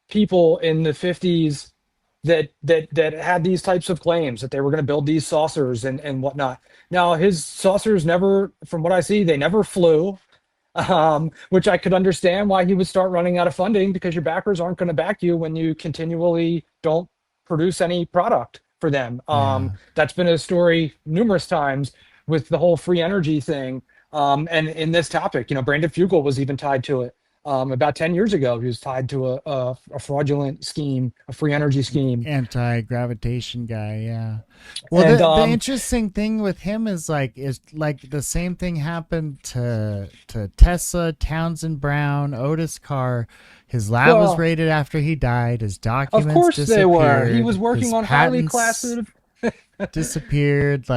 people in the 50s that had these types of claims that they were going to build these saucers and whatnot. Now, his saucers never, from what I see, they never flew, which I could understand why he would start running out of funding, because your backers aren't going to back you when you continually don't produce any product for them. That's been a story numerous times with the whole free energy thing. And in this topic, Brandon Fugel was even tied to it. About 10 years ago, he was tied to a fraudulent scheme, a free energy scheme. Anti-gravitation guy, yeah. Well, and, the interesting thing with him is the same thing happened to Tesla, Townsend Brown, Otis Carr. His lab was raided after he died. His documents disappeared. Of course they were. He was working on highly classified. Disappeared, so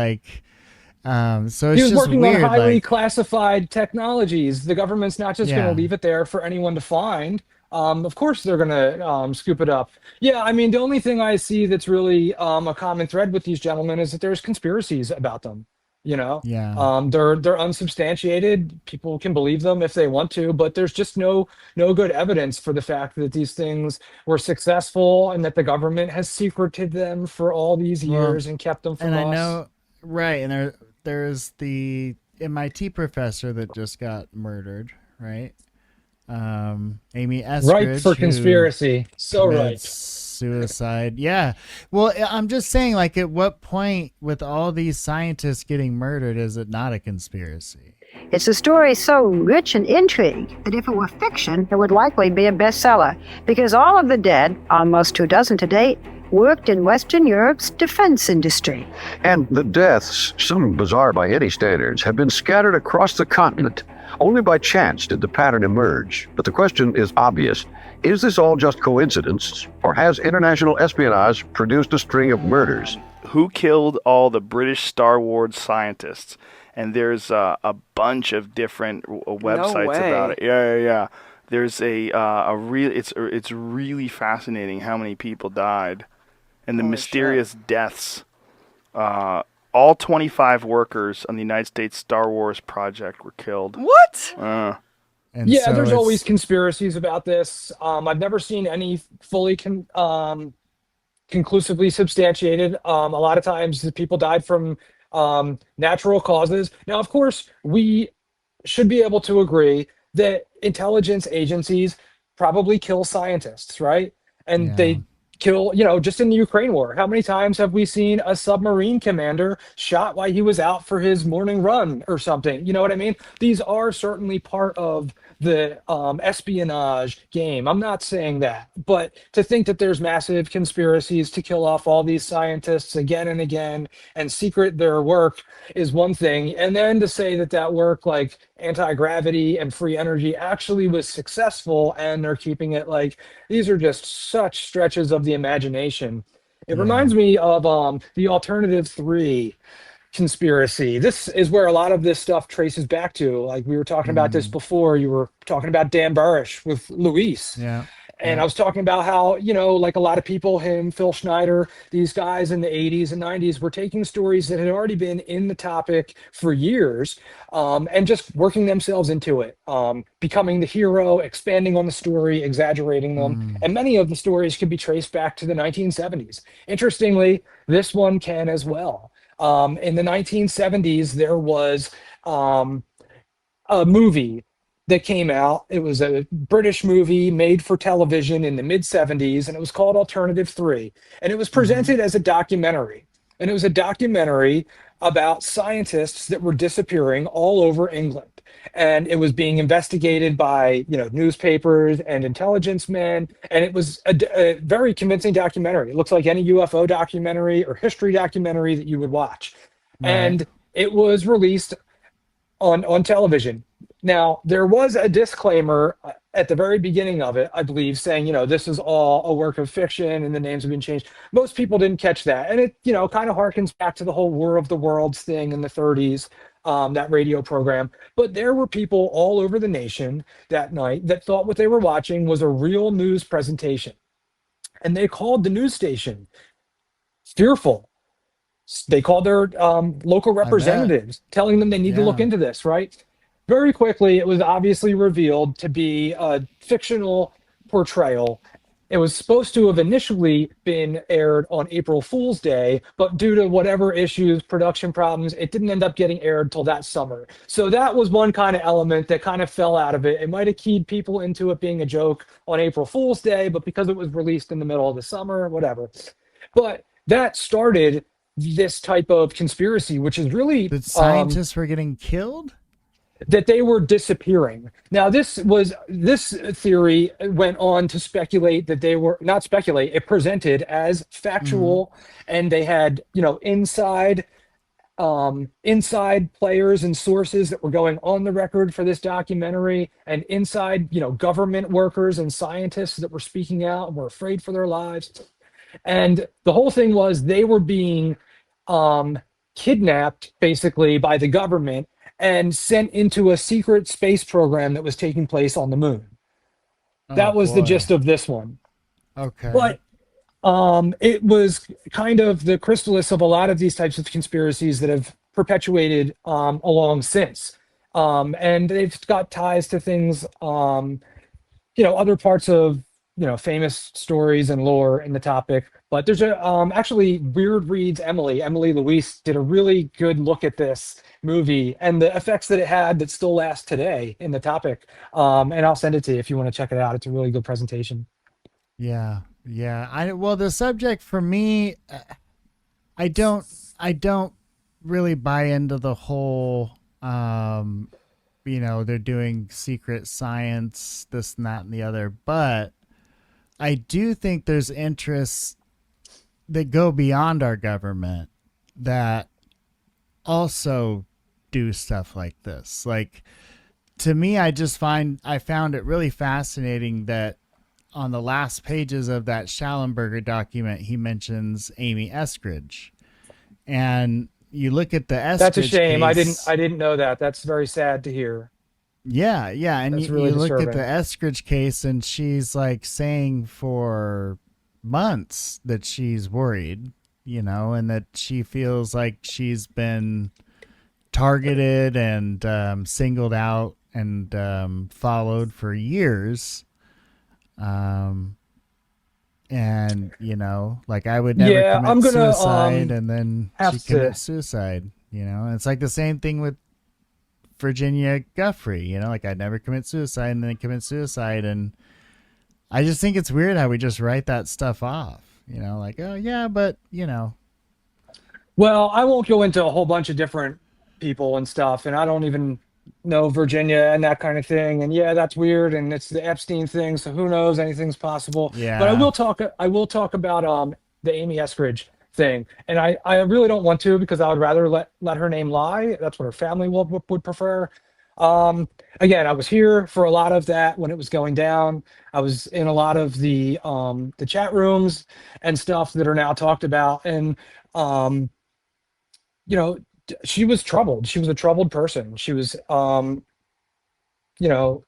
it's he was just working weird, on highly classified technologies. The government's not just going to leave it there for anyone to find. Of course they're going to scoop it up. Yeah, I mean, the only thing I see that's really a common thread with these gentlemen is that there's conspiracies about them. They're unsubstantiated. People can believe them if they want to, but there's just no good evidence for the fact that these things were successful and that the government has secreted them for all these years and kept them from us. I know, right? And there's the MIT professor that just got murdered, right? Amy Eskridge, right, for conspiracy. So right. Suicide. Yeah. Well, I'm just saying, at what point with all these scientists getting murdered is it not a conspiracy? It's a story so rich in intrigue that if it were fiction, it would likely be a bestseller, because all of the dead, almost 24 to date, worked in Western Europe's defense industry. And the deaths, some bizarre by any standards, have been scattered across the continent. Only by chance did the pattern emerge. But the question is obvious. Is this all just coincidence, or has international espionage produced a string of murders? Who killed all the British Star Wars scientists? and there's a bunch of different websites way. about it. Yeah. There's it's really fascinating how many people died, and the mysterious deaths. All 25 workers on the United States Star Wars project were killed. What? And Yeah, so there's it's- always conspiracies about this. I've never seen any fully conclusively substantiated. A lot of times the people died from natural causes. Now, of course, we should be able to agree that intelligence agencies probably kill scientists, right? And Yeah. they kill, just in the Ukraine war. How many times have we seen a submarine commander shot while he was out for his morning run or something? You know what I mean? These are certainly part of the espionage game. I'm not saying that, but to think that there's massive conspiracies to kill off all these scientists again and again and secret their work is one thing. And then to say that that work, like anti-gravity and free energy, actually was successful and they're keeping it, like, these are just such stretches of the imagination. It reminds me of the Alternative 3 conspiracy. This is where a lot of this stuff traces back to. Like, we were talking about this before. You were talking about Dan Barish with Luis. Yeah. And I was talking about how, like a lot of people, him, Phil Schneider, these guys in the 80s and 90s were taking stories that had already been in the topic for years and just working themselves into it, becoming the hero, expanding on the story, exaggerating them. And many of the stories can be traced back to the 1970s. Interestingly, this one can as well. In the 1970s, there was a movie that came out. It was a British movie made for television in the mid 70s, and it was called Alternative 3. And it was presented as a documentary. And it was a documentary about scientists that were disappearing all over England. And it was being investigated by, newspapers and intelligence men. And it was a very convincing documentary. It looks like any UFO documentary or history documentary that you would watch. Right. And it was released on television. Now, there was a disclaimer at the very beginning of it, I believe, saying, this is all a work of fiction and the names have been changed. Most people didn't catch that. And it, kind of harkens back to the whole War of the Worlds thing in the 30s, that radio program. But there were people all over the nation that night that thought what they were watching was a real news presentation. And they called the news station fearful. They called their local representatives, telling them they need to look into this, right? Very quickly, it was obviously revealed to be a fictional portrayal. It was supposed to have initially been aired on April Fool's Day, but due to whatever issues, production problems, it didn't end up getting aired till that summer. So that was one kind of element that kind of fell out of it. It might have keyed people into it being a joke on April Fool's Day, but because it was released in the middle of the summer, whatever. But that started this type of conspiracy, which is really that scientists were getting killed? That they were disappearing. Now, this theory went on to speculate that they were not speculate. It presented as factual, and they had inside players and sources that were going on the record for this documentary, and inside government workers and scientists that were speaking out and were afraid for their lives. And the whole thing was they were being kidnapped basically by the government and sent into a secret space program that was taking place on the moon. That was the gist of this one. Okay. But it was kind of the chrysalis of a lot of these types of conspiracies that have perpetuated along since. And they've got ties to things, other parts of, famous stories and lore in the topic. But there's actually Weird Reads Emily Louise did a really good look at this movie and the effects that it had that still last today in the topic. And I'll send it to you if you want to check it out. It's a really good presentation. Yeah. Well, the subject for me, I don't really buy into the whole, they're doing secret science, this and that and the other, but I do think there's interests that go beyond our government that also do stuff like this. Like, to me, I found it really fascinating that on the last pages of that Schallenberger document, he mentions Amy Eskridge. And you look at the Eskridge That's a shame. case, I didn't know that. That's very sad to hear. yeah, and That's you, really you look at disturbing. the Eskridge case, and she's like saying for months that she's worried, and that she feels like she's been targeted and singled out and followed for years. And like I would never Yeah, commit I'm gonna suicide, and then have she to. commits suicide. And it's like the same thing with Virginia Guffrey. Like I'd never commit suicide, and then commit suicide, and I just think it's weird how we just write that stuff off. Like, oh yeah, but Well, I won't go into a whole bunch of different people and stuff, and I don't even know Virginia and that kind of thing. And yeah, that's weird, and it's the Epstein thing, so who knows? Anything's possible. But I yeah, will talk. I will talk about the Amy Eskridge thing, and I really don't want to because I would rather let her name lie. That's what her family would prefer. Again, I was here for a lot of that when it was going down. I was in a lot of the chat rooms and stuff that are now talked about, and um you know, she was troubled. She was a troubled person. She was, you know,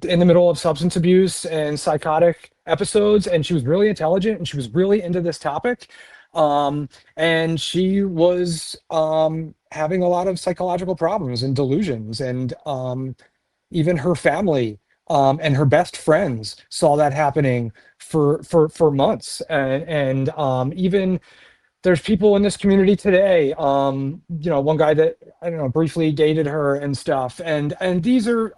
in the middle of substance abuse and psychotic episodes, and she was really intelligent and she was really into this topic. And she was having a lot of psychological problems and delusions, and even her family and her best friends saw that happening for months, and even there's people in this community today, one guy that I don't know briefly dated her and stuff, and these are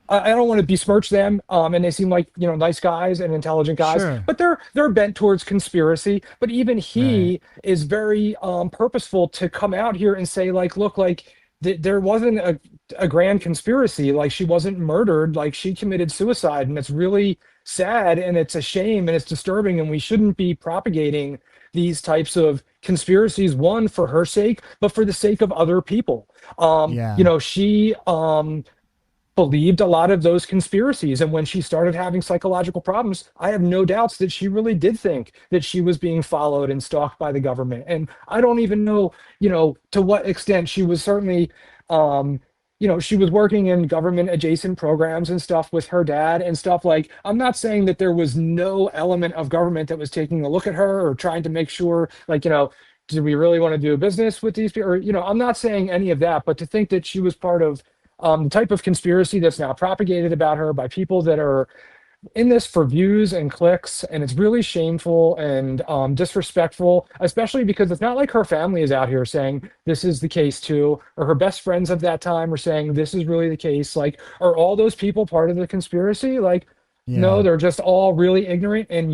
I don't want to besmirch them, and they seem like nice guys and intelligent guys, sure, but they're bent towards conspiracy. But even right, he is very purposeful to come out here and say, like, look, like there wasn't a grand conspiracy, like she wasn't murdered, like she committed suicide, and it's really sad and it's a shame and it's disturbing, and we shouldn't be propagating these types of conspiracies, one for her sake, but for the sake of other people. yeah, She believed a lot of those conspiracies, and when she started having psychological problems, I have no doubts that she really did think that she was being followed and stalked by the government. And I don't even know, to what extent. She was certainly she was working in government adjacent programs and stuff with her dad and stuff. Like, I'm not saying that there was no element of government that was taking a look at her or trying to make sure, like, do we really want to do business with these people? Or, I'm not saying any of that, but to think that she was part of the type of conspiracy that's now propagated about her by people that are in this for views and clicks, and it's really shameful and disrespectful, especially because it's not like her family is out here saying this is the case too, or her best friends of that time are saying this is really the case. Like, are all those people part of the conspiracy? Like, no, yeah, they're just all really ignorant. And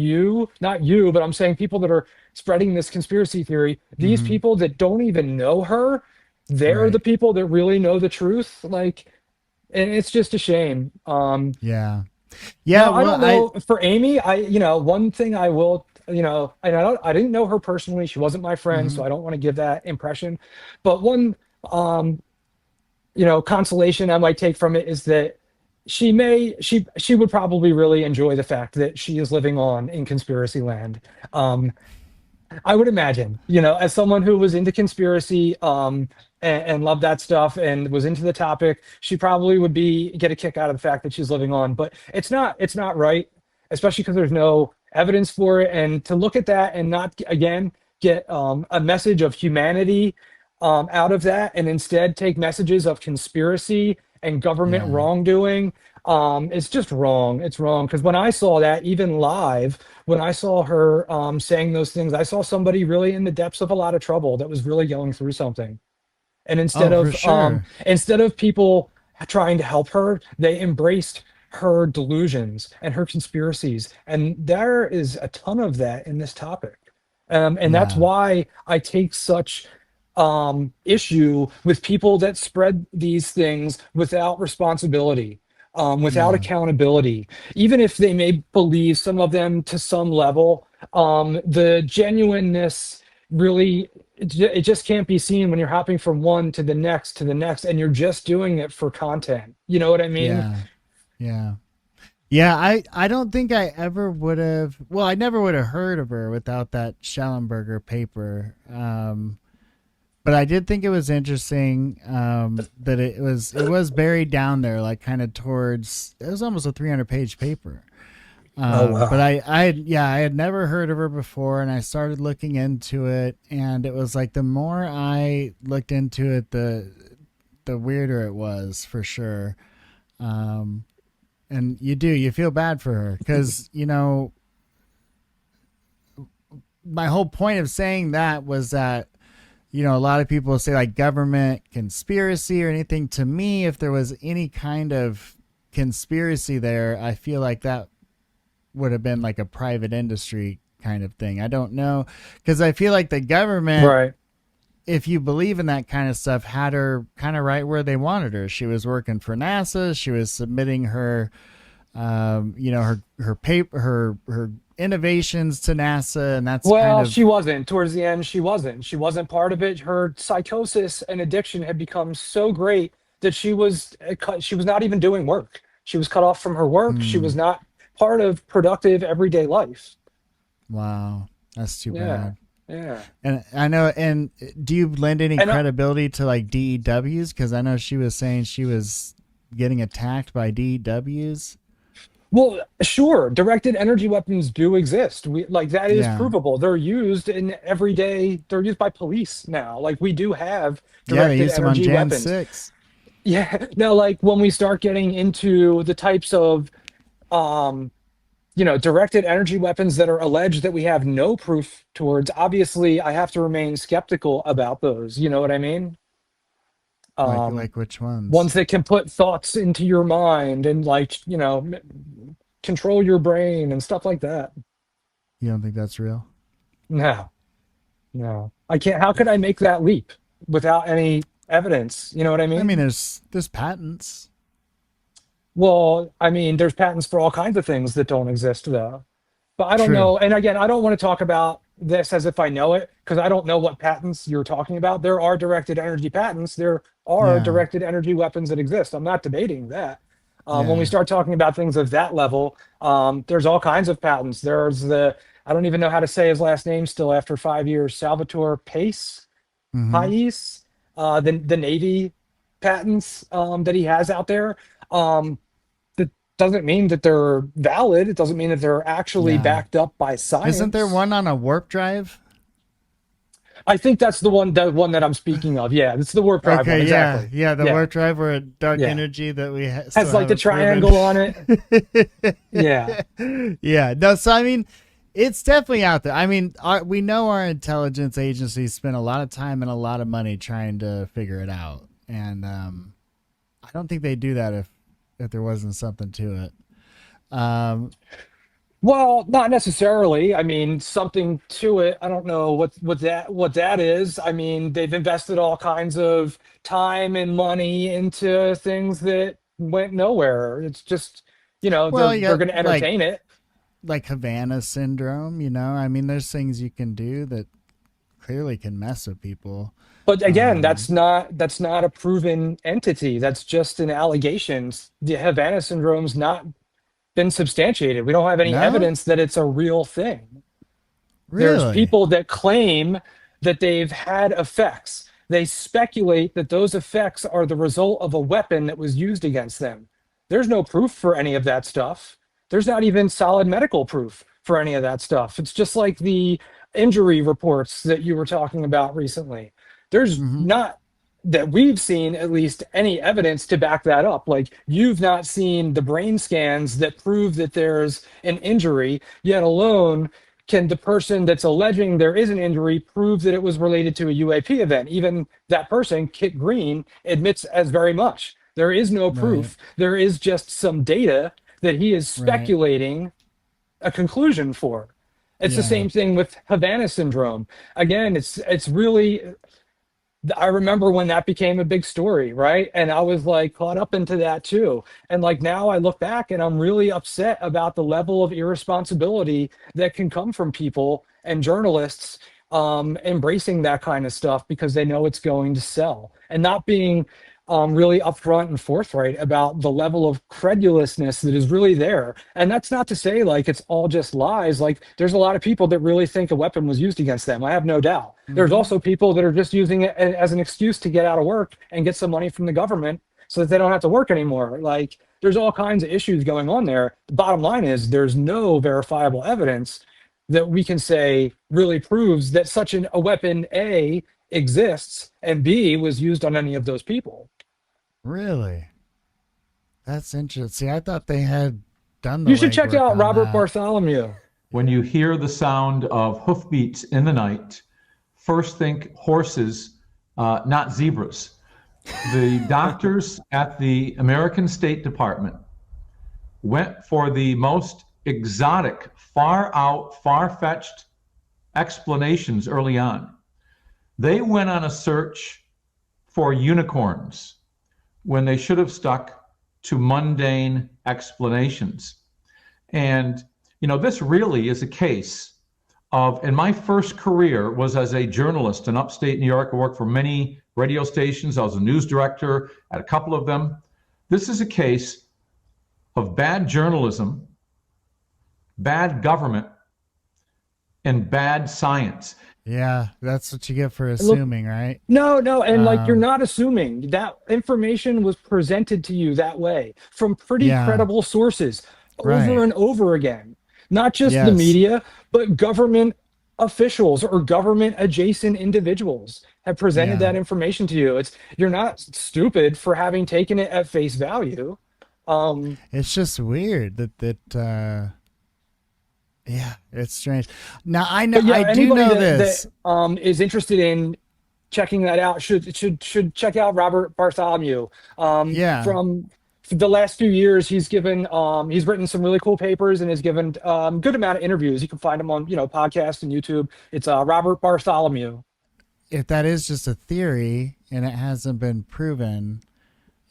not you, but I'm saying people that are spreading this conspiracy theory, these hmm, people that don't even know her, they're the right, people that really know the truth. Like, and it's just a shame. yeah, yeah. Now, I Well, don't know for Amy. One thing I will, and I didn't know her personally. She wasn't my friend, mhm, so I don't want to give that impression. But one, um, consolation I might take from it is that she would probably really enjoy the fact that she is living on in conspiracy land. Um, I would imagine, as someone who was into conspiracy, and loved that stuff and was into the topic, she probably would get a kick out of the fact that she's living on. But it's not right, especially because there's no evidence for it. And to look at that and not again get a message of humanity out of that, and instead take messages of conspiracy and government yeah, wrongdoing, it's just wrong. It's wrong because when I saw that, even live, when I saw her saying those things, I saw somebody really in the depths of a lot of trouble that was really going through something. And oh, for sure, instead of people trying to help her, they embraced her delusions and her conspiracies. And there is a ton of that in this topic. And that's yeah, why I take such issue with people that spread these things without responsibility, without yeah, accountability, even if they may believe, some of them to some level, the genuineness really, it just can't be seen when you're hopping from one to the next, and you're just doing it for content. You know what I mean? yeah, yeah. Yeah, I don't think I ever would have. Well, I never would have heard of her without that Schellenberger paper. But I did think it was interesting that it was buried down there, like kind of towards. It was almost a 300-page paper. Wow. But I had never heard of her before, and I started looking into it, and it was like the more I looked into it, the weirder it was, for sure. And you feel bad for her because my whole point of saying that was that. A lot of people say like government conspiracy or anything. To me, if there was any kind of conspiracy there, I feel like that would have been like a private industry kind of thing. I don't know. Because I feel like the government, Right. if you believe in that kind of stuff, had her kind of right where they wanted her. She was working for NASA. She was submitting her, her paper, her innovations to NASA, and that's Well, kind of. she wasn't. Towards the end, she wasn't. She wasn't part of it. Her psychosis and addiction had become so great that she was not even doing work. She was cut off from her work. She was not part of productive everyday life. Wow, that's too Yeah. bad. Yeah. And I know. And do you lend any And credibility to like DEWs? Because I know she was saying she was getting attacked by DEWs. Well, sure, directed energy weapons do exist. That is Yeah. provable. They're used in everyday. They're used by police now. Like we do have Yeah, they directed used them on energy Jan weapons. 6. Yeah. Now, like when we start getting into the types of, directed energy weapons that are alleged that we have no proof towards, obviously, I have to remain skeptical about those. You know what I mean? Like which ones? Ones that can put thoughts into your mind and control your brain and stuff like that. You don't think that's real? No, no, I can't. How could I make that leap without any evidence? You know what I mean? I mean, there's patents. Well, I mean, there's patents for all kinds of things that don't exist, though. But I don't True. know. And again, I don't want to talk about this as if I know it because I don't know what patents you're talking about. There are directed energy patents. There are Yeah. directed energy weapons that exist. I'm not debating that. When we Yeah. start talking about things of that level, there's all kinds of patents. I don't even know how to say his last name still after 5 years, Salvatore Pace, Mhm. Pais, the Navy patents that he has out there. That doesn't mean that they're valid. It doesn't mean that they're actually Yeah. backed up by science. Isn't there one on a warp drive? I think that's the one that I'm speaking of. Yeah, it's the warp drive one. Exactly. Yeah, the Yeah. warp drive where dark Yeah. energy that we Has like the triangle on it. Yeah. Yeah, no, so I mean, it's definitely out there. I mean, we know our intelligence agencies spend a lot of time and a lot of money trying to figure it out, and I don't think they'd do that if there wasn't something to it. Well, not necessarily. I mean, something to it. I don't know what that is. I mean, they've invested all kinds of time and money into things that went nowhere. It's just, Well, you they're got, going to entertain it. like Havana syndrome. I mean, there's things you can do that clearly can mess with people. But again, that's not a proven entity. That's just an allegation. The Havana syndrome's not been substantiated. We don't have any No? evidence that it's a real thing. Really? There's people that claim that they've had effects. They speculate that those effects are the result of a weapon that was used against them. There's no proof for any of that stuff. There's not even solid medical proof for any of that stuff. It's just like the injury reports that you were talking about recently. There's not, that we've seen at least, any evidence to back that up. Like, you've not seen the brain scans that prove that there's an injury, yet alone can the person that's alleging there is an injury prove that it was related to a UAP event. Even that person, Kit Green, admits as very much. There is no proof. There is just some data that he is speculating a conclusion for. It's the same thing with Havana syndrome. Again, it's really, I remember when that became a big story, right? And I was like caught up into that too. And like now I look back and I'm really upset about the level of irresponsibility that can come from people and journalists embracing that kind of stuff because they know it's going to sell, and not being really upfront and forthright about the level of credulousness that is really there. And that's not to say like it's all just lies. Like there's a lot of people that really think a weapon was used against them. I have no doubt. There's also people that are just using it as an excuse to get out of work and get some money from the government so that they don't have to work anymore. Like there's all kinds of issues going on there. The bottom line is there's no verifiable evidence that we can say really proves that such a weapon A exists and B was used on any of those people. Really? That's interesting. I thought they had done the You should check legwork out on Robert that. Bartholomew. When you hear the sound of hoofbeats in the night, first think horses, not zebras. The doctors at the American State Department went for the most exotic, far out, far-fetched explanations early on. They went on a search for unicorns when they should have stuck to mundane explanations. And, you know, this really is a case of, and my first career was as a journalist in upstate New York. I worked for many radio stations. I was a news director at a couple of them. This is a case of bad journalism, bad government, and bad science. Yeah, that's what you get for assuming, right? No, and like you're not assuming. That information was presented to you that way from pretty credible sources over and over again. Not just the media, but government officials or government adjacent individuals have presented that information to you. You're not stupid for having taken it at face value. It's just weird that yeah, it's strange. Now I know I do know this. That is interested in checking that out should check out Robert Bartholomew. From the last few years, he's written some really cool papers and has given good amount of interviews. You can find him on podcasts and YouTube. It's Robert Bartholomew. If that is just a theory and it hasn't been proven,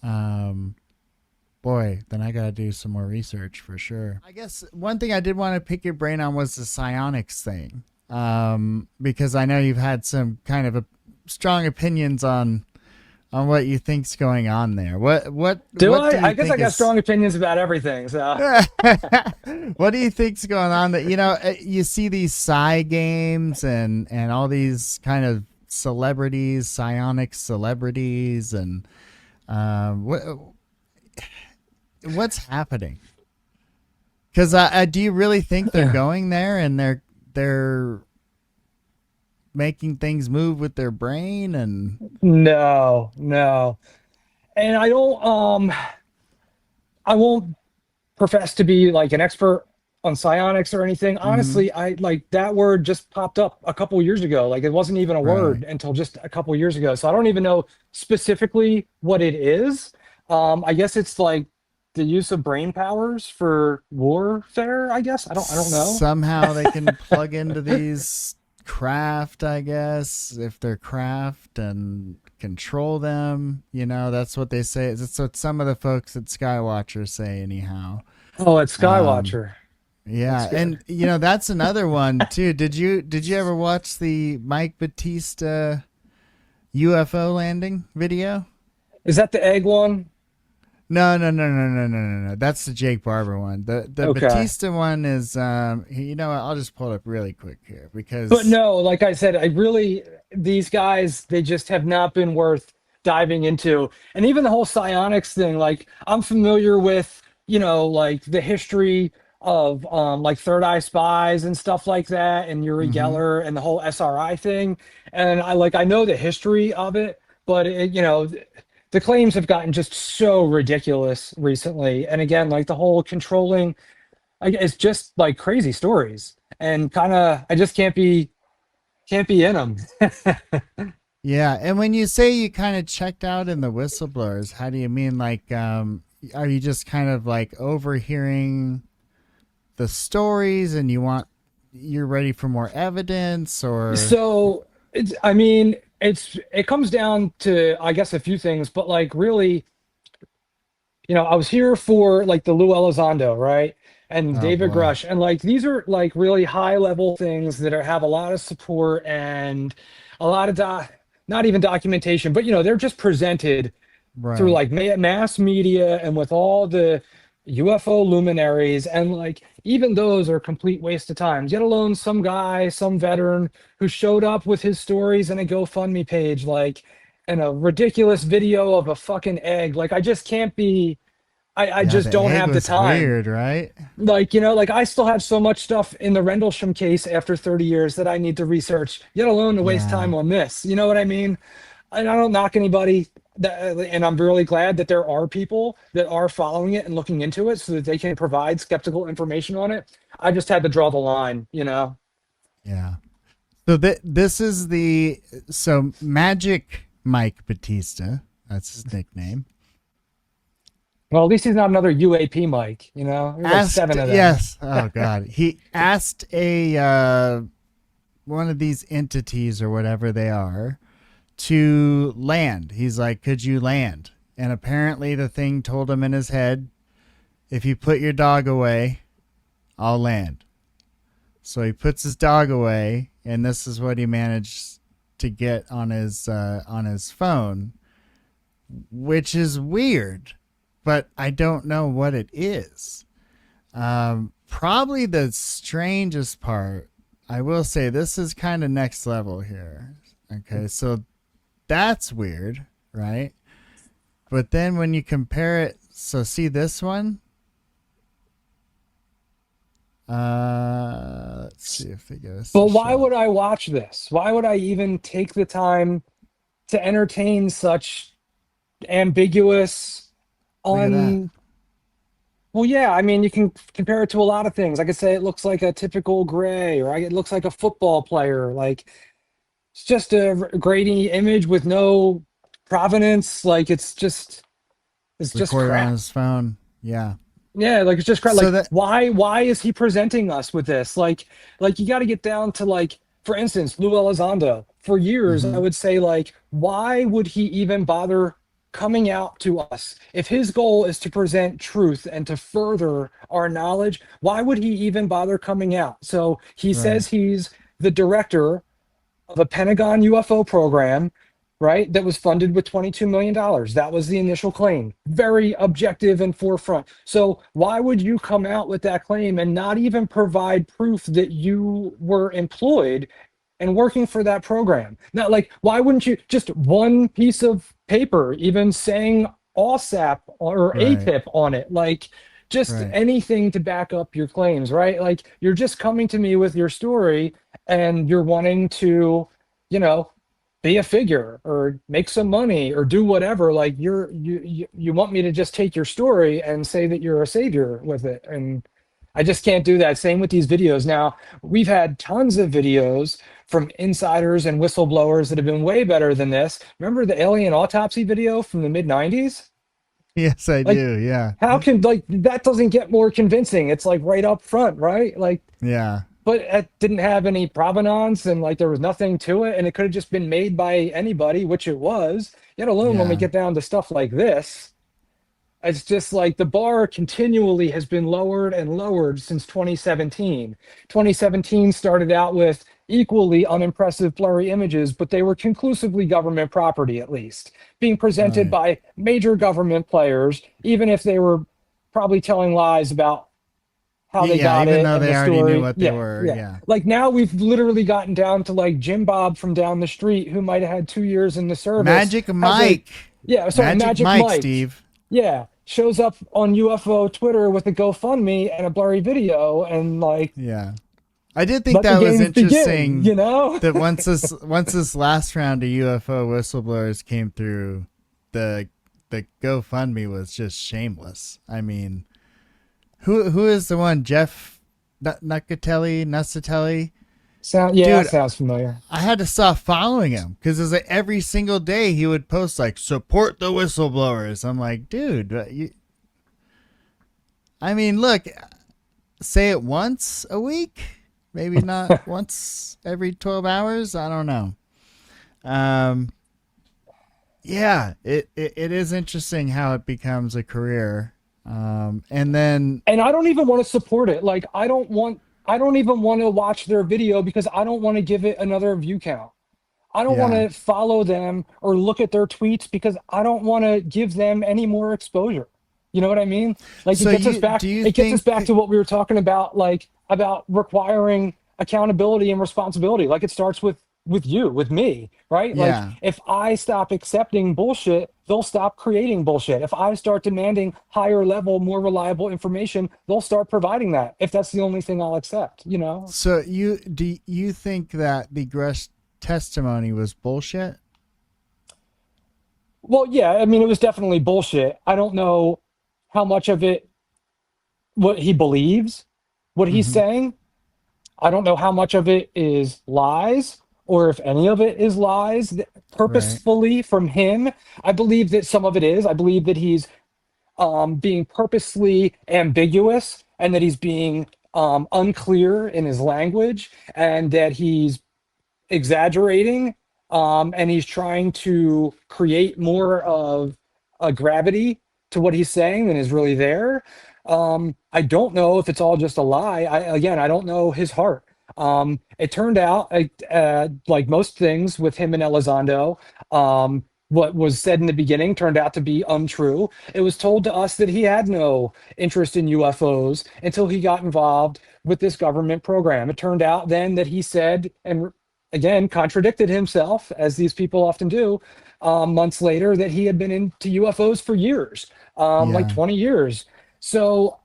boy, then I got to do some more research for sure. I guess one thing I did want to pick your brain on was the psionics thing, because I know you've had some kind of strong opinions on what you think's going on there. What do I guess I got strong opinions about everything. So what do you think's going on? That you see these psi games and all these kind of celebrities, psionic celebrities, and what's happening? Because do you really think they're going there and they're making things move with their brain? And no, and I won't profess to be like an expert on psionics or anything. Honestly, I like that word just popped up a couple years ago. Like it wasn't even a word until just a couple years ago. So I don't even know specifically what it is. I guess it's like the use of brain powers for warfare, I guess. I don't know. Somehow they can plug into these craft, I guess, if they're craft, and control them. That's what they say. That's what some of the folks at Skywatcher say anyhow. Oh, at Skywatcher. Yeah, and that's another one too. Did you ever watch the Mike Batista UFO landing video? Is that the egg one? No. That's the Jake Barber one. The Batista one is I'll just pull it up really quick here because. But no, like I said, these guys, they just have not been worth diving into. And even the whole psionics thing, like I'm familiar with, like the history of like Third Eye Spies and stuff like that, and Uri Geller and the whole SRI thing. And I know the history of it, but the claims have gotten just so ridiculous recently. And again, like the whole controlling, it's just like crazy stories, and I just can't be in them. Yeah. And when you say you kind of checked out in the whistleblowers, how do you mean? Like, are you just kind of like overhearing the stories and you're ready for more evidence, or? So it comes down to, I guess, a few things, but like really, I was here for like the Luis Elizondo, right? And David Grusch. And like, these are like really high level things that have a lot of support and a lot of, not even documentation, but they're just presented through Right. like mass media and with all the UFO luminaries, and like even those are complete waste of time. Yet alone some guy, some veteran who showed up with his stories and a GoFundMe page, like, and a ridiculous video of a fucking egg. Like I just can't be. I Yeah, just the don't egg have the was time. weird, right? Like, like I still have so much stuff in the Rendlesham case after 30 years that I need to research, yet alone to waste Yeah. time on this. You know what I mean? And I don't knock anybody that, and I'm really glad that there are people that are following it and looking into it so that they can provide skeptical information on it. I just had to draw the line. Yeah. So this is so Magic Mike Batista, that's his nickname. Well, at least he's not another UAP Mike, There's like Asked, 7 of them. yes. Oh God. He asked one of these entities or whatever they are to land. He's like, "Could you land?" And apparently the thing told him in his head, "If you put your dog away, I'll land." So he puts his dog away, and this is what he managed to get on his phone, which is weird, but I don't know what it is. Probably the strangest part, I will say, this is kind of next level here. Okay, so that's weird, right? But then when you compare it, so see this one? Let's see if they get us. But why would I watch this? Why would I even take the time to entertain such ambiguous, Look at that. Well, yeah, I mean, you can compare it to a lot of things. I could say it looks like a typical gray, or it looks like a football player. Like, it's just a grainy image with no provenance. Like, it's just Recorded crap. on his phone. Yeah. Yeah, like it's just crap. So Like, why is he presenting us with this? Like you got to get down to, like, for instance, Luis Elizondo. For years, I would say, like, why would he even bother coming out to us if his goal is to present truth and to further our knowledge? Why would he even bother coming out? So he says he's the director of a Pentagon UFO program, right? That was funded with $22 million. That was the initial claim. Very objective and forefront. So why would you come out with that claim and not even provide proof that you were employed and working for that program? Not like, why wouldn't you just one piece of paper, even saying OSAP or ATIP on it? Like, just anything to back up your claims, right? Like, you're just coming to me with your story and you're wanting to, be a figure or make some money or do whatever. Like, you want me to just take your story and say that you're a savior with it. And I just can't do that. Same with these videos. Now, we've had tons of videos from insiders and whistleblowers that have been way better than this. Remember the alien autopsy video from the mid-90s? Yes, I do. Yeah. How can, like, that doesn't get more convincing? It's like right up front, right? Like, yeah. But it didn't have any provenance, and like there was nothing to it, and it could have just been made by anybody, which it was. Yet alone, when we get down to stuff like this, it's just like the bar continually has been lowered and lowered since 2017. 2017 started out with equally unimpressive blurry images, but they were conclusively government property, at least, being presented by major government players, even if they were probably telling lies about how they got even it, though and they the already story. knew what they were. Yeah. Like, now we've literally gotten down to like Jim Bob from down the street, who might have had 2 years in the service. Magic Mike. Magic Mike, Steve. Yeah, shows up on UFO Twitter with a GoFundMe and a blurry video, and like, yeah. I did think that was interesting. Begin, that once this last round of UFO whistleblowers came through, the GoFundMe was just shameless. I mean, who is the one? Jeff Nussatelli? Dude, that sounds familiar. I had to stop following him because it was like every single day he would post like, support the whistleblowers. I'm like, dude, I mean, look, say it once a week, maybe not once every 12 hours. I don't know. Yeah, it is interesting how it becomes a career. And I don't even want to support it. Like, I don't even want to watch their video because I don't want to give it another view count. I don't want Yeah. to follow them or look at their tweets because I don't want to give them any more exposure. You know what I mean? Like So do you it gets us think back to what we were talking about, like about requiring accountability and responsibility. Like it starts with you, with me, right? Like yeah. if I stop accepting bullshit, they'll stop creating bullshit. If I start demanding higher level, more reliable information, they'll start providing that. If that's the only thing I'll accept, you know? So do you think that the Grusch testimony was bullshit? Well, yeah, I mean, it was definitely bullshit. I don't know how much of it, what he believes, what he's Mhm. saying. I don't know how much of it is lies or if any of it is lies Right. purposefully from him. I believe that some of it is. I believe that he's being purposely ambiguous and that he's being unclear in his language and that he's exaggerating, and he's trying to create more of a gravity to what he's saying than is really there. I don't know if it's all just a lie. I don't know his heart. It turned out, like most things with him and Elizondo, what was said in the beginning turned out to be untrue. It was told to us that he had no interest in UFOs until he got involved with this government program. It turned out then that he said, and again contradicted himself, as these people often do, months later, that he had been into UFOs for years, like Yeah. 20 years. So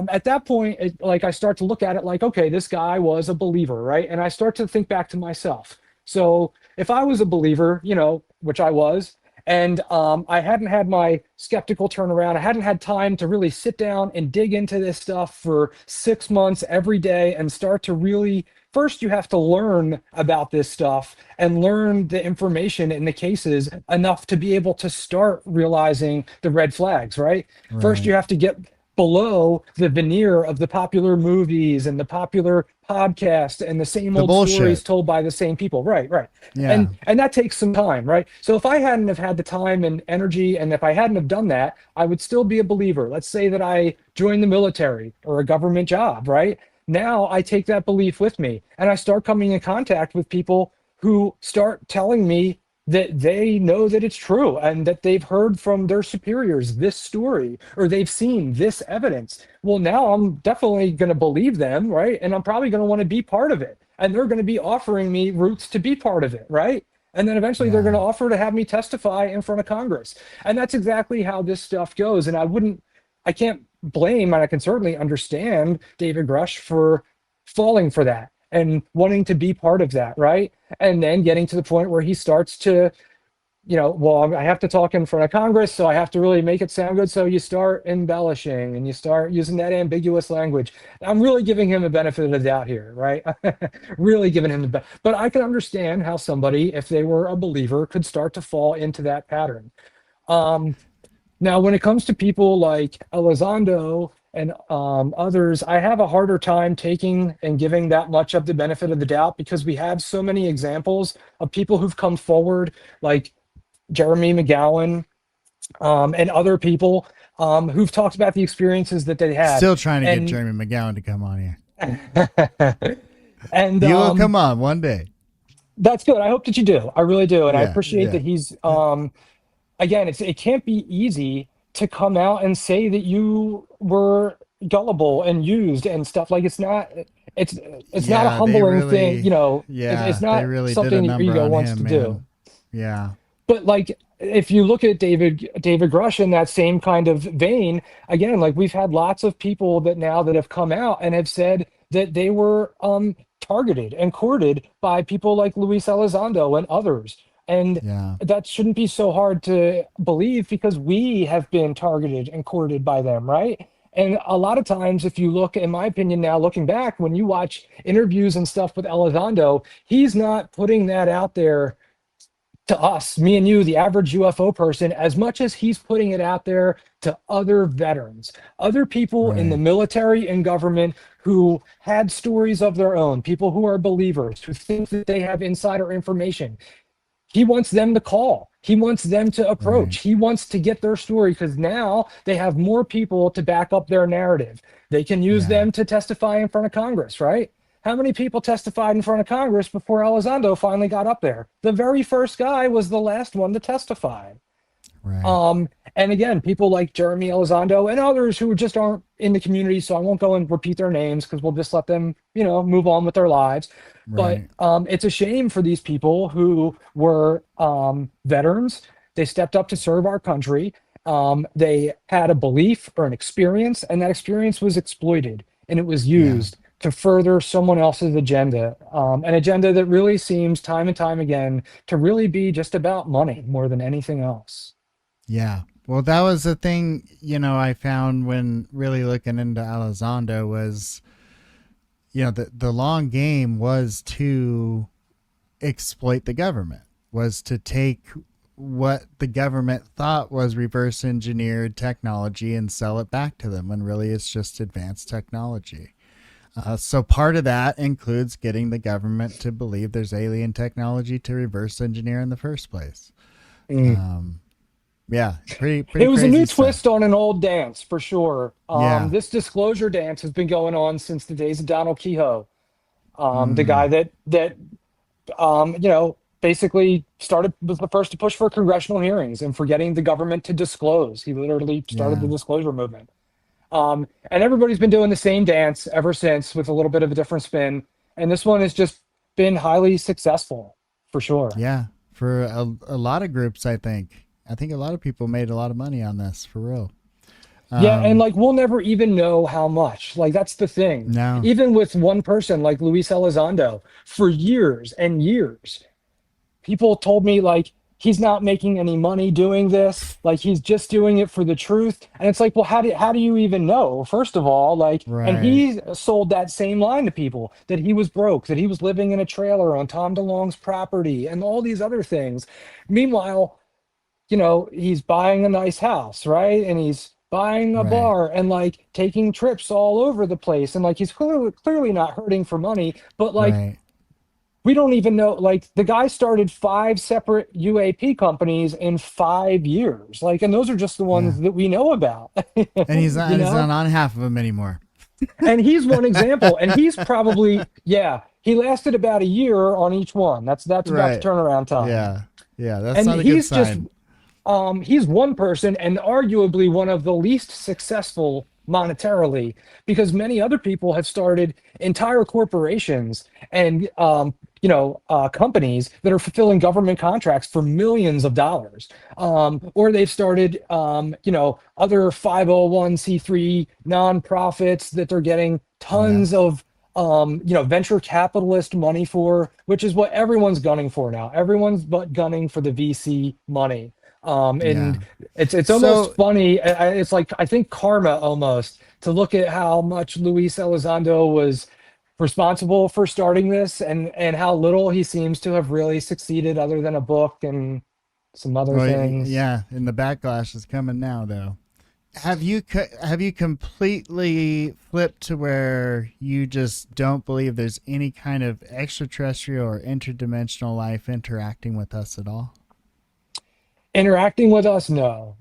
at that point, like I start to look at it like, okay, this guy was a believer, right? And I start to think back to myself. So if I was a believer, you know, which I was, and I hadn't had my skeptical turnaround, I hadn't had time to really sit down and dig into this stuff for 6 months every day and start to really, first you have to learn about this stuff and learn the information in the cases enough to be able to start realizing the red flags, right? First you Right. have to get below the veneer of the popular movies and the popular podcast and the same The old stories bullshit. told by the same people, right. Yeah. And that takes some time, right? So if I hadn't have had the time and energy, and if I hadn't have done that, I would still be a believer. Let's say that I joined the military or a government job, right? Now I take that belief with me and I start coming in contact with people who start telling me that they know that it's true and that they've heard from their superiors this story or they've seen this evidence. Well, now I'm definitely going to believe them, right? And I'm probably going to want to be part of it. And they're going to be offering me routes to be part of it, right? And then eventually they're going to Yeah. offer to have me testify in front of Congress. And that's exactly how this stuff goes. And I can't blame, and I can certainly understand David Grusch for falling for that and wanting to be part of that, right? And then getting to the point where he starts to, you know, well, I have to talk in front of Congress, so I have to really make it sound good. So you start embellishing and you start using that ambiguous language. I'm really giving him a benefit of the doubt here, right? Really giving him but I can understand how somebody, if they were a believer, could start to fall into that pattern. Um, Now, when it comes to people like Elizondo and others, I have a harder time taking and giving that much of the benefit of the doubt because we have so many examples of people who've come forward, like Jeremy McGowan, and other people who've talked about the experiences that they had. Still trying to get And Jeremy McGowan to come on here. and He will come on one day. that's good. I hope that you do. I really do, and I Yeah. appreciate Yeah. that he's again, it can't be easy to come out and say that you were gullible and used and stuff. Like it's it's not a Yeah. They humbling thing, really. you know. Yeah. It's They not really did a something your number ego on wants him, to man. do. Yeah. But like if you look at David Grusch in that same kind of vein, again, like we've had lots of people that have come out and have said that they were targeted and courted by people like Luis Elizondo and others. And Yeah. that shouldn't be so hard to believe because we have been targeted and courted by them, right? And a lot of times, if you look, in my opinion, now looking back, when you watch interviews and stuff with Elizondo, he's not putting that out there to us, me and you, the average UFO person, as much as he's putting it out there to other veterans, other people in the Right. military and government who had stories of their own, people who are believers, who think that they have insider information. He wants them to call. He wants them to approach. Right. He wants to get their story because now they have more people to back up their narrative. They can use Yeah. them to testify in front of Congress, right? how many people testified in front of Congress before Elizondo finally got up there? The very first guy was the last one to testify. Right. And again, people like Jeremy Elizondo and others who just aren't in the community, so I won't go and repeat their names because we'll just let them, move on with their lives. Right. But it's a shame for these people who were veterans. They stepped up to serve our country. They had a belief or an experience, and that experience was exploited, and it was used to further someone else's agenda, an agenda that really seems time and time again to really be just about money more than anything else. Yeah. Well, that was the thing, I found when really looking into Elizondo was, the long game was to exploit the government, was to take what the government thought was reverse engineered technology and sell it back to them when really it's just advanced technology. So part of that includes getting the government to believe there's alien technology to reverse engineer in the first place. Yeah, pretty. It was a new stuff. twist on an old dance for sure. Yeah. This disclosure dance has been going on since the days of Donald Kehoe, the guy that basically was the first to push for congressional hearings and for getting the government to disclose. He literally started the disclosure movement. And everybody's been doing the same dance ever since with a little bit of a different spin. And this one has just been highly successful for sure. Yeah, for a lot of groups, I think. I think a lot of people made a lot of money on this, for real. Yeah, and we'll never even know how much. That's the thing. No. Even with one person like Luis Elizondo, for years and years, people told me he's not making any money doing this. He's just doing it for the truth. And it's well, how do you even know? First of all, Right. And he sold that same line to people that he was broke, that he was living in a trailer on Tom DeLonge's property and all these other things. Meanwhile, he's buying a nice house, right? And he's buying a bar and taking trips all over the place. And he's clearly not hurting for money, but we don't even know, the guy started 5 separate UAP companies in 5 years. And those are just the ones that we know about. And he's not on half of them anymore. And he's one example. And he's probably, he lasted about a year on each one. That's about the turnaround time. Yeah, that's not a good sign. He's one person and arguably one of the least successful monetarily, because many other people have started entire corporations and companies that are fulfilling government contracts for millions of dollars, or they've started other 501c3 nonprofits that they're getting tons of venture capitalist money for, which is what everyone's gunning for now. Everyone's but gunning for the VC money. It's almost funny. It's I think karma almost, to look at how much Luis Elizondo was responsible for starting this and how little he seems to have really succeeded other than a book and some other things. Yeah, and the backlash is coming now, though. Have you completely flipped to where you just don't believe there's any kind of extraterrestrial or interdimensional life interacting with us at all? Interacting with us? No.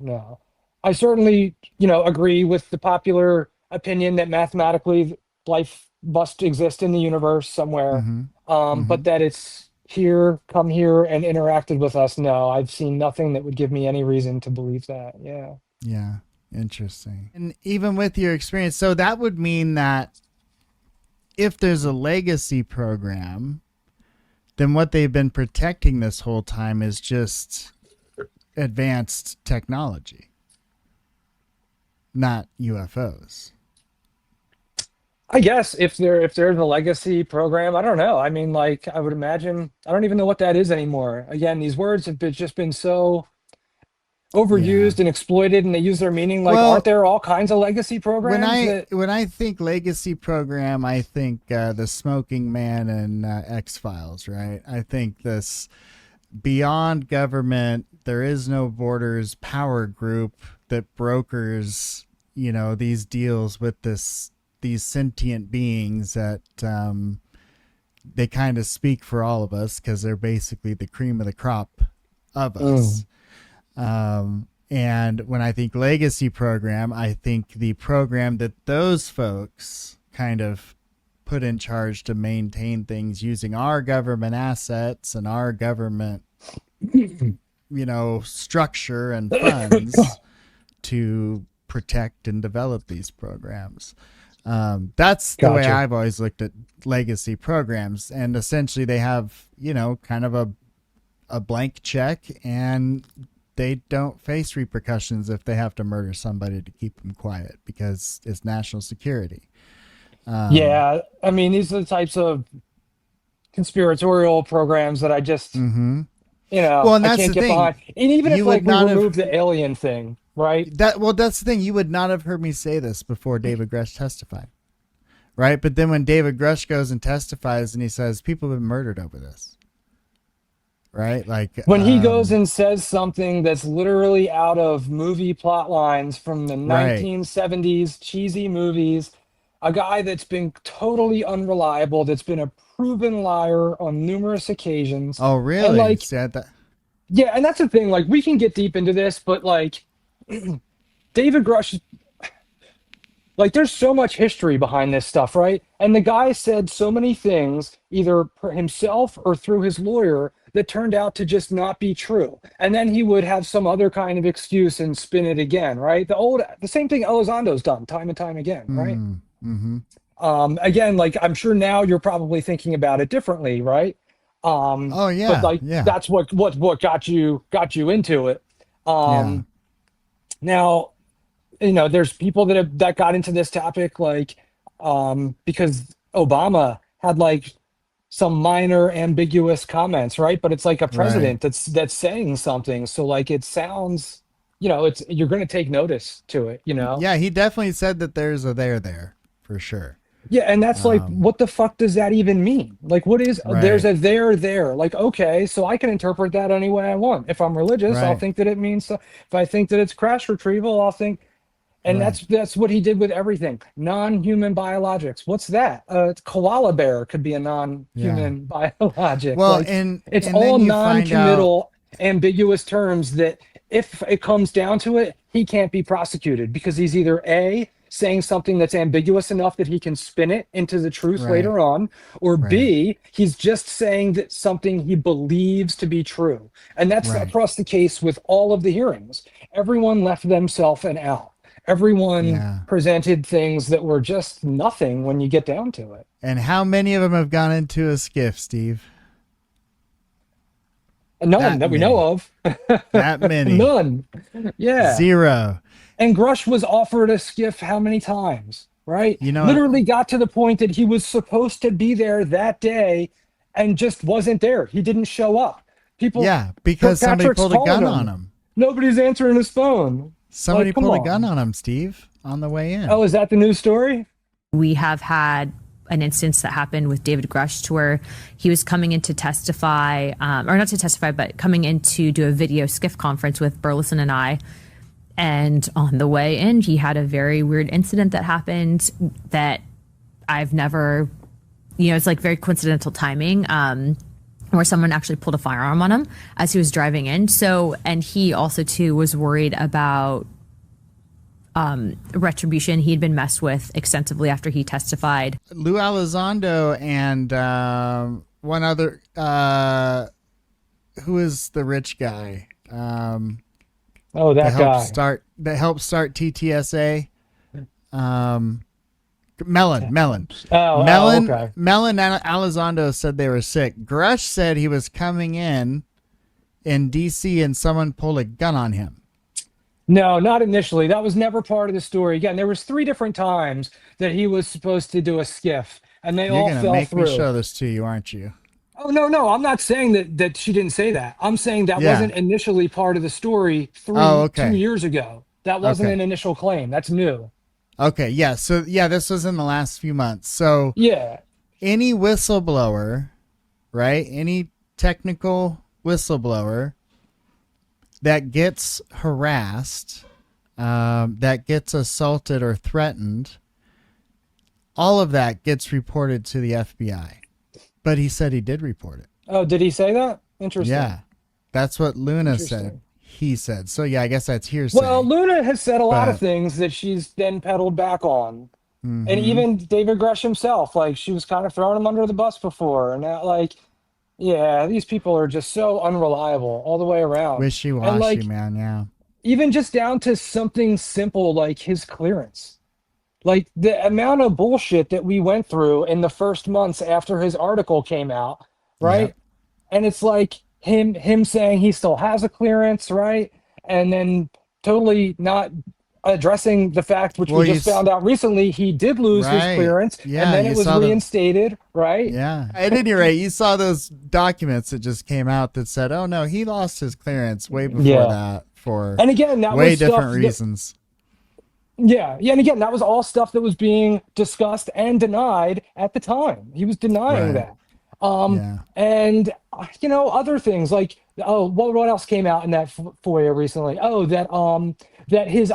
I certainly, agree with the popular opinion that mathematically life must exist in the universe somewhere. But that it's come here and interacted with us. No, I've seen nothing that would give me any reason to believe that. Yeah. Interesting. And even with your experience, so that would mean that if there's a legacy program, then what they've been protecting this whole time is just advanced technology, not UFOs. I guess if there's a legacy program, I don't know. I mean, I would imagine, I don't even know what that is anymore. Again, these words have just been so overused and exploited, and they use their meaning. Aren't there all kinds of legacy programs? When I think legacy program, I think the Smoking Man and X-Files, right? I think this beyond government, there is no borders power group that brokers, these deals with these sentient beings that they kind of speak for all of us because they're basically the cream of the crop of us. And when I think legacy program, I think the program that those folks kind of put in charge to maintain things using our government assets and our government, structure and funds to protect and develop these programs. That's the way I've always looked at legacy programs. And essentially they have, kind of a blank check, and they don't face repercussions if they have to murder somebody to keep them quiet because it's national security. Yeah, I mean, these are the types of conspiratorial programs that I just, well, and I that's can't the get thing. behind. And even You if would we not remove the alien thing, right? That's the thing. You would not have heard me say this before David Grusch testified, right? But then when David Grusch goes and testifies and he says people have been murdered over this, right? Like when he goes and says something that's literally out of movie plot lines from the 1970s cheesy movies, a guy that's been totally unreliable, that's been a proven liar on numerous occasions. Oh, really? And like, that. Yeah, and that's the thing. Like, we can get deep into this, but like, David Grusch, like, there's so much history behind this stuff, right? And the guy said so many things, either himself or through his lawyer, that turned out to just not be true. And then he would have some other kind of excuse and spin it again, right? The same thing Elizondo's done time and time again, right? Again, like, I'm sure now you're probably thinking about it differently, right? Oh yeah, but like that's what got you into it. Now, there's people that got into this topic like because Obama had like some minor ambiguous comments, right? But it's like a president that's saying something, so like it sounds, you're going to take notice to it, Yeah, he definitely said that there's a there for sure. Yeah, and that's like, what the fuck does that even mean? Like, what is there's a there? Like, okay, so I can interpret that any way I want. If I'm religious, I'll think that it means so. If I think that it's crash retrieval, I'll think, and that's what he did with everything. Non-human biologics. What's that? Koala bear could be a non-human biologic. Well, like, and it's and all then you non-committal, ambiguous terms that, if it comes down to it, he can't be prosecuted because he's either A, saying something that's ambiguous enough that he can spin it into the truth later on, or B, he's just saying that something he believes to be true. And that's across the case with all of the hearings. Everyone left themselves an out. Everyone presented things that were just nothing when you get down to it. And how many of them have gone into a skiff, Steve? None that we know of. That many. None. Yeah. Zero. And Grusch was offered a skiff how many times, right? Literally got to the point that he was supposed to be there that day and just wasn't there. He didn't show up. Because somebody pulled a gun on him. Nobody's answering his phone. Somebody pulled a gun on him, Steve, on the way in. Oh, is that the news story? We have had an instance that happened with David Grusch to where he was coming in to testify, or not to testify, but coming in to do a video skiff conference with Burleson and I. And on the way in, he had a very weird incident that happened that I've never, it's like very coincidental timing, where someone actually pulled a firearm on him as he was driving in. So, and he also too was worried about retribution. He'd been messed with extensively after he testified. Lou Elizondo and one other, who is the rich guy? That guy. That helped start TTSA. Mellon. Okay. Mellon and Elizondo said they were sick. Grusch said he was coming in DC and someone pulled a gun on him. No, not initially. That was never part of the story. Again, there was 3 different times that he was supposed to do a skiff, and they all fell through. You're going to make me show this to you, aren't you? Oh, no. I'm not saying that she didn't say that. I'm saying that wasn't initially part of the story 2 years ago. That wasn't an initial claim. That's new. Okay, yeah. So, this was in the last few months. So, any whistleblower, right? Any technical whistleblower that gets harassed, that gets assaulted or threatened, all of that gets reported to the FBI. But he said he did report it. Oh, did he say that? Interesting. Yeah, that's what Luna said. He said. So, I guess that's hearsay. Well, Luna has said a lot of things that she's then pedaled back on. And even David Grusch himself, like, she was kind of throwing him under the bus before. And now, like, yeah, these people are just so unreliable all the way around. Wishy-washy, and like, man. Yeah. even just down to something simple like his clearance. Like, the amount of bullshit that we went through in the first months after his article came out, right? Yep. And it's like him saying he still has a clearance, right? And then totally not addressing the fact, which we just found out recently, he did lose his clearance, Yeah, and then it was reinstated, right? Yeah. At any rate, you saw those documents that just came out that said, "Oh no, he lost his clearance way before that for and again, that way was different reasons." Yeah, and again, that was all stuff that was being discussed and denied at the time. He was denying that. And you know, other things like, oh, what else came out in that FOIA recently? Oh, that his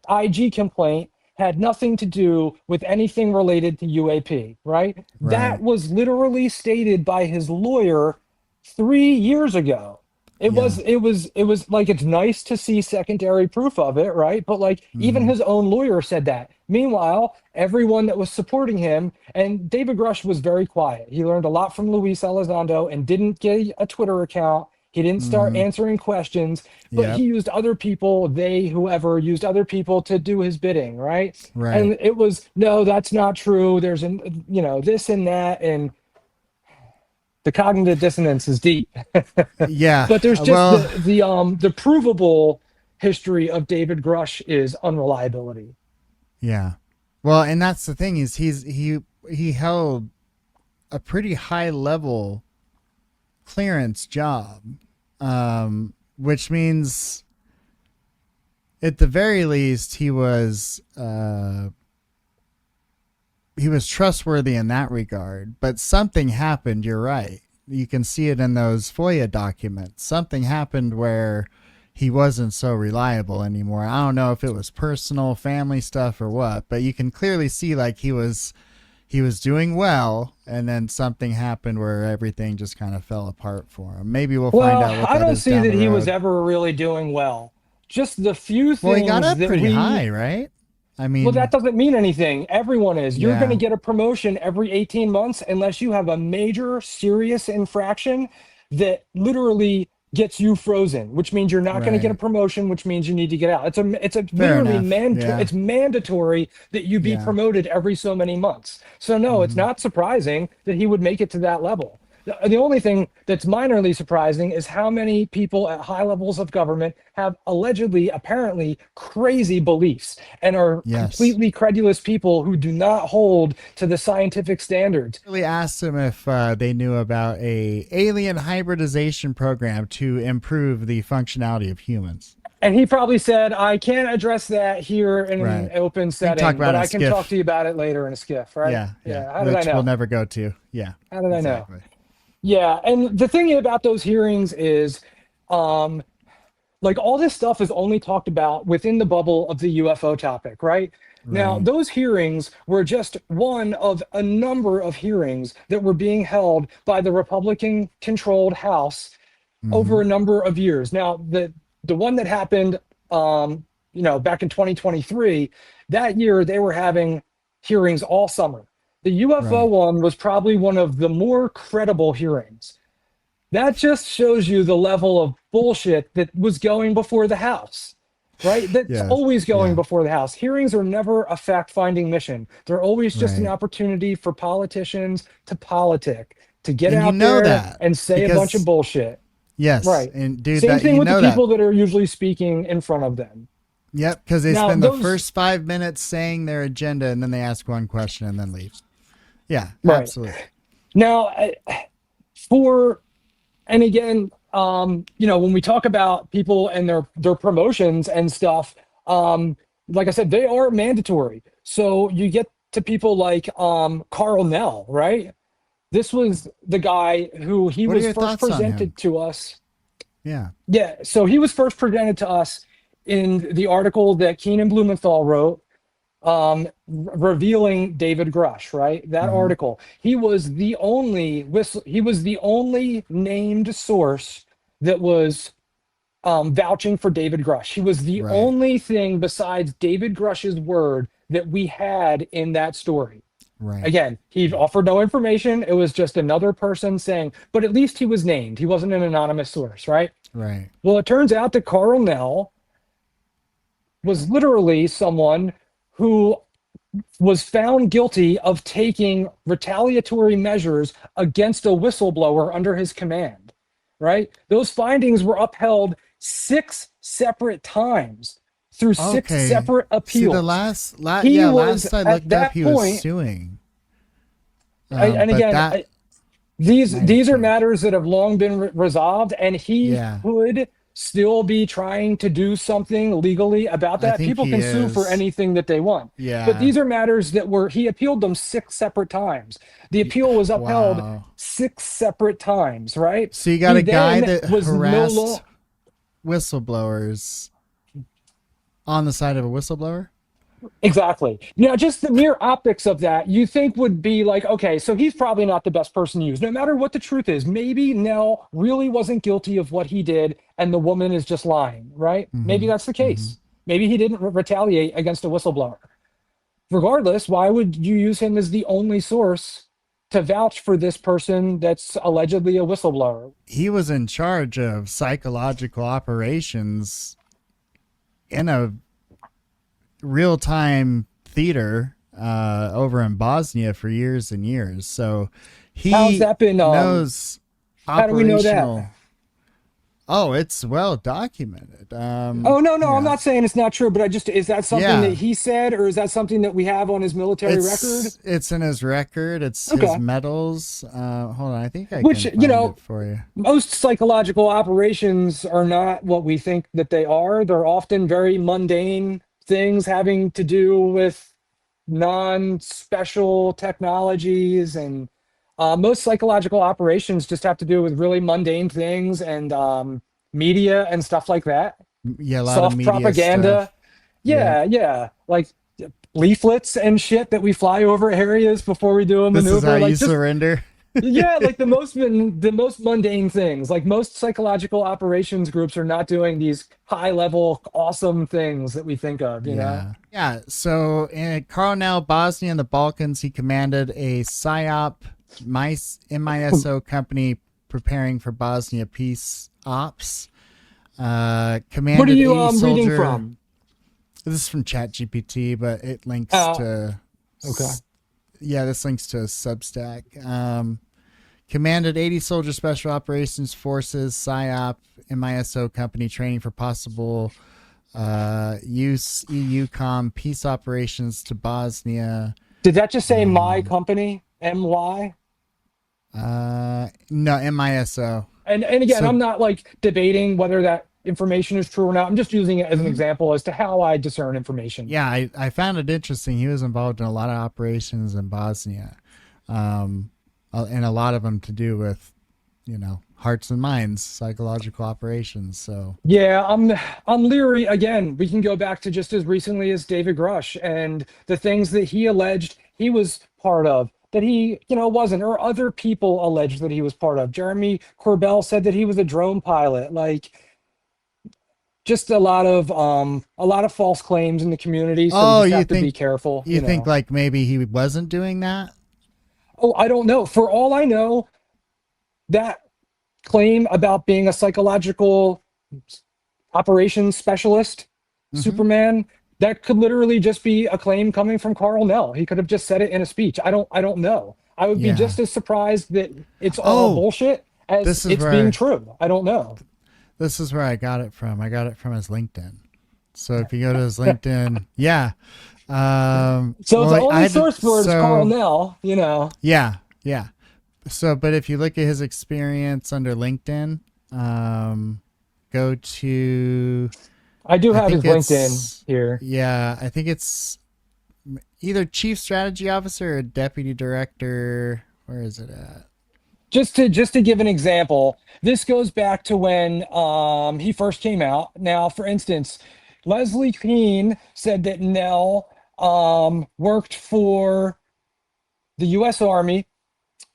IG complaint had nothing to do with anything related to UAP, right? That was literally stated by his lawyer 3 years ago. It was like, it's nice to see secondary proof of it, right? But like, even his own lawyer said that. Meanwhile, everyone that was supporting him, and David Grusch was very quiet. He learned a lot from Luis Elizondo and didn't get a Twitter account. He didn't start answering questions, but he used other people, whoever used other people to do his bidding, right? And it was, no, that's not true. There's this and that, and the cognitive dissonance is deep. But there's just the provable history of David Grusch is unreliability. Yeah. Well, and that's the thing, is he held a pretty high level clearance job, which means at the very least he was trustworthy in that regard. But something happened. You're right. You can see it in those FOIA documents. Something happened where he wasn't so reliable anymore. I don't know if it was personal, family stuff or what, but you can clearly see like he was doing well, and then something happened where everything just kind of fell apart for him. Maybe we'll find out what I that don't is see down that the he road. was ever really doing well. Just the few things. Well, he got up that pretty high, right? I mean, well, that doesn't mean anything. Everyone is. You're Yeah. going to get a promotion every 18 months unless you have a major serious infraction that literally gets you frozen, which means you're not going to get a promotion, which means you need to get out. It's literally it's mandatory that you be promoted every so many months. So no, it's not surprising that he would make it to that level. The only thing that's minorly surprising is how many people at high levels of government have apparently crazy beliefs and are completely credulous people who do not hold to the scientific standards. I really asked him if they knew about a alien hybridization program to improve the functionality of humans. And he probably said, I can't address that here in an open setting, but I can talk to you about it later in a skiff, right? Yeah. How did I know? Which we'll never go to. Yeah. How did I know? Yeah, and the thing about those hearings is, like, all this stuff is only talked about within the bubble of the UFO topic, right? Now, those hearings were just one of a number of hearings that were being held by the Republican-controlled House over a number of years. Now, the one that happened, back in 2023, that year they were having hearings all summer. The UFO one was probably one of the more credible hearings. That just shows you the level of bullshit that was going before the House, right? That's always going before the House. Hearings are never a fact-finding mission. They're always just an opportunity for politicians to politic, to get out there and say a bunch of bullshit. Yes. Right. And dude, same thing with the people that are usually speaking in front of them. Yep, because they spend the first 5 minutes saying their agenda, and then they ask one question and then leave. Yeah, absolutely. Now, and again, when we talk about people and their promotions and stuff, like I said, they are mandatory. So you get to people like Carl Nell, right? This was the guy who he was first presented to us. Yeah. Yeah. So he was first presented to us in the article that Keenan Blumenthal wrote, revealing David Grusch, right? That article. He was the only named source that was vouching for David Grusch. He was the only thing besides David Grusch's word that we had in that story. Right. Again, he offered no information. It was just another person saying, but at least he was named. He wasn't an anonymous source, right? Right. Well, it turns out that Carl Nell was literally someone who was found guilty of taking retaliatory measures against a whistleblower under his command, right? Those findings were upheld 6 separate times through 6 separate appeals. See, the last was I at looked that up, he point, was suing. and but again, that- these are matters that have long been resolved, and he Yeah. could still be trying to do something legally about I that. think People he can sue for is. anything that they want. Yeah. But these are matters that he appealed them 6 separate times. The appeal was upheld Wow. 6 separate times, right? So you got He a guy then that was no harassed lo- whistleblowers on the side of a whistleblower? Exactly. Now, just the mere optics of that, you think would be like, okay, so he's probably not the best person to use. No matter what the truth is, maybe Nell really wasn't guilty of what he did and the woman is just lying, right? Maybe that's the case. Maybe he didn't retaliate against a whistleblower. Regardless, why would you use him as the only source to vouch for this person that's allegedly a whistleblower? He was in charge of psychological operations in a real-time theater over in Bosnia for years and years. So he How's that been, knows how do we know that? operational- Oh, it's well documented. Oh, no, I'm not saying it's not true, but is that something Yeah. that he said, or is that something that we have on his military record? It's in his record. It's Okay. his medals. Hold on, I think I Which, can you find know, it for you. Most psychological operations are not what we think that they are. They're often very mundane things having to do with non-special technologies, and most psychological operations just have to do with really mundane things and media and stuff like that. Yeah, a lot Soft of media propaganda. stuff. Yeah, like leaflets and shit that we fly over areas before we do a This maneuver. is how like you surrender. yeah, like the most mundane things. Like most psychological operations groups are not doing these high level awesome things that we think of, you know. Yeah. So in Colonel Bosnia and the Balkans, he commanded a Psyop MISO company preparing for Bosnia peace ops. Commanded What are you 80 reading soldier- from? This is from ChatGPT, but it links to. Okay. Yeah, this links to a Substack. Commanded 80 soldier special operations forces, Psyop, MISO company training for possible use EUCOM peace operations to Bosnia. Did that just say my company? MY? No, MISO. And again, So- I'm not like debating whether that information is true or not. I'm just using it as an example as to how I discern information. Yeah, I found it interesting. He was involved in a lot of operations in Bosnia, and a lot of them to do with, hearts and minds, psychological operations. So Yeah, I'm leery. Again, we can go back to just as recently as David Grusch and the things that he alleged he was part of that he, wasn't, or other people alleged that he was part of. Jeremy Corbell said that he was a drone pilot. Like, just a lot of false claims in the community. So we just have to be careful. You think know. like maybe he wasn't doing that? Oh, I don't know. For all I know, that claim about being a psychological operations specialist, Superman, that could literally just be a claim coming from Carl Nell. He could have just said it in a speech. I don't know. I would be just as surprised that it's all bullshit as it's being true. I don't know. This is where I got it from. I got it from his LinkedIn. So if you go to his LinkedIn, yeah. So the only source for it is Carl Nell, Yeah. So, but if you look at his experience under LinkedIn, go to. I do have his think LinkedIn here. Yeah, I think it's either chief strategy officer or deputy director. Where is it at? Just to give an example, this goes back to when he first came out. Now, for instance, Leslie Keene said that Nell worked for the U.S. Army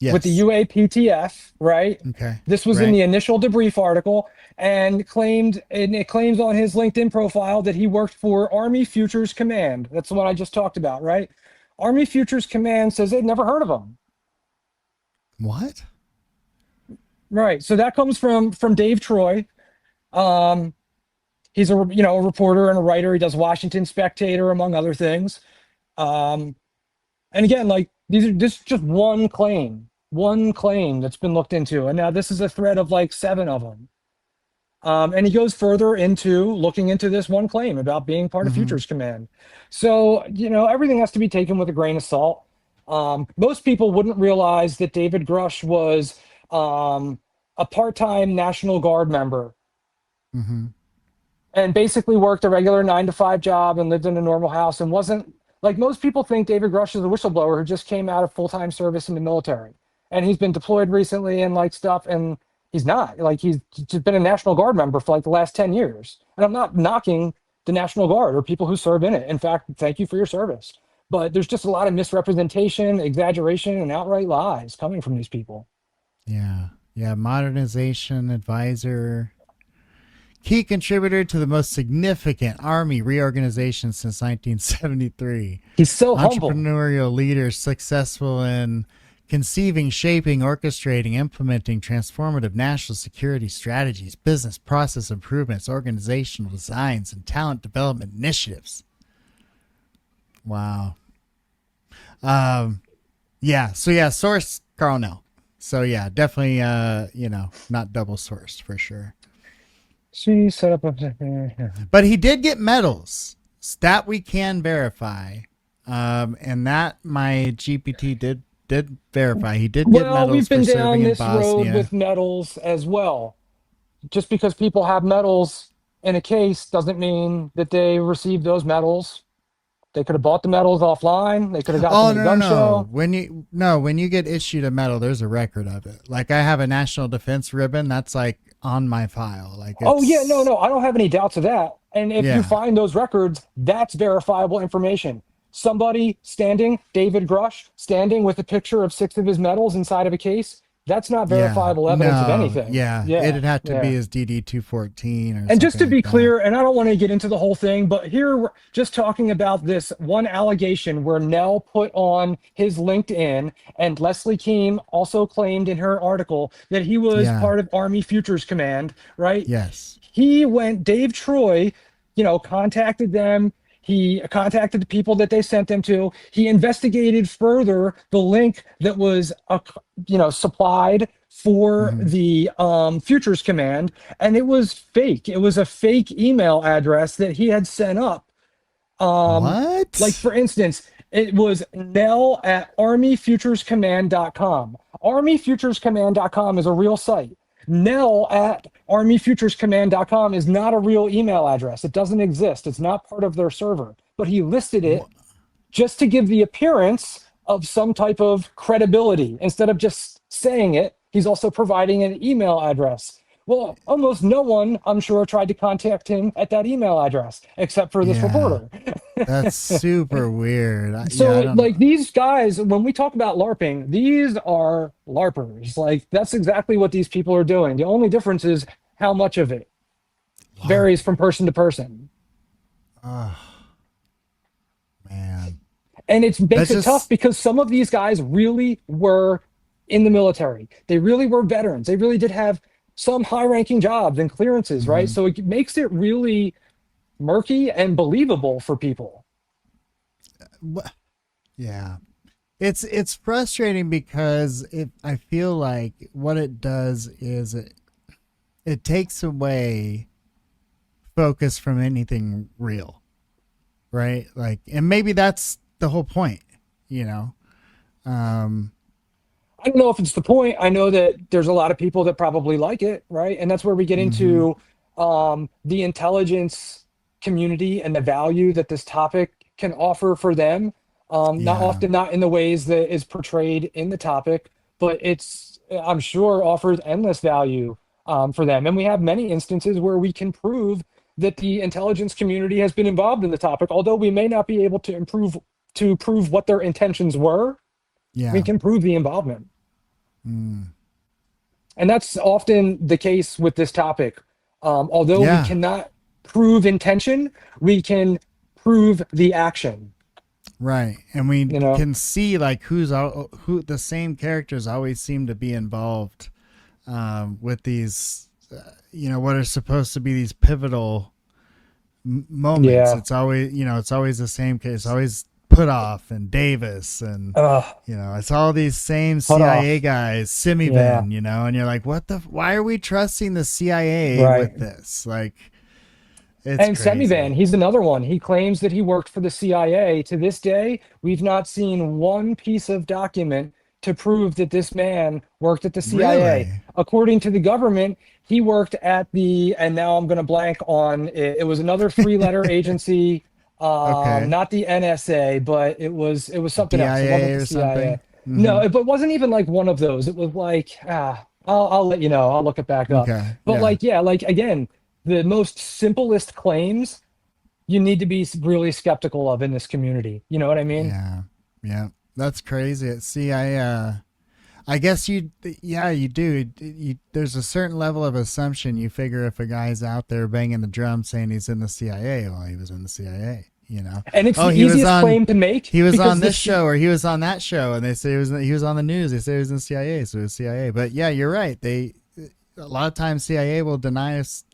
with the UAPTF, right? Okay. This was in the initial debrief article, and it claims on his LinkedIn profile that he worked for Army Futures Command. That's the one I just talked about, right? Army Futures Command says they've never heard of him. What? Right. So that comes from Dave Troy. He's a reporter and a writer. He does Washington Spectator, among other things. And again, like this is just one claim that's been looked into. And now this is a thread of like 7 of them. And he goes further into looking into this one claim about being part of Futures Command. So, everything has to be taken with a grain of salt. Most people wouldn't realize that David Grusch was a part-time National Guard member. And basically worked a regular 9-to-5 job and lived in a normal house and wasn't, like most people think David Grusch is a whistleblower who just came out of full-time service in the military. And he's been deployed recently and like stuff, and he's not. Like he's just been a National Guard member for like the last 10 years. And I'm not knocking the National Guard or people who serve in it. In fact, thank you for your service. But there's just a lot of misrepresentation, exaggeration, and outright lies coming from these people. Yeah. Modernization advisor. Key contributor to the most significant Army reorganization since 1973. He's so humble. Entrepreneurial leader, successful in conceiving, shaping, orchestrating, implementing transformative national security strategies, business process improvements, organizational designs, and talent development initiatives. Wow. Source Carl Nell. So yeah, definitely not double sourced for sure. She set up but he did get medals. That we can verify. And that my GPT did verify. He did get medals. Well, we've been for down serving this in Bosnia. road with medals as well. Just because people have medals in a case doesn't mean that they received those medals. They could have bought the medals offline. They could have got them at a gun show. When you get issued a medal, there's a record of it. Like I have a National Defense ribbon that's like on my file. Like I don't have any doubts of that. And if you find those records, that's verifiable information. Somebody standing, David Grusch, standing with a picture of 6 of his medals inside of a case, that's not verifiable evidence of anything. It'd have to be his DD-214 and just to be clear, and I don't want to get into the whole thing, but here we're just talking about this one allegation where Nell put on his LinkedIn, and Leslie Keem also claimed in her article that he was part of Army Futures Command, right? Yes. Dave Troy, contacted them. He contacted the people that they sent them to. He investigated further the link that was, supplied for the Futures Command, and it was fake. It was a fake email address that he had sent up. What? Like, for instance, it was nell@armyfuturescommand.com. Armyfuturescommand.com is a real site. Nell@armyfuturescommand.com is not a real email address. It doesn't exist. It's not part of their server. But he listed it just to give the appearance of some type of credibility. Instead of just saying it, he's also providing an email address. Well, almost no one, I'm sure, tried to contact him at that email address, except for this reporter. That's super weird. These guys, when we talk about LARPing, these are LARPers. Like, that's exactly what these people are doing. The only difference is how much of it varies from person to person. Oh, man. And it makes it tough because some of these guys really were in the military. They really were veterans. They really did have some high-ranking jobs and clearances, right? So it makes it really murky and believable for people. Yeah. It's frustrating because I feel like what it does is it takes away focus from anything real, right? Like, and maybe that's the whole point, I don't know if it's the point. I know that there's a lot of people that probably like it, right? And that's where we get into the intelligence community and the value that this topic can offer for them. Not in the ways that is portrayed in the topic, but I'm sure offers endless value for them. And we have many instances where we can prove that the intelligence community has been involved in the topic, although we may not be able to prove what their intentions were. We can prove the involvement. And that's often the case with this topic. Although Yeah. we cannot prove intention, we can prove the action. Right. And we You know? can see like who the same characters always seem to be involved with these, what are supposed to be these pivotal moments. Yeah. It's always, it's always the same case, always Put Off and Davis and, it's all these same CIA guys, Simivan, and you're like, why are we trusting the CIA with this? Like, it's crazy. Semivan, he's another one. He claims that he worked for the CIA. To this day, we've not seen one piece of document to prove that this man worked at the CIA. Really? According to the government, he worked at and now I'm going to blank on it. It was another three-letter agency, not the NSA, but it was something else. It wasn't the CIA. Something? No, it wasn't even like one of those. It was like, I'll let you know. I'll look it back up. Okay. But again, the most simplest claims you need to be really skeptical of in this community. You know what I mean? Yeah. That's crazy. See, I guess you do. There's a certain level of assumption. You figure if a guy's out there banging the drum saying he's in the CIA, well, he was in the CIA, And it's the easiest claim to make. He was on this show or he was on that show, and they say he was on the news. They say he was in the CIA, so it was CIA. But yeah, you're right. A lot of times CIA will deny us.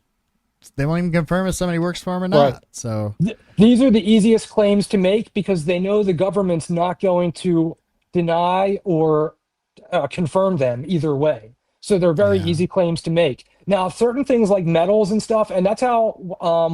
They won't even confirm if somebody works for them or not. Right. So these are the easiest claims to make because they know the government's not going to deny or confirm them either way. So they're very easy claims to make. Now, certain things like metals and stuff, and that's how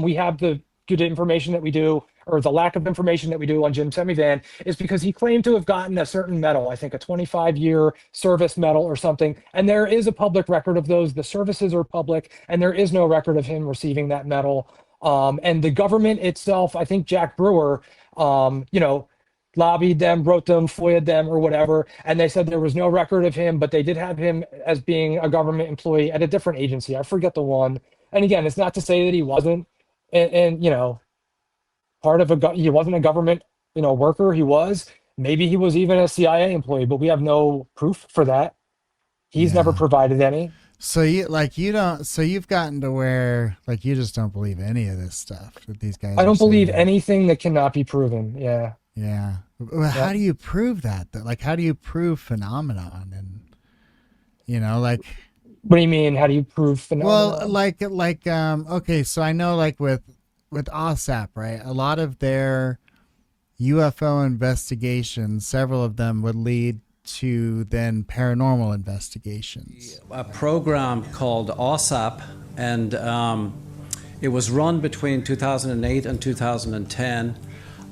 we have the good information that we do, or the lack of information that we do on Jim Semivan, is because he claimed to have gotten a certain metal, I think a 25-year service medal or something. And there is a public record of those. The services are public, and there is no record of him receiving that medal. And the government itself, I think Jack Brewer, lobbied them, wrote them, FOIA'd them or whatever. And they said there was no record of him, but they did have him as being a government employee at a different agency. I forget the one. And again, it's not to say that he wasn't, and part of he wasn't a government, worker. He was, maybe he was even a CIA employee, but we have no proof for that. He's never provided any. So you've gotten to where you just don't believe any of this stuff that these guys. I don't believe anything that cannot be proven. Yeah. Yeah. Well, how do you prove that? How do you prove phenomenon? And what do you mean? How do you prove phenomenon? Well, okay, so I know with OSAP, right? A lot of their UFO investigations, several of them would lead to then paranormal investigations. A program called OSAP, and it was run between 2008 and 2010.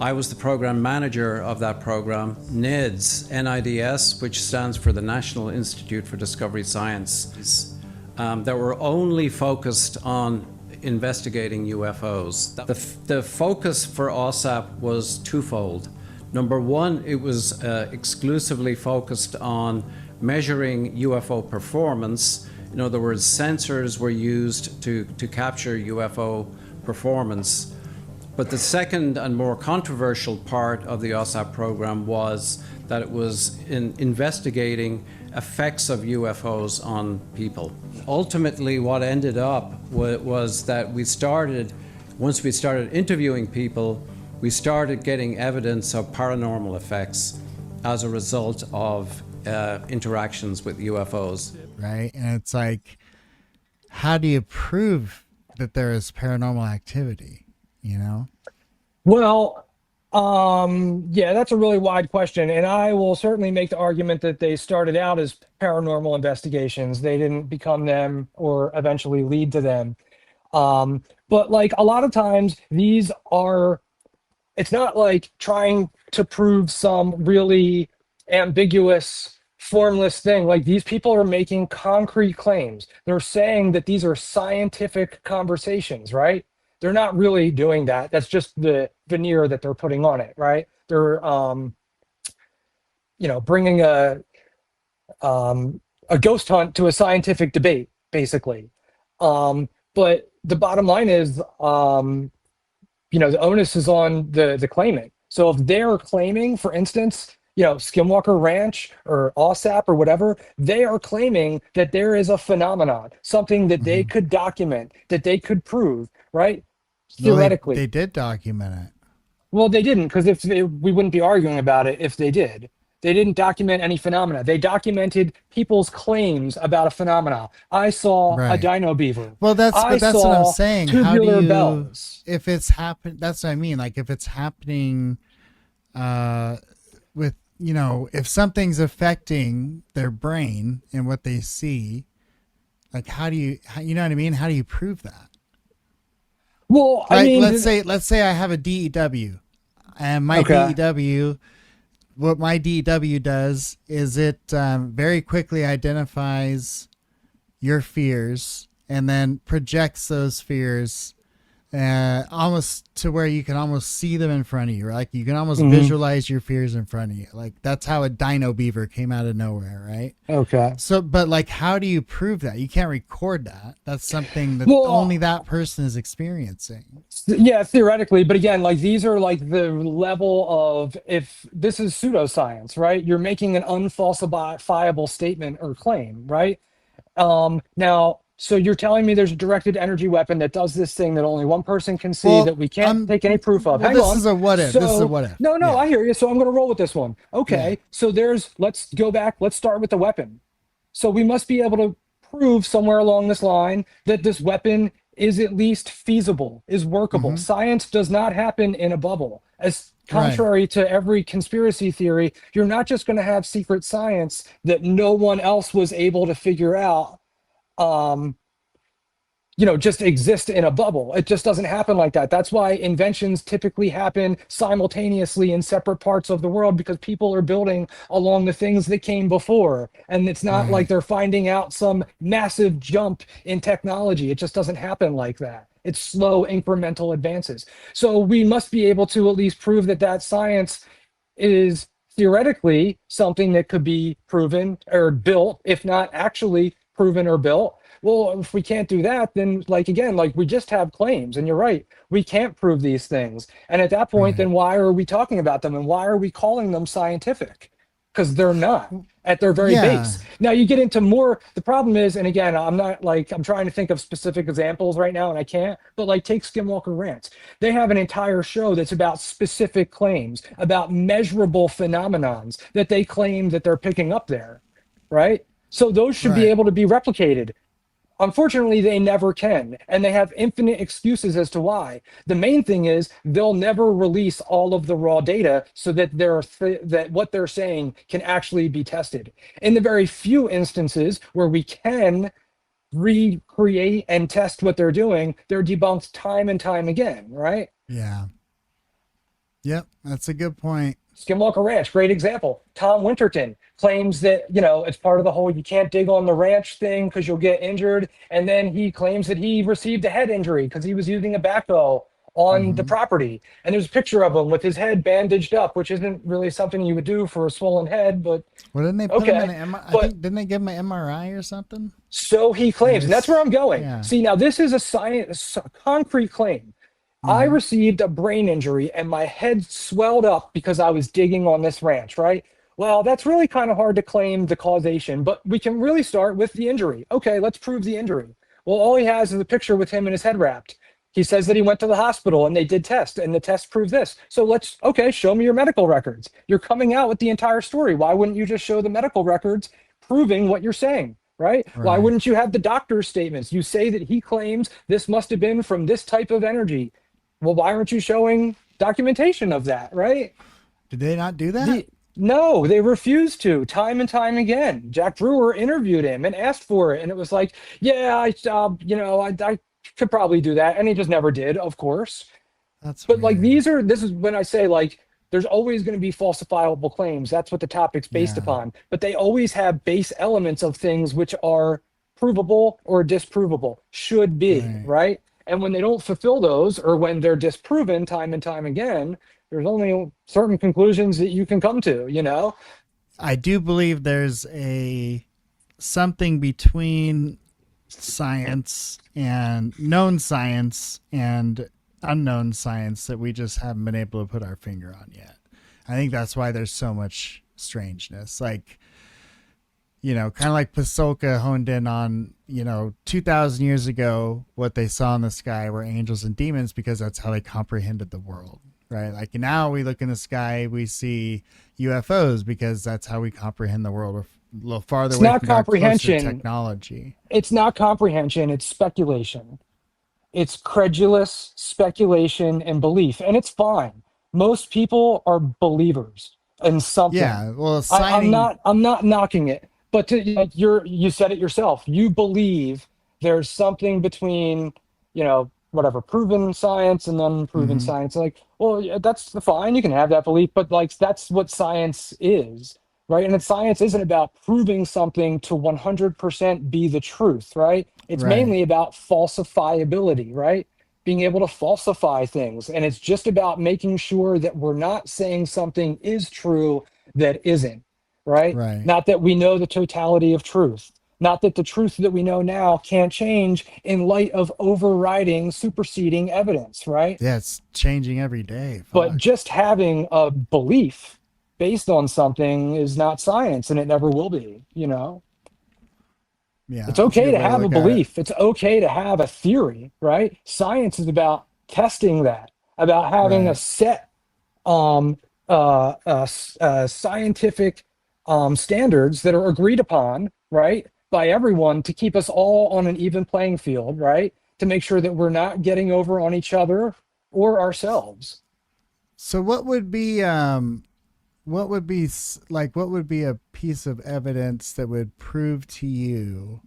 I was the program manager of that program. NIDS, which stands for the National Institute for Discovery Science, that were only focused on investigating UFOs. The focus for OSAP was twofold. Number one, it was exclusively focused on measuring UFO performance. In other words, sensors were used to capture UFO performance. But the second and more controversial part of the OSAP program was that it was investigating effects of UFOs on people. Ultimately, what ended up was that once we started interviewing people, we started getting evidence of paranormal effects as a result of interactions with UFOs. Right, and it's how do you prove that there is paranormal activity? Well, that's a really wide question. And I will certainly make the argument that they started out as paranormal investigations. They didn't become them or eventually lead to them. But a lot of times it's not trying to prove some really ambiguous, formless thing. These people are making concrete claims. They're saying that these are scientific conversations, right? They're not really doing that. That's just the veneer that they're putting on it, right? They're, bringing a ghost hunt to a scientific debate, basically. But the bottom line is, the onus is on the claimant. So if they're claiming, for instance, Skinwalker Ranch or OSAP or whatever, they are claiming that there is a phenomenon, something that they could document, that they could prove, right? Well, Theoretically. they did document it. Well, they didn't, because we wouldn't be arguing about it if they did. They didn't document any phenomena. They documented people's claims about a phenomena. I saw a dino beaver. Well, that's what I'm saying. How do you, bells. if it's happened, that's what I mean. Like if it's happening, with, if something's affecting their brain and what they see, like you know what I mean? How do you prove that? Well, I mean, let's say I have a DEW, and my DEW, what my DEW does is it very quickly identifies your fears and then projects those fears almost to where you can almost see them in front of you. Like you can almost visualize your fears in front of you. Like that's how a dino beaver came out of nowhere, right? Okay. So, but like, how do you prove that? You can't record that. That's something that only that person is experiencing. Yeah, theoretically. But again, like these are like the level of, if this is pseudoscience, right? You're making an unfalsifiable statement or claim, right? Now, so you're telling me there's a directed energy weapon that does this thing that only one person can see, that we can't take any proof of. Well, this is a what if. This is a what if. No, I hear you. So I'm going to roll with this one. Okay. Yeah. So let's go back. Let's start with the weapon. So we must be able to prove somewhere along this line that this weapon is at least feasible, is workable. Science does not happen in a bubble. As contrary to every conspiracy theory, you're not just going to have secret science that no one else was able to figure out, just exist in a bubble. It just doesn't happen like that. That's why inventions typically happen simultaneously in separate parts of the world, because people are building along the things that came before. And it's not like they're finding out some massive jump in technology. It just doesn't happen like that. It's slow incremental advances. So we must be able to at least prove that science is theoretically something that could be proven or built, if not actually proven or built. Well, if we can't do that, then we just have claims, and you're right, we can't prove these things. And at that point, then why are we talking about them, and why are we calling them scientific? Because they're not at their very base. Now you get into more, the problem is, and again, I'm trying to think of specific examples right now and I can't, but take Skinwalker Ranch. They have an entire show that's about specific claims, about measurable phenomenons that they claim that they're picking up there, right? So those should be able to be replicated. Unfortunately, they never can, and they have infinite excuses as to why. The main thing is they'll never release all of the raw data so that that what they're saying can actually be tested. In the very few instances where we can recreate and test what they're doing, they're debunked time and time again, right? Yeah. Yep, that's a good point. Skinwalker Ranch, great example. Tom Winterton claims that, it's part of the whole you can't dig on the ranch thing because you'll get injured. And then he claims that he received a head injury because he was using a backhoe on the property. And there's a picture of him with his head bandaged up, which isn't really something you would do for a swollen head. But well, didn't they put him in an MRI? Didn't they give him an MRI or something? So he claims, and that's where I'm going. Yeah. See, now this is a concrete claim. I received a brain injury and my head swelled up because I was digging on this ranch, right? Well, that's really kind of hard to claim the causation, but we can really start with the injury. Okay, let's prove the injury. Well, all he has is a picture with him and his head wrapped. He says that he went to the hospital and they did tests and the test proved this. So show me your medical records. You're coming out with the entire story. Why wouldn't you just show the medical records proving what you're saying? Right? Why wouldn't you have the doctor's statements? You say that he claims this must have been from this type of energy. Well, why aren't you showing documentation of that, right? Did they not do that? No, they refused to, time and time again. Jack Brewer interviewed him and asked for it, and it was like, yeah, I could probably do that, and he just never did, of course. But weird. This is when I say there's always going to be falsifiable claims. That's what the topic's based upon. But they always have base elements of things which are provable or disprovable, should be, right? And when they don't fulfill those, or when they're disproven time and time again, there's only certain conclusions that you can come to, I do believe there's something between science and known science and unknown science that we just haven't been able to put our finger on yet. I think that's why there's so much strangeness. Like, you know, kind of like Pasolka honed in on, you know, 2,000 years ago, what they saw in the sky were angels and demons because that's how they comprehended the world, right? Like now we look in the sky, we see UFOs because that's how we comprehend the world. We're a little farther away from our closer technology. It's not comprehension, it's speculation. It's credulous speculation and belief, and it's fine. Most people are believers in something. Yeah, well, I'm not knocking it, but you said it yourself. You believe there's something between, you know, whatever, proven science and unproven science. Like, well, yeah, that's fine. You can have that belief, but like that's what science is, right? And science isn't about proving something to 100% be the truth, right? It's mainly about falsifiability, right? Being able to falsify things. And it's just about making sure that we're not saying something is true that isn't, right? Not that we know the totality of truth. Not that the truth that we know now can't change in light of overriding, superseding evidence, right? Yeah, it's changing every day. Fuck. But just having a belief based on something is not science, and it never will be, you know? Yeah, it's okay to have a belief. It's okay to have a theory, right? Science is about testing that, about having a set scientific standards that are agreed upon, right, by everyone to keep us all on an even playing field, right? To make sure that we're not getting over on each other or ourselves. So what would be a piece of evidence that would prove to you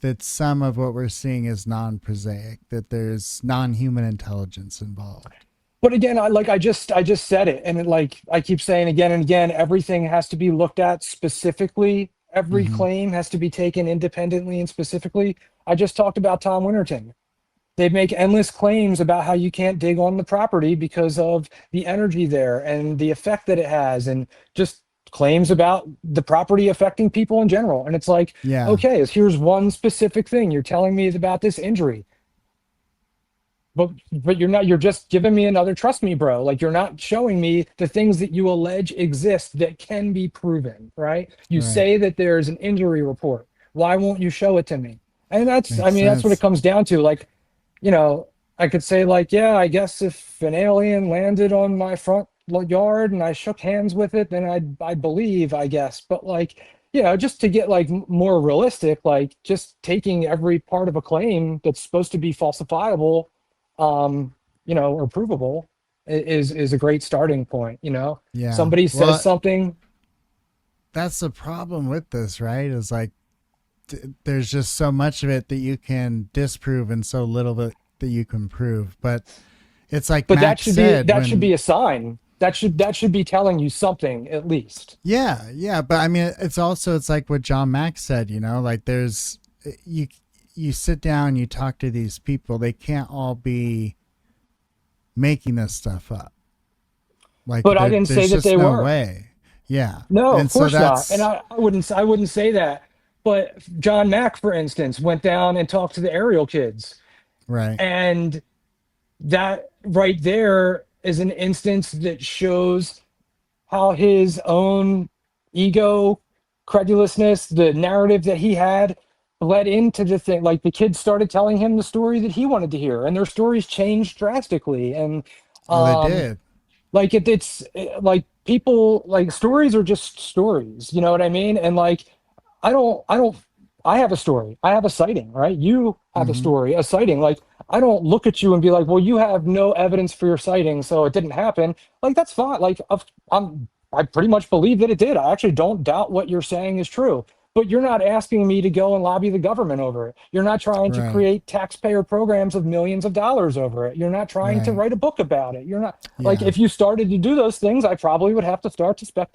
that some of what we're seeing is non-prosaic, that there's non-human intelligence involved? But again, I just said it, and I keep saying again and again, everything has to be looked at specifically. Every claim has to be taken independently and specifically. I just talked about Tom Winterton. They make endless claims about how you can't dig on the property because of the energy there and the effect that it has, and just claims about the property affecting people in general. And it's like, okay, here's one specific thing. You're telling me about this injury. But you're just giving me another trust me, bro. Like, you're not showing me the things that you allege exist that can be proven, right? You say that there's an injury report. Why won't you show it to me? And that's what it comes down to. Like, you know, I could say like, yeah, I guess if an alien landed on my front yard and I shook hands with it, then I'd believe, I guess. But like, you know, just to get like more realistic, like just taking every part of a claim that's supposed to be falsifiable, you know, or provable is a great starting point, you know? Yeah. Somebody says something. That's the problem with this, right? Is like, there's just so much of it that you can disprove and so little that you can prove. But it's like, but Max that should be a sign. That should be telling you something at least. Yeah. But I mean, it's like what John Mack said, you know, like you sit down, you talk to these people, they can't all be making this stuff up. Like, but I didn't say that they were. Way. Yeah. No, of course not. And I wouldn't say that. But John Mack, for instance, went down and talked to the Ariel kids. Right. And that right there is an instance that shows how his own ego, credulousness, the narrative that he had led into the thing. Like, the kids started telling him the story that he wanted to hear, and their stories changed drastically. And they did. Like it's like people, like, stories are just stories, you know what I mean? And like, I have a story. I have a sighting, right? You have a story, a sighting. Like, I don't look at you and be like, well, you have no evidence for your sighting, so it didn't happen. Like, that's fine. Like, I pretty much believe that it did. I actually don't doubt what you're saying is true. But you're not asking me to go and lobby the government over it. You're not trying to create taxpayer programs of millions of dollars over it. You're not trying to write a book about it. You're not like, if you started to do those things, I probably would have to start to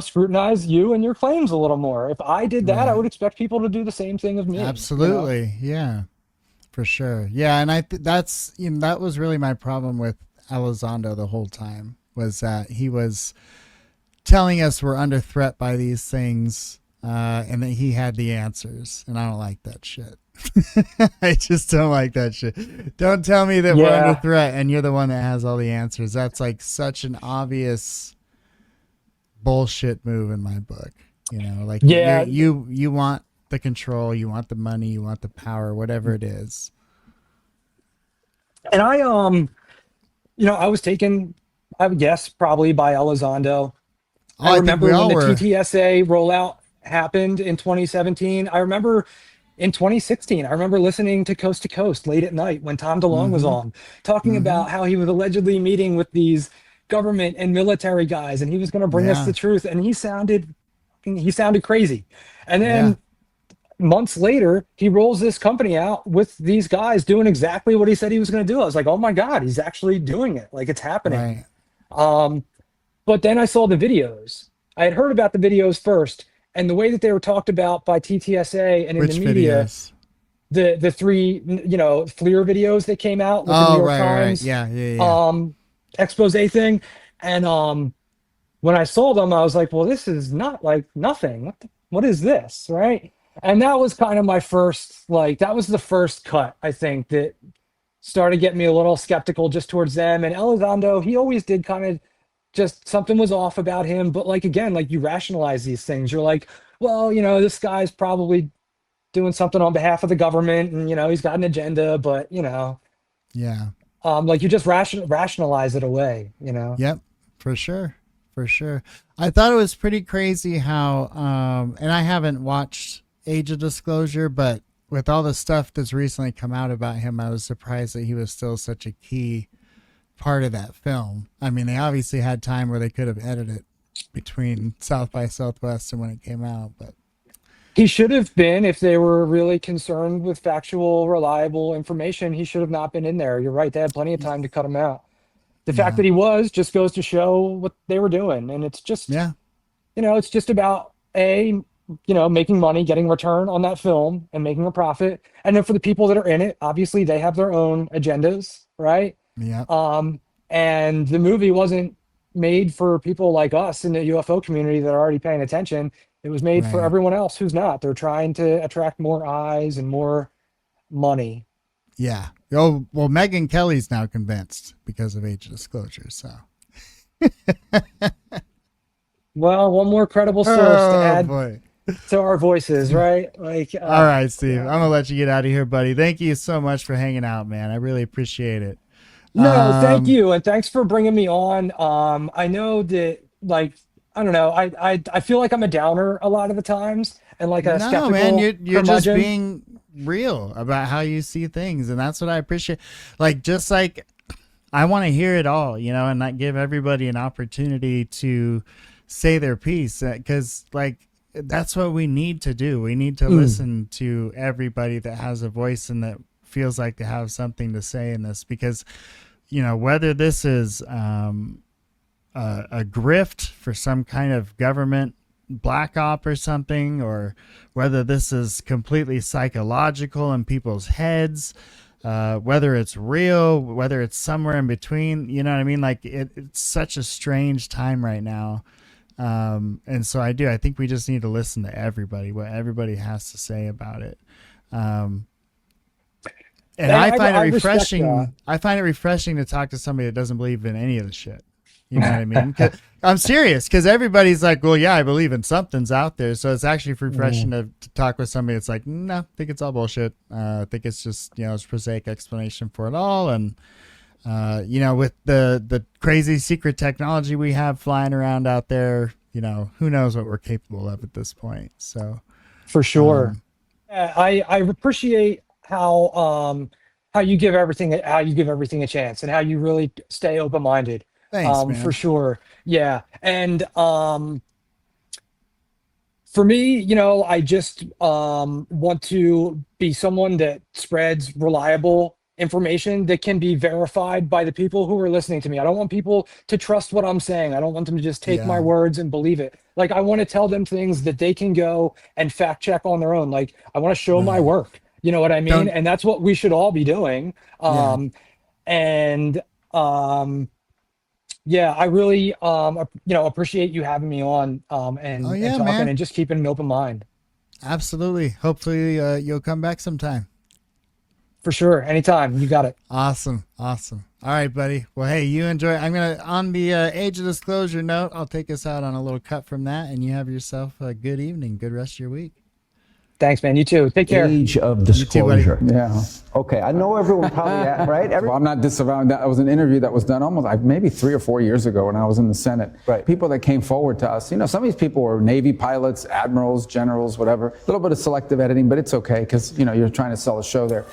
scrutinize you and your claims a little more. If I did that, I would expect people to do the same thing of me. Absolutely. You know? Yeah, for sure. Yeah. And that was really my problem with Elizondo the whole time, was that he was telling us we're under threat by these things. And that he had the answers, and I don't like that shit. I just don't like that shit. Don't tell me that we're under threat and you're the one that has all the answers. That's like such an obvious bullshit move in my book. You know, like Yeah. you want the control, you want the money, you want the power, whatever it is. And I was taken, I would guess, probably by Elizondo. I remember when the TTSA rollout happened in 2017. I remember in 2016, I remember listening to Coast late at night when Tom DeLonge was on, talking about how he was allegedly meeting with these government and military guys, and he was going to bring us the truth. And he sounded crazy. And then months later, he rolls this company out with these guys doing exactly what he said he was going to do. I was like, oh my God, he's actually doing it. Like, it's happening. Right. But then I saw the videos. I had heard about the videos first, and the way that they were talked about by TTSA and in the media, the three, FLIR videos that came out with the New York Times expose thing. And when I saw them, I was like, well, this is not like nothing. What is this, right? And that was kind of my first, that was the first cut, I think, that started getting me a little skeptical just towards them. And Elizondo, he always did kind of just, something was off about him. But again, you rationalize these things. You're like, well, this guy's probably doing something on behalf of the government, and, he's got an agenda, but, Yeah. you just rationalize it away, Yep, for sure. For sure. I thought it was pretty crazy how, and I haven't watched Age of Disclosure, but with all the stuff that's recently come out about him, I was surprised that he was still such a key part of that film. I mean, they obviously had time where they could have edited between South by Southwest and when it came out, but he should have been, if they were really concerned with factual, reliable information, he should have not been in there. You're right. They had plenty of time to cut him out. The fact that he was just goes to show what they were doing. And it's just, it's just about making money, getting return on that film and making a profit. And then for the people that are in it, obviously they have their own agendas, right? Yeah. And the movie wasn't made for people like us in the UFO community that are already paying attention. It was made for everyone else who's not. They're trying to attract more eyes and more money. Yeah. Oh, well, Megyn Kelly's now convinced because of Age of Disclosure, so. Well, one more credible source to add to our voices, right? All right, Steve. I'm gonna let you get out of here, buddy. Thank you so much for hanging out, man. I really appreciate it. No, thank you, and thanks for bringing me on. I know that, I don't know. I feel like I'm a downer a lot of the times, and a skeptical. No, man, you're just being real about how you see things, and that's what I appreciate. I want to hear it all, and not give everybody an opportunity to say their piece, because that's what we need to do. We need to listen to everybody that has a voice and that feels like they have something to say in this, because whether this is a grift for some kind of government black op or something, or whether this is completely psychological in people's heads, whether it's real, whether it's somewhere in between, you know what I mean? It's such a strange time right now. And so I think we just need to listen to everybody, what everybody has to say about it. And I find it refreshing. I find it refreshing to talk to somebody that doesn't believe in any of the shit. You know what I mean? I'm serious, because everybody's like, well, yeah, I believe in something's out there. So it's actually refreshing to talk with somebody that's like, no, I think it's all bullshit. I think it's just, it's a prosaic explanation for it all. And, with the crazy secret technology we have flying around out there, who knows what we're capable of at this point. So for sure. I appreciate how you give everything a chance, and how you really stay open-minded. Thanks, man. For sure. Yeah. And for me, I just want to be someone that spreads reliable information that can be verified by the people who are listening to me. I don't want people to trust what I'm saying. I don't want them to just take my words and believe it. I want to tell them things that they can go and fact check on their own. I want to show my work. You know what I mean? And that's what we should all be doing. I really, appreciate you having me on and talking, man, and just keeping an open mind. Absolutely. Hopefully you'll come back sometime. For sure. Anytime. You got it. Awesome. All right, buddy. Well, hey, you enjoy. I'm going to, on the age of disclosure note, I'll take us out on a little cut from that, and you have yourself a good evening. Good rest of your week. Thanks, man. You too. Take care. Age of disclosure. Yeah. Okay, I know everyone probably, right? Well, I'm not disavowing that. It was an interview that was done almost maybe 3 or 4 years ago when I was in the Senate. Right. People that came forward to us, some of these people were Navy pilots, admirals, generals, whatever. A little bit of selective editing, but it's okay because, you're trying to sell a show there.